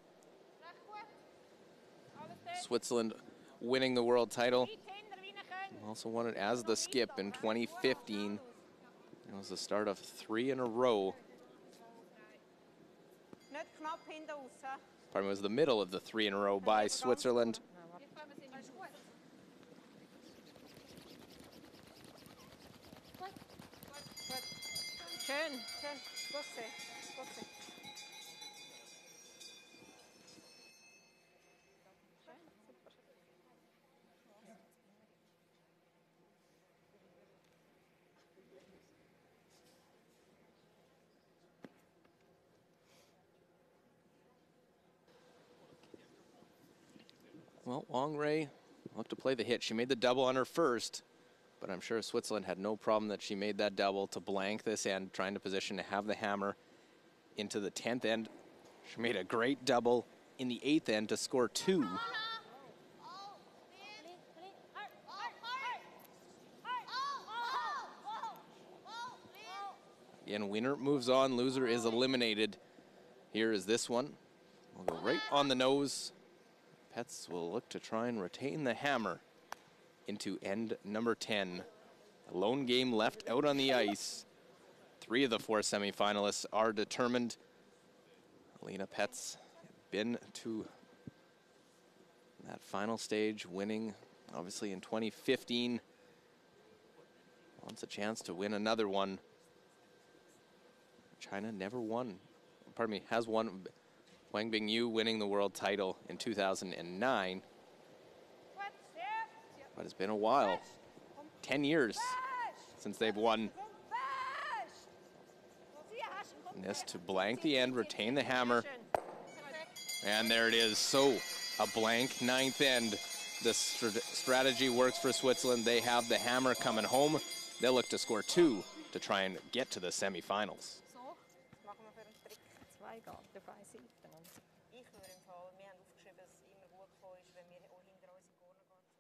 Switzerland winning the world title. Also won it as the skip in 2015. It was the start of 3 in a row. Pardon me, it was the middle of the 3 in a row by Switzerland. Well, Wang Rei looked to play the hit. She made the double on her first, but I'm sure Switzerland had no problem that she made that double to blank this end, trying to position to have the hammer into the 10th end. She made a great double in the 8th end to score 2. Again, winner moves on, loser is eliminated. Here is this one. We'll go right on the nose. Patz will look to try and retain the hammer into end number 10. A lone game left out on the ice. 3 of the 4 semifinalists are determined. Alina Patz been to that final stage, winning obviously in 2015. Wants a chance to win another one. China never won, pardon me, has won. Wang Bingyu winning the world title in 2009. But it's been a while. 10 years since they've won. And this to blank the end, retain the hammer. And there it is. So a blank 9th end. The strategy works for Switzerland. They have the hammer coming home. They'll look to score 2 to try and get to the semifinals. Ich würde im Fall, wir haben aufgeschrieben, dass es immer gut gekommen ist, wenn wir auch hinter unsere Corner gehen.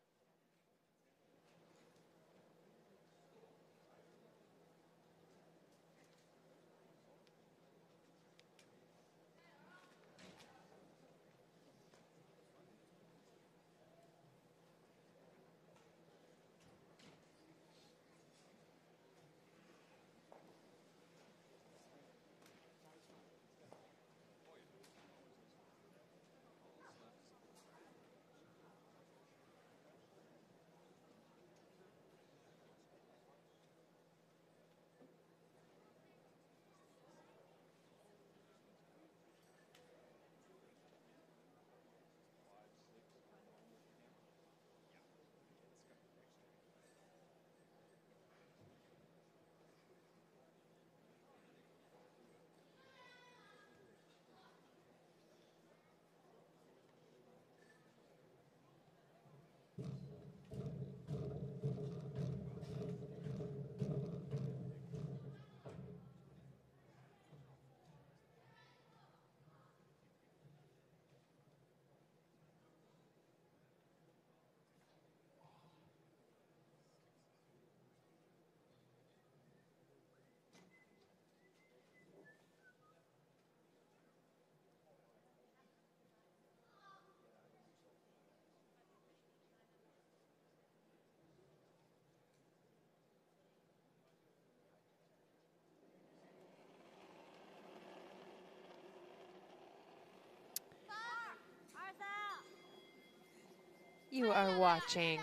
You are watching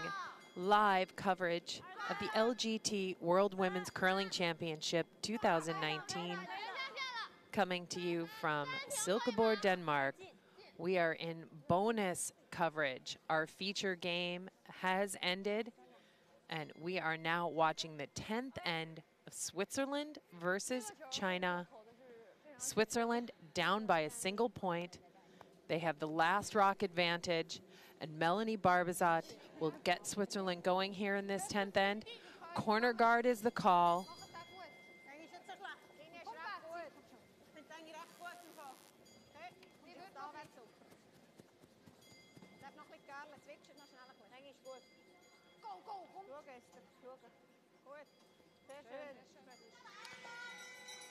live coverage of the LGT World Women's Curling Championship 2019, coming to you from Silkeborg, Denmark. We are in bonus coverage. Our feature game has ended, and we are now watching the 10th end of Switzerland versus China. Switzerland down by a single point. They have the last rock advantage, and Melanie Barbazot will get Switzerland going here in this 10th end. Corner guard is the call.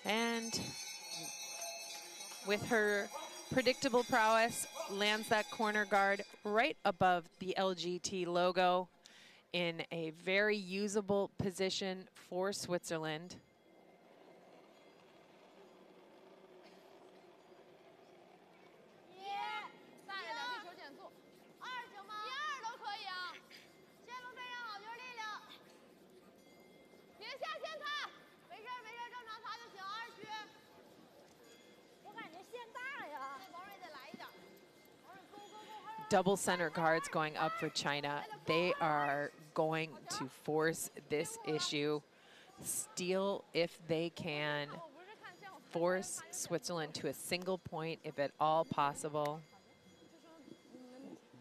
And with her predictable prowess, lands that corner guard right above the LGT logo in a very usable position for Switzerland. Double center guards going up for China. They are going to force this issue, steal if they can, force Switzerland to a single point if at all possible.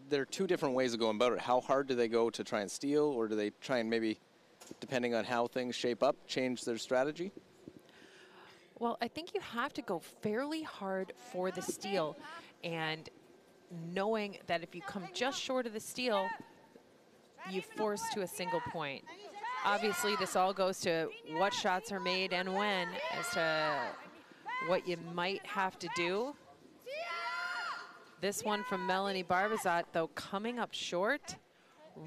There are two different ways of going about it. How hard do they go to try and steal, or do they try and maybe, depending on how things shape up, change their strategy? Well, I think you have to go fairly hard for the steal, and knowing that if you come just short of the steal, you force to a single point. Obviously, this all goes to what shots are made and when, as to what you might have to do. This one from Melanie Barbazot, though, coming up short,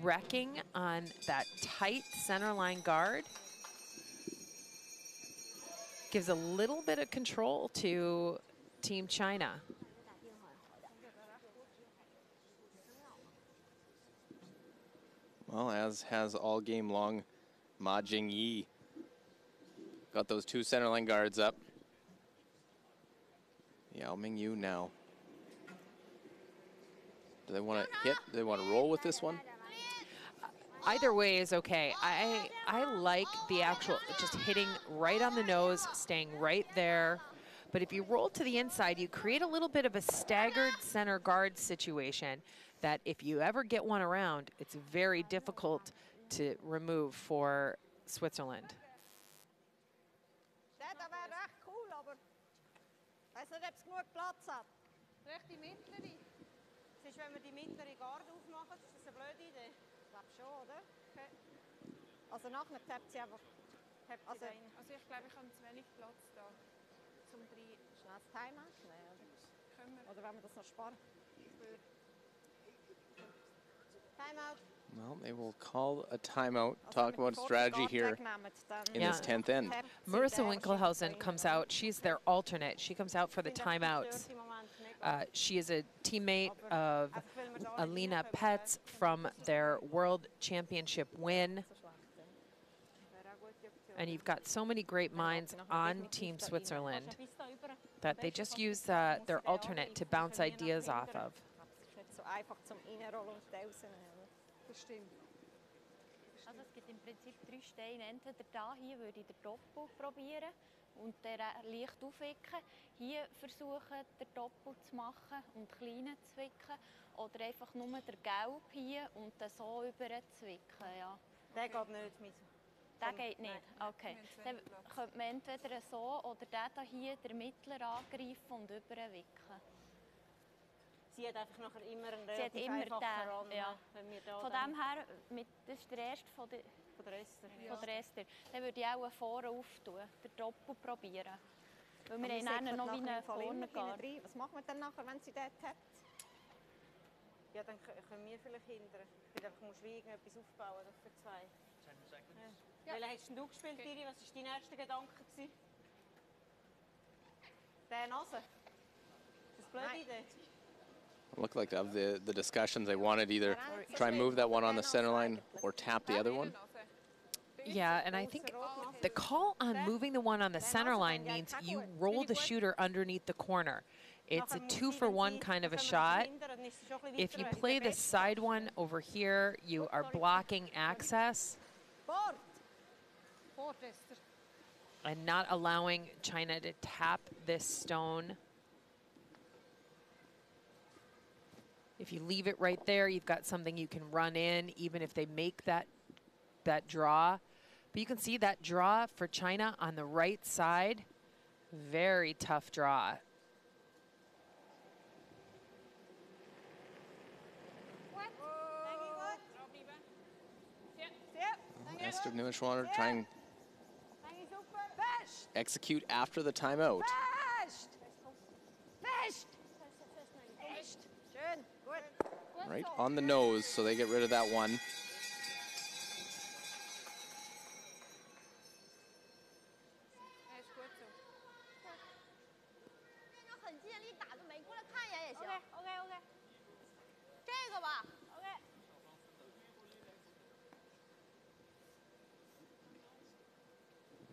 wrecking on that tight center line guard. Gives a little bit of control to Team China. Well, as has all game long, Ma Jingyi. Got those two center line guards up. Yao Mingyu now. Do they want to hit? Do they want to roll with this one? Either way is okay. I like the actual just hitting right on the nose, staying right there. But if you roll to the inside, you create a little bit of a staggered center guard situation that if you ever get one around, it's very difficult to remove for Switzerland. Rechte mittlere. Es ist, wenn wir die mittlere Garde aufmachen, ist das eine blöde Idee? Ich glaube schon, oder? Okay. Also nachher tappt sie einfach. Also ich glaube, ich habe zu wenig Platz da zum Drehen. Schnell das Timeout nehmen, oder? Können wir. Oder wenn wir das noch sparen? Timeout. Well, they will call a timeout, talk about strategy here in this 10th end. Marissa Winkelhausen comes out. She's their alternate. She comes out for the timeouts. She is a teammate of Alina Petz from their World Championship win. And you've got so many great minds on Team Switzerland that they just use their alternate to bounce ideas off of. Also es gibt im Prinzip 3 Steine. Entweder da hier würde ich den Doppel probieren und den leicht aufwickeln. Hier versuchen, den Doppel zu machen und kleinen zu wickeln. Oder einfach nur den Gelb hier und den so überzwickeln. Ja. Der geht nicht mit. Der geht nicht? Okay. Dann könnte man entweder so oder den hier, den Mittler, angreifen und überwickeln. Sie hat einfach nachher immer einen Sie hat immer den, ja. Von dem her, das ist der erste von der Esther. Ja. Von der Esther. Dann würde ich auch vorne auftun, den Doppel probieren. Weil wir haben dann noch wie eine vorne Garde. Was machen wir dann nachher, wenn sie dort hat? Ja, dann können wir vielleicht hindern. Vielleicht musst du irgendetwas aufbauen für 2. Ja. Welchen hast du gespielt, Iri? Was war dein erster Gedanke? Der Nase? Ist das eine blöde Idee? Looked like of the discussions, they wanted either try and move that one on the center line or tap the other one. Yeah, and I think the call on moving the one on the center line means you roll the shooter underneath the corner. It's a 2-for-1 kind of a shot. If you play the side one over here, you are blocking access and not allowing China to tap this stone. If you leave it right there, you've got something you can run in, even if they make that draw. But you can see that draw for China on the right side, very tough draw. Esther Neuschwander trying to execute after the timeout. Right on the nose, so they get rid of that one.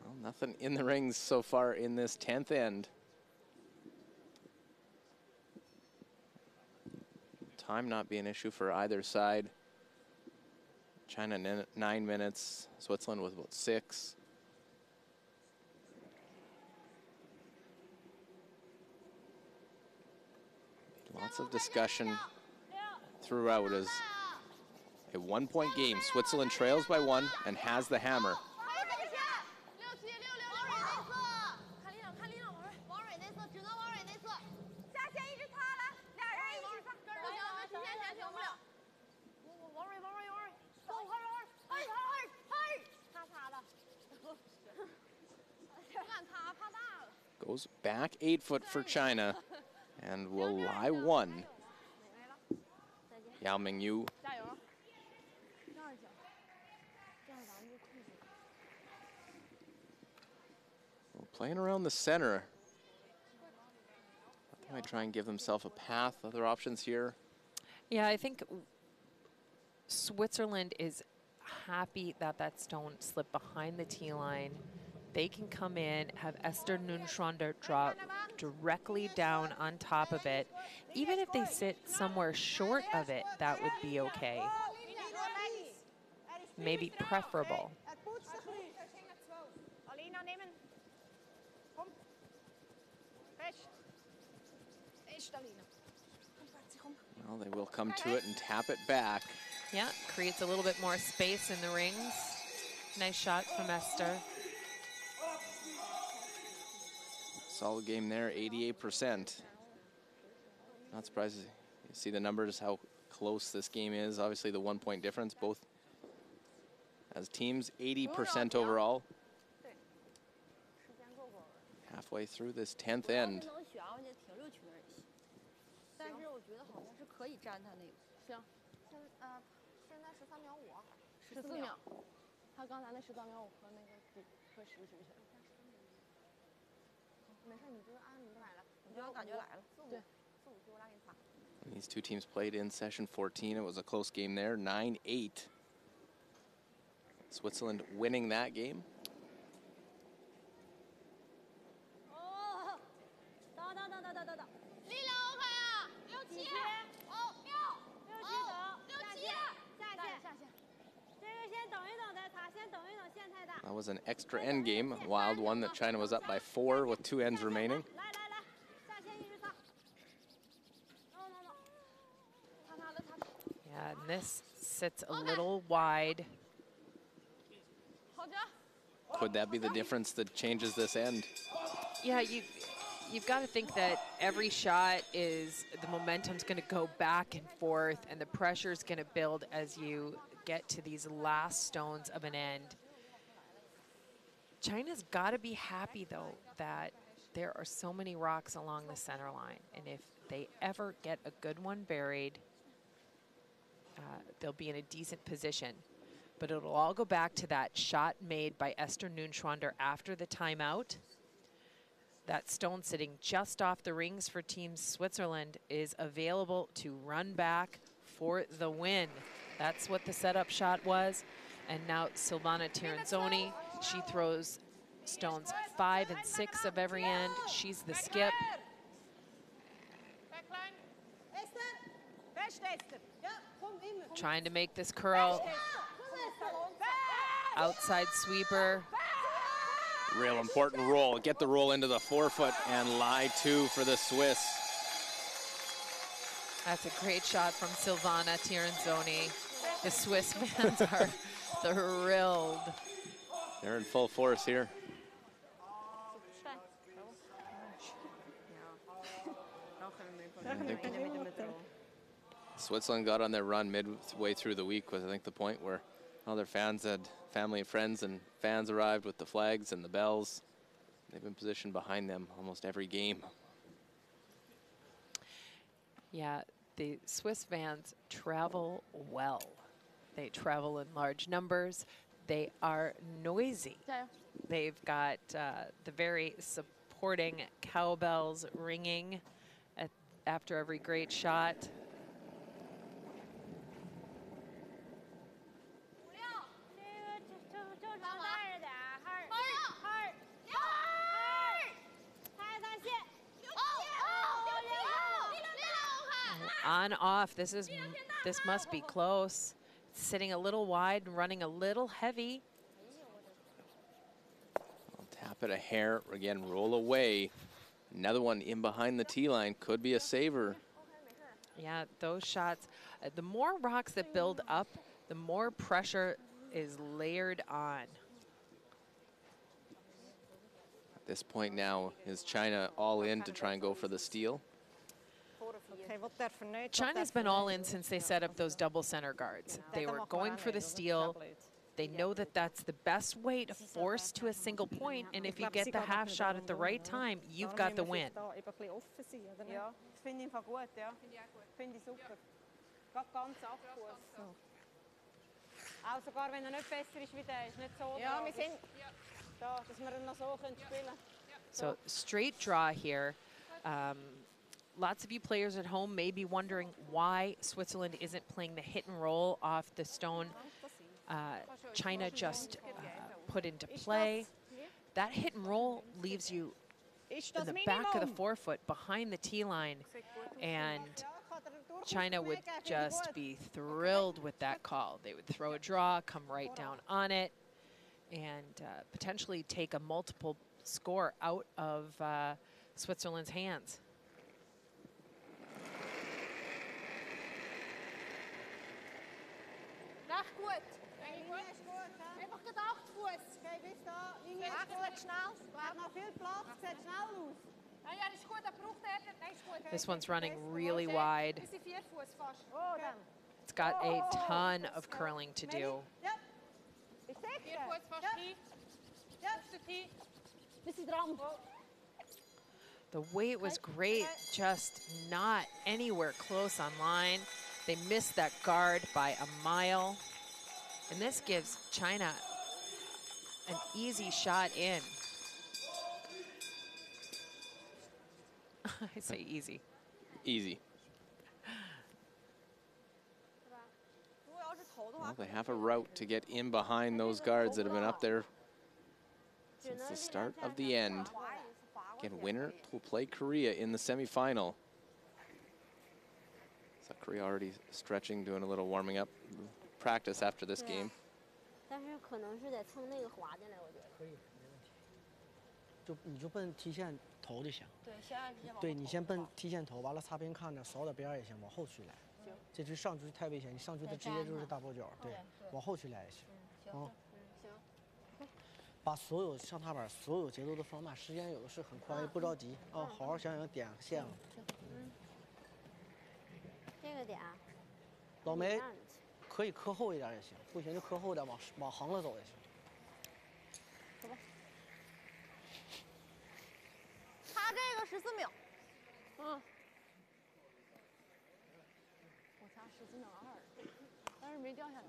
Well, nothing in the rings so far in this 10th end. Time not be an issue for either side. China 9 minutes, Switzerland with about 6. Lots of discussion throughout as a 1-point game. Switzerland trails by 1 and has the hammer. Goes back 8 foot for China and will lie 1. Yao Mingyu. Playing around the center. They might try and give themselves a path. Other options here. Yeah, I think Switzerland is happy that that stone slipped behind the tee line. They can come in, have Esther Neuschwander drop directly down on top of it. Even if they sit somewhere short of it, that would be okay. Maybe preferable. Well, they will come to it and tap it back. Yeah, creates a little bit more space in the rings. Nice shot from Esther. Solid game there, 88%. Not surprised you see the numbers, how close this game is. Obviously the 1-point difference, both as teams, 80% overall. Halfway through this 10th end. These two teams played in session 14. It was a close game there, 9-8. Switzerland winning that game. That was an extra end game, a wild one that China was up by 4 with 2 ends remaining. Yeah, and this sits a little wide. Could that be the difference that changes this end? Yeah, you've got to think that every shot is, the momentum's going to go back and forth, and the pressure's going to build as you get to these last stones of an end. China's got to be happy, though, that there are so many rocks along the center line, and if they ever get a good one buried, they'll be in a decent position. But it'll all go back to that shot made by Esther Neuschwander after the timeout. That stone sitting just off the rings for Team Switzerland is available to run back for the win. That's what the setup shot was. And now Silvana Tiranzoni, she throws stones 5 and 6 of every end. She's the skip. Trying to make this curl. Outside sweeper. Real important roll. Get the roll into the forefoot and lie two for the Swiss. That's a great shot from Silvana Tiranzoni. The Swiss fans are thrilled. They're in full force here. Switzerland got on their run midway through the week was, I think, the point where all their fans had family and friends and fans arrived with the flags and the bells. They've been positioned behind them almost every game. Yeah, the Swiss fans travel well. They travel in large numbers. They are noisy. They've got the very supporting cowbells ringing after every great shot. On off, this must be close. Sitting a little wide and running a little heavy. I'll tap it a hair, again, roll away. Another one in behind the tee line could be a saver. Yeah, those shots, the more rocks that build up, the more pressure is layered on. At this point now, is China all in to try and go for the steal? China's been all in since they set up those double center guards. They were going for the steal. They know that that's the best way to force to a single point, and if you get the half shot at the right time, you've got the win. So straight draw here. Lots of you players at home may be wondering why Switzerland isn't playing the hit and roll off the stone China just put into play. That hit and roll leaves you in the back of the forefoot behind the tee line, and China would just be thrilled with that call. They would throw a draw, come right down on it, and potentially take a multiple score out of Switzerland's hands. Einfach gedacht, Fuß. Okay, bis da. Linie ist gut. Schnell. Er hat noch viel Platz. Sieht schnell aus. Ja, ja, ist gut. Er braucht er. Nein, ist gut. This one's running really wide. Bis die 4 Fuß fast. It's got a ton of curling to do. Ja. Ist sicher. 4 Fuß fast Tee. Ja. 5. Tee. Bisschen dran. The weight was great, just not anywhere close on line. They missed that guard by a mile. And this gives China an easy shot in. I say easy. Easy. Well, they have a route to get in behind those guards that have been up there since the start of the end. Again, winner will play Korea in the semifinal. So Korea already stretching, doing a little warming up practice after this game. 但是可能是得蹭那个滑进来，我觉得。可以，没问题。你就奔踢线头就行。对，先按踢线。对，你先奔踢线头，完了擦边看着，扫点边也行，往后去来。行。这局上去太危险，你上去它直接就是大波脚，对，往后去来也行。行。行。把所有上踏板所有节奏都放慢，时间有的是很快，不着急。哦，好好想想点线了。嗯。这个点。老梅。 可以磕后一点也行，不行就磕后点，往横了走也行。走吧。他这个14秒。嗯。我差14.2，但是没掉下来。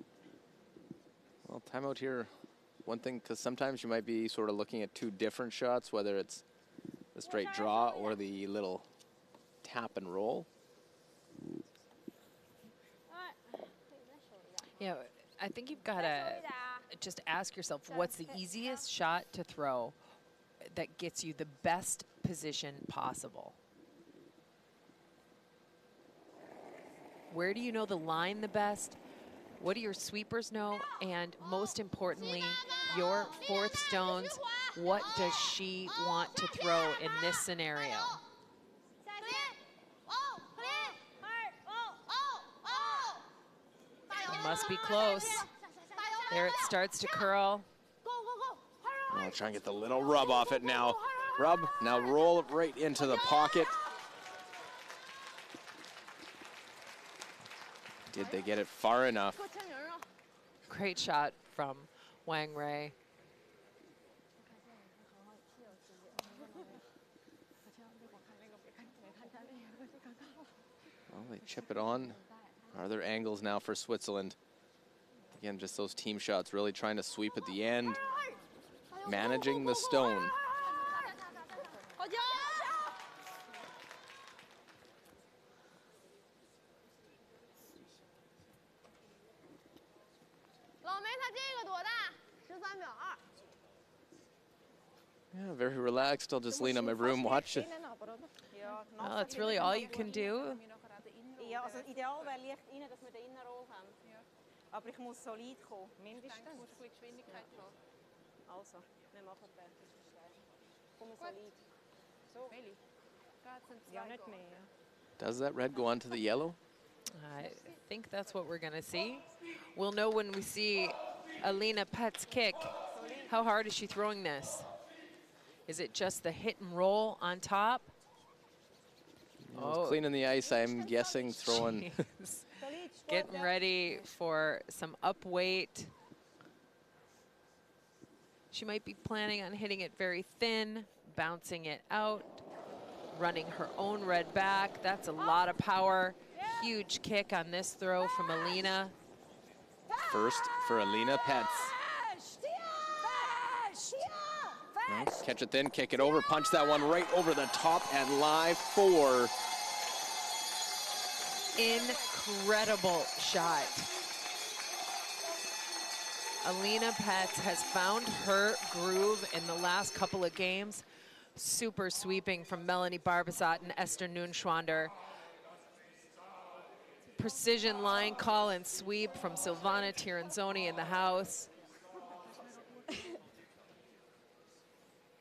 Well, timeout here. One thing, because sometimes you might be sort of looking at two different shots, whether it's the straight draw or the little tap and roll. Yeah, I think you've got to just ask yourself, what's the easiest shot to throw that gets you the best position possible? Where do you know the line the best? What do your sweepers know? And most importantly, your fourth stones, what does she want to throw in this scenario? It must be close. There it starts to curl. Oh, try and get the little rub off it now. Rub, now roll it right into the pocket. Did they get it far enough? Great shot from Wang Rei. Well, they chip it on. Are there angles now for Switzerland? Again, just those team shots, really trying to sweep at the end. Managing the stone. Yeah, very relaxed. I'll just lean on my room, watch it. Well, that's really all you can do. Ja, also ideal wäre leicht rein, dass wir den Innenroll haben. Aber ich muss solid kommen, mindestens. Du musst ein bisschen Geschwindigkeit haben. Also, wir machen den. Komm solid. So. Meli, da sind zwei Ja, nicht Goal. mehr. Does that red go onto the yellow? I think that's what we're going to see. We'll know when we see Alina Pet's kick. How hard is she throwing this? Is it just the hit and roll on top? Well, cleaning the ice, I'm guessing, throwing. Getting ready for some up weight. She might be planning on hitting it very thin, bouncing it out, running her own red back. That's a lot of power. Huge kick on this throw from Alina. First for Alina Petz. No, catch it thin, kick it over, punch that one right over the top and live 4. Incredible shot. Alina Petz has found her groove in the last couple of games. Super sweeping from Melanie Barbasat and Esther Nunschwander. Precision line call and sweep from Silvana Tiranzoni in the house.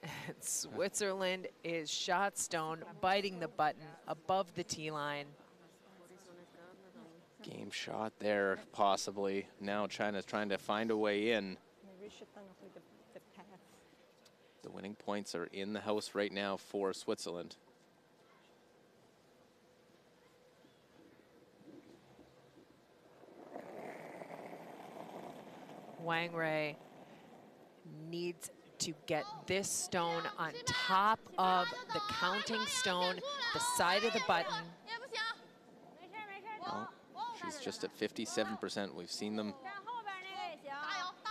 And Switzerland is shot stone, biting the button above the tee line. Game shot there, possibly. Now China's trying to find a way in. The winning points are in the house right now for Switzerland. Wang Rei needs to get this stone on top of the counting stone, the side of the button. Well, she's just at 57%. We've seen them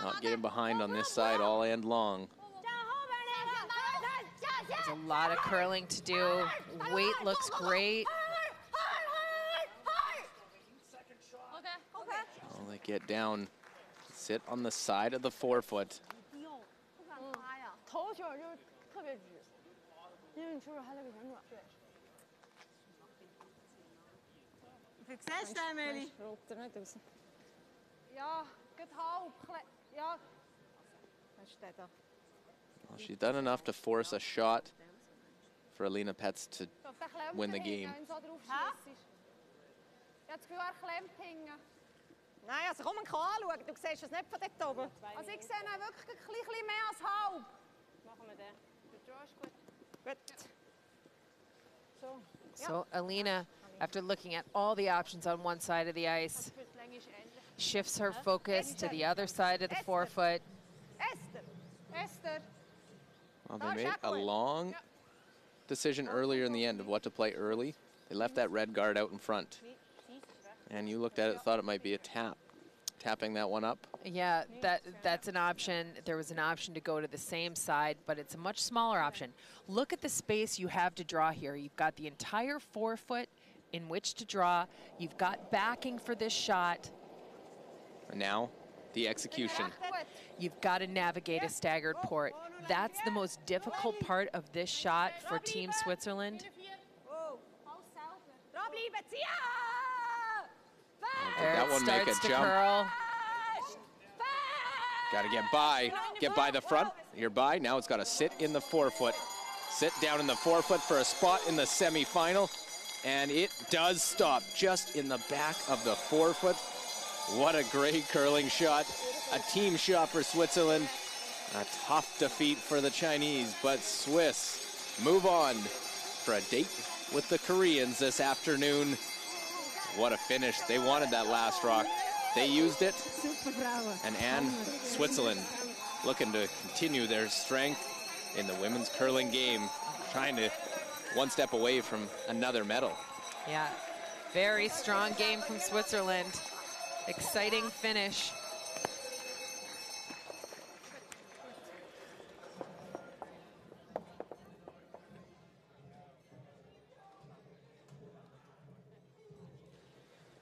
not getting behind on this side all end long. There's a lot of curling to do. Weight looks great. Well, they get down, sit on the side of the forefoot. Well, she's done enough to force a shot for Alina Petz to win the game. Nein, also komm, man kann anschauen. Du siehst es nicht von dort oben. Also ich sehe ihn wirklich ein bisschen mehr als halb. Machen wir den. Der Draw ist gut. Gut. So. So Alina, after looking at all the options on one side of the ice, Für die Länge ist ähnlich. shifts her focus to the other side of the forefoot. Esther. Esther. Well, they made a long decision earlier in the end of what to play early. They left that red guard out in front. And you looked at it, thought it might be a tap. Tapping that one up. Yeah, that's an option. There was an option to go to the same side, but it's a much smaller option. Look at the space you have to draw here. You've got the entire forefoot in which to draw. You've got backing for this shot. And now, the execution. You've got to navigate a staggered port. That's the most difficult part of this shot for Team Switzerland. That one make a jump. Curl. Got to get by the front. You're by. Now it's got to sit in the forefoot. Sit down in the forefoot for a spot in the semifinal. And it does stop just in the back of the forefoot. What a great curling shot. A team shot for Switzerland. A tough defeat for the Chinese, but Swiss move on for a date with the Koreans this afternoon. What a finish. They wanted that last rock. They used it. And Switzerland looking to continue their strength in the women's curling game, trying to one step away from another medal. Yeah, very strong game from Switzerland. Exciting finish.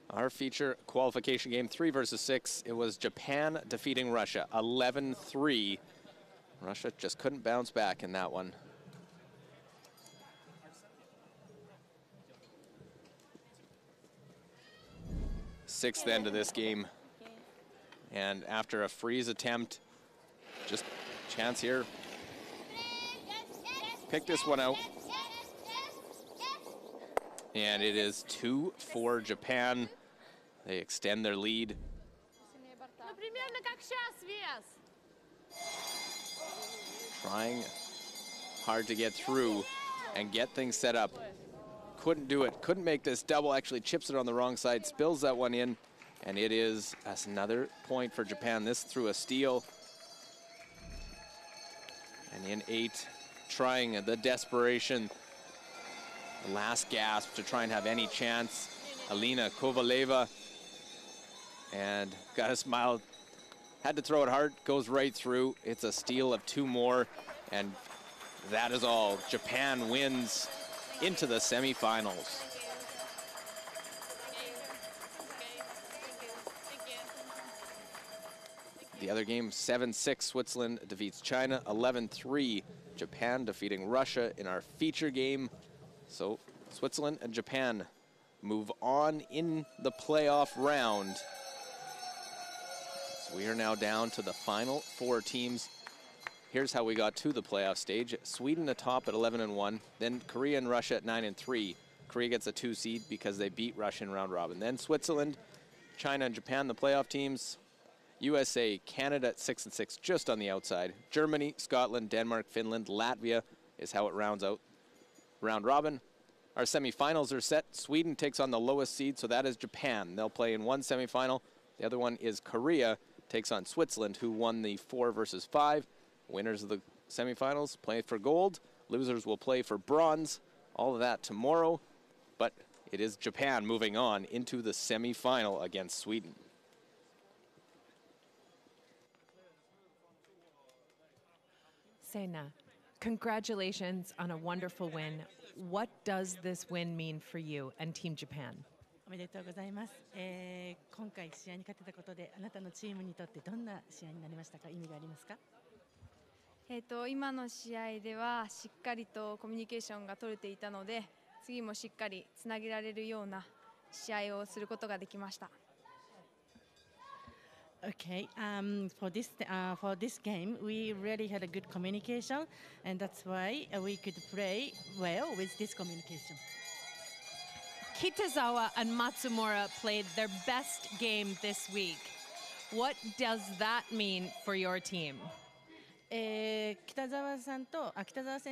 Our feature qualification game, 3 versus 6. It was Japan defeating Russia, 11-3. Russia just couldn't bounce back in that one. Sixth end of this game. And after a freeze attempt, just chance here. Pick this one out. And it is 2-4 Japan. They extend their lead. Trying hard to get through and get things set up. Couldn't do it, couldn't make this double, actually chips it on the wrong side, spills that one in, and it is another point for Japan. This through a steal. And in 8, trying the desperation, the last gasp to try and have any chance. Alina Kovaleva, and got a smile, had to throw it hard, goes right through. It's a steal of 2 more, and that is all. Japan wins into the semifinals. The other game, 7-6, Switzerland defeats China, 11-3, Japan defeating Russia in our feature game. So Switzerland and Japan move on in the playoff round. So we are now down to the final 4 teams. Here's how we got to the playoff stage. Sweden atop at 11-1, then Korea and Russia at 9-3. Korea gets a 2 seed because they beat Russia in round robin. Then Switzerland, China, and Japan, the playoff teams. USA, Canada at 6-6, just on the outside. Germany, Scotland, Denmark, Finland, Latvia is how it rounds out round robin. Our semifinals are set. Sweden takes on the lowest seed, so that is Japan. They'll play in one semifinal. The other one is Korea, takes on Switzerland, who won the 4 versus 5. Winners of the semifinals play for gold. Losers will play for bronze. All of that tomorrow. But it is Japan moving on into the semifinal against Sweden. Sena, congratulations on a wonderful win. What does this win mean for you and Team Japan? おめでとうございます。今回試合に勝てたことであなたのチームにとってどんな試合になりましたか？意味がありますか？今の試合ではしっかりとコミュニケーションが取れていたので、次もしっかりつなげられるような試合をすることができました。Okay, for this game, we really had a good communication, and that's why we could play well with this communication. Kitazawa and Matsumura played their best game this week. What does that mean for your team? 北澤選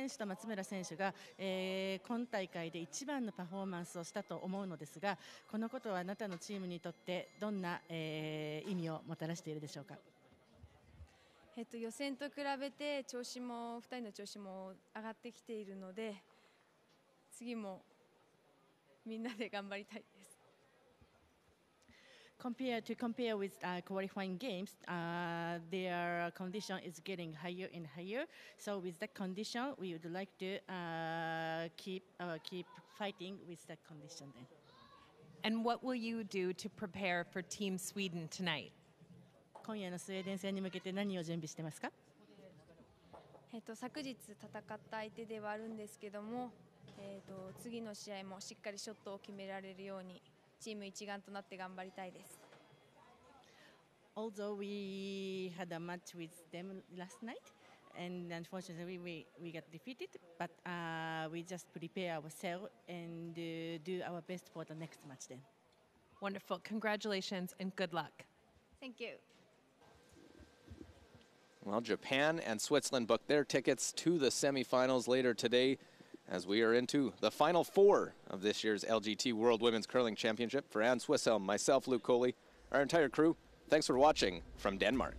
手と松村選手が、今大会で一番のパフォーマンスをしたと思うのですが、このことはあなたのチームにとってどんな、意味をもたらしているでしょうか？予選と比べて2人の調子も上がってきているので、次もみんなで頑張りたいです。compare with qualifying games, their condition is getting higher and higher. So with that condition, we would like to keep fighting with that condition then. And what will you do to prepare for Team Sweden tonight? 今夜のスウェーデン戦に向けて何を準備してますか？昨日戦った相手ではあるんですけども、次の試合もしっかりショットを決められるようにチーム一丸となって頑張りたいです。Although we had a match with them last night, and unfortunately we got defeated, but we just prepare ourselves and do our best for the next match then. Wonderful. Congratulations and good luck. Thank you. Well, Japan and Switzerland booked their tickets to the semifinals later today as we are into the final four of this year's LGT World Women's Curling Championship. For Ann Swisshelm, myself, Luke Coley, our entire crew, thanks for watching from Denmark.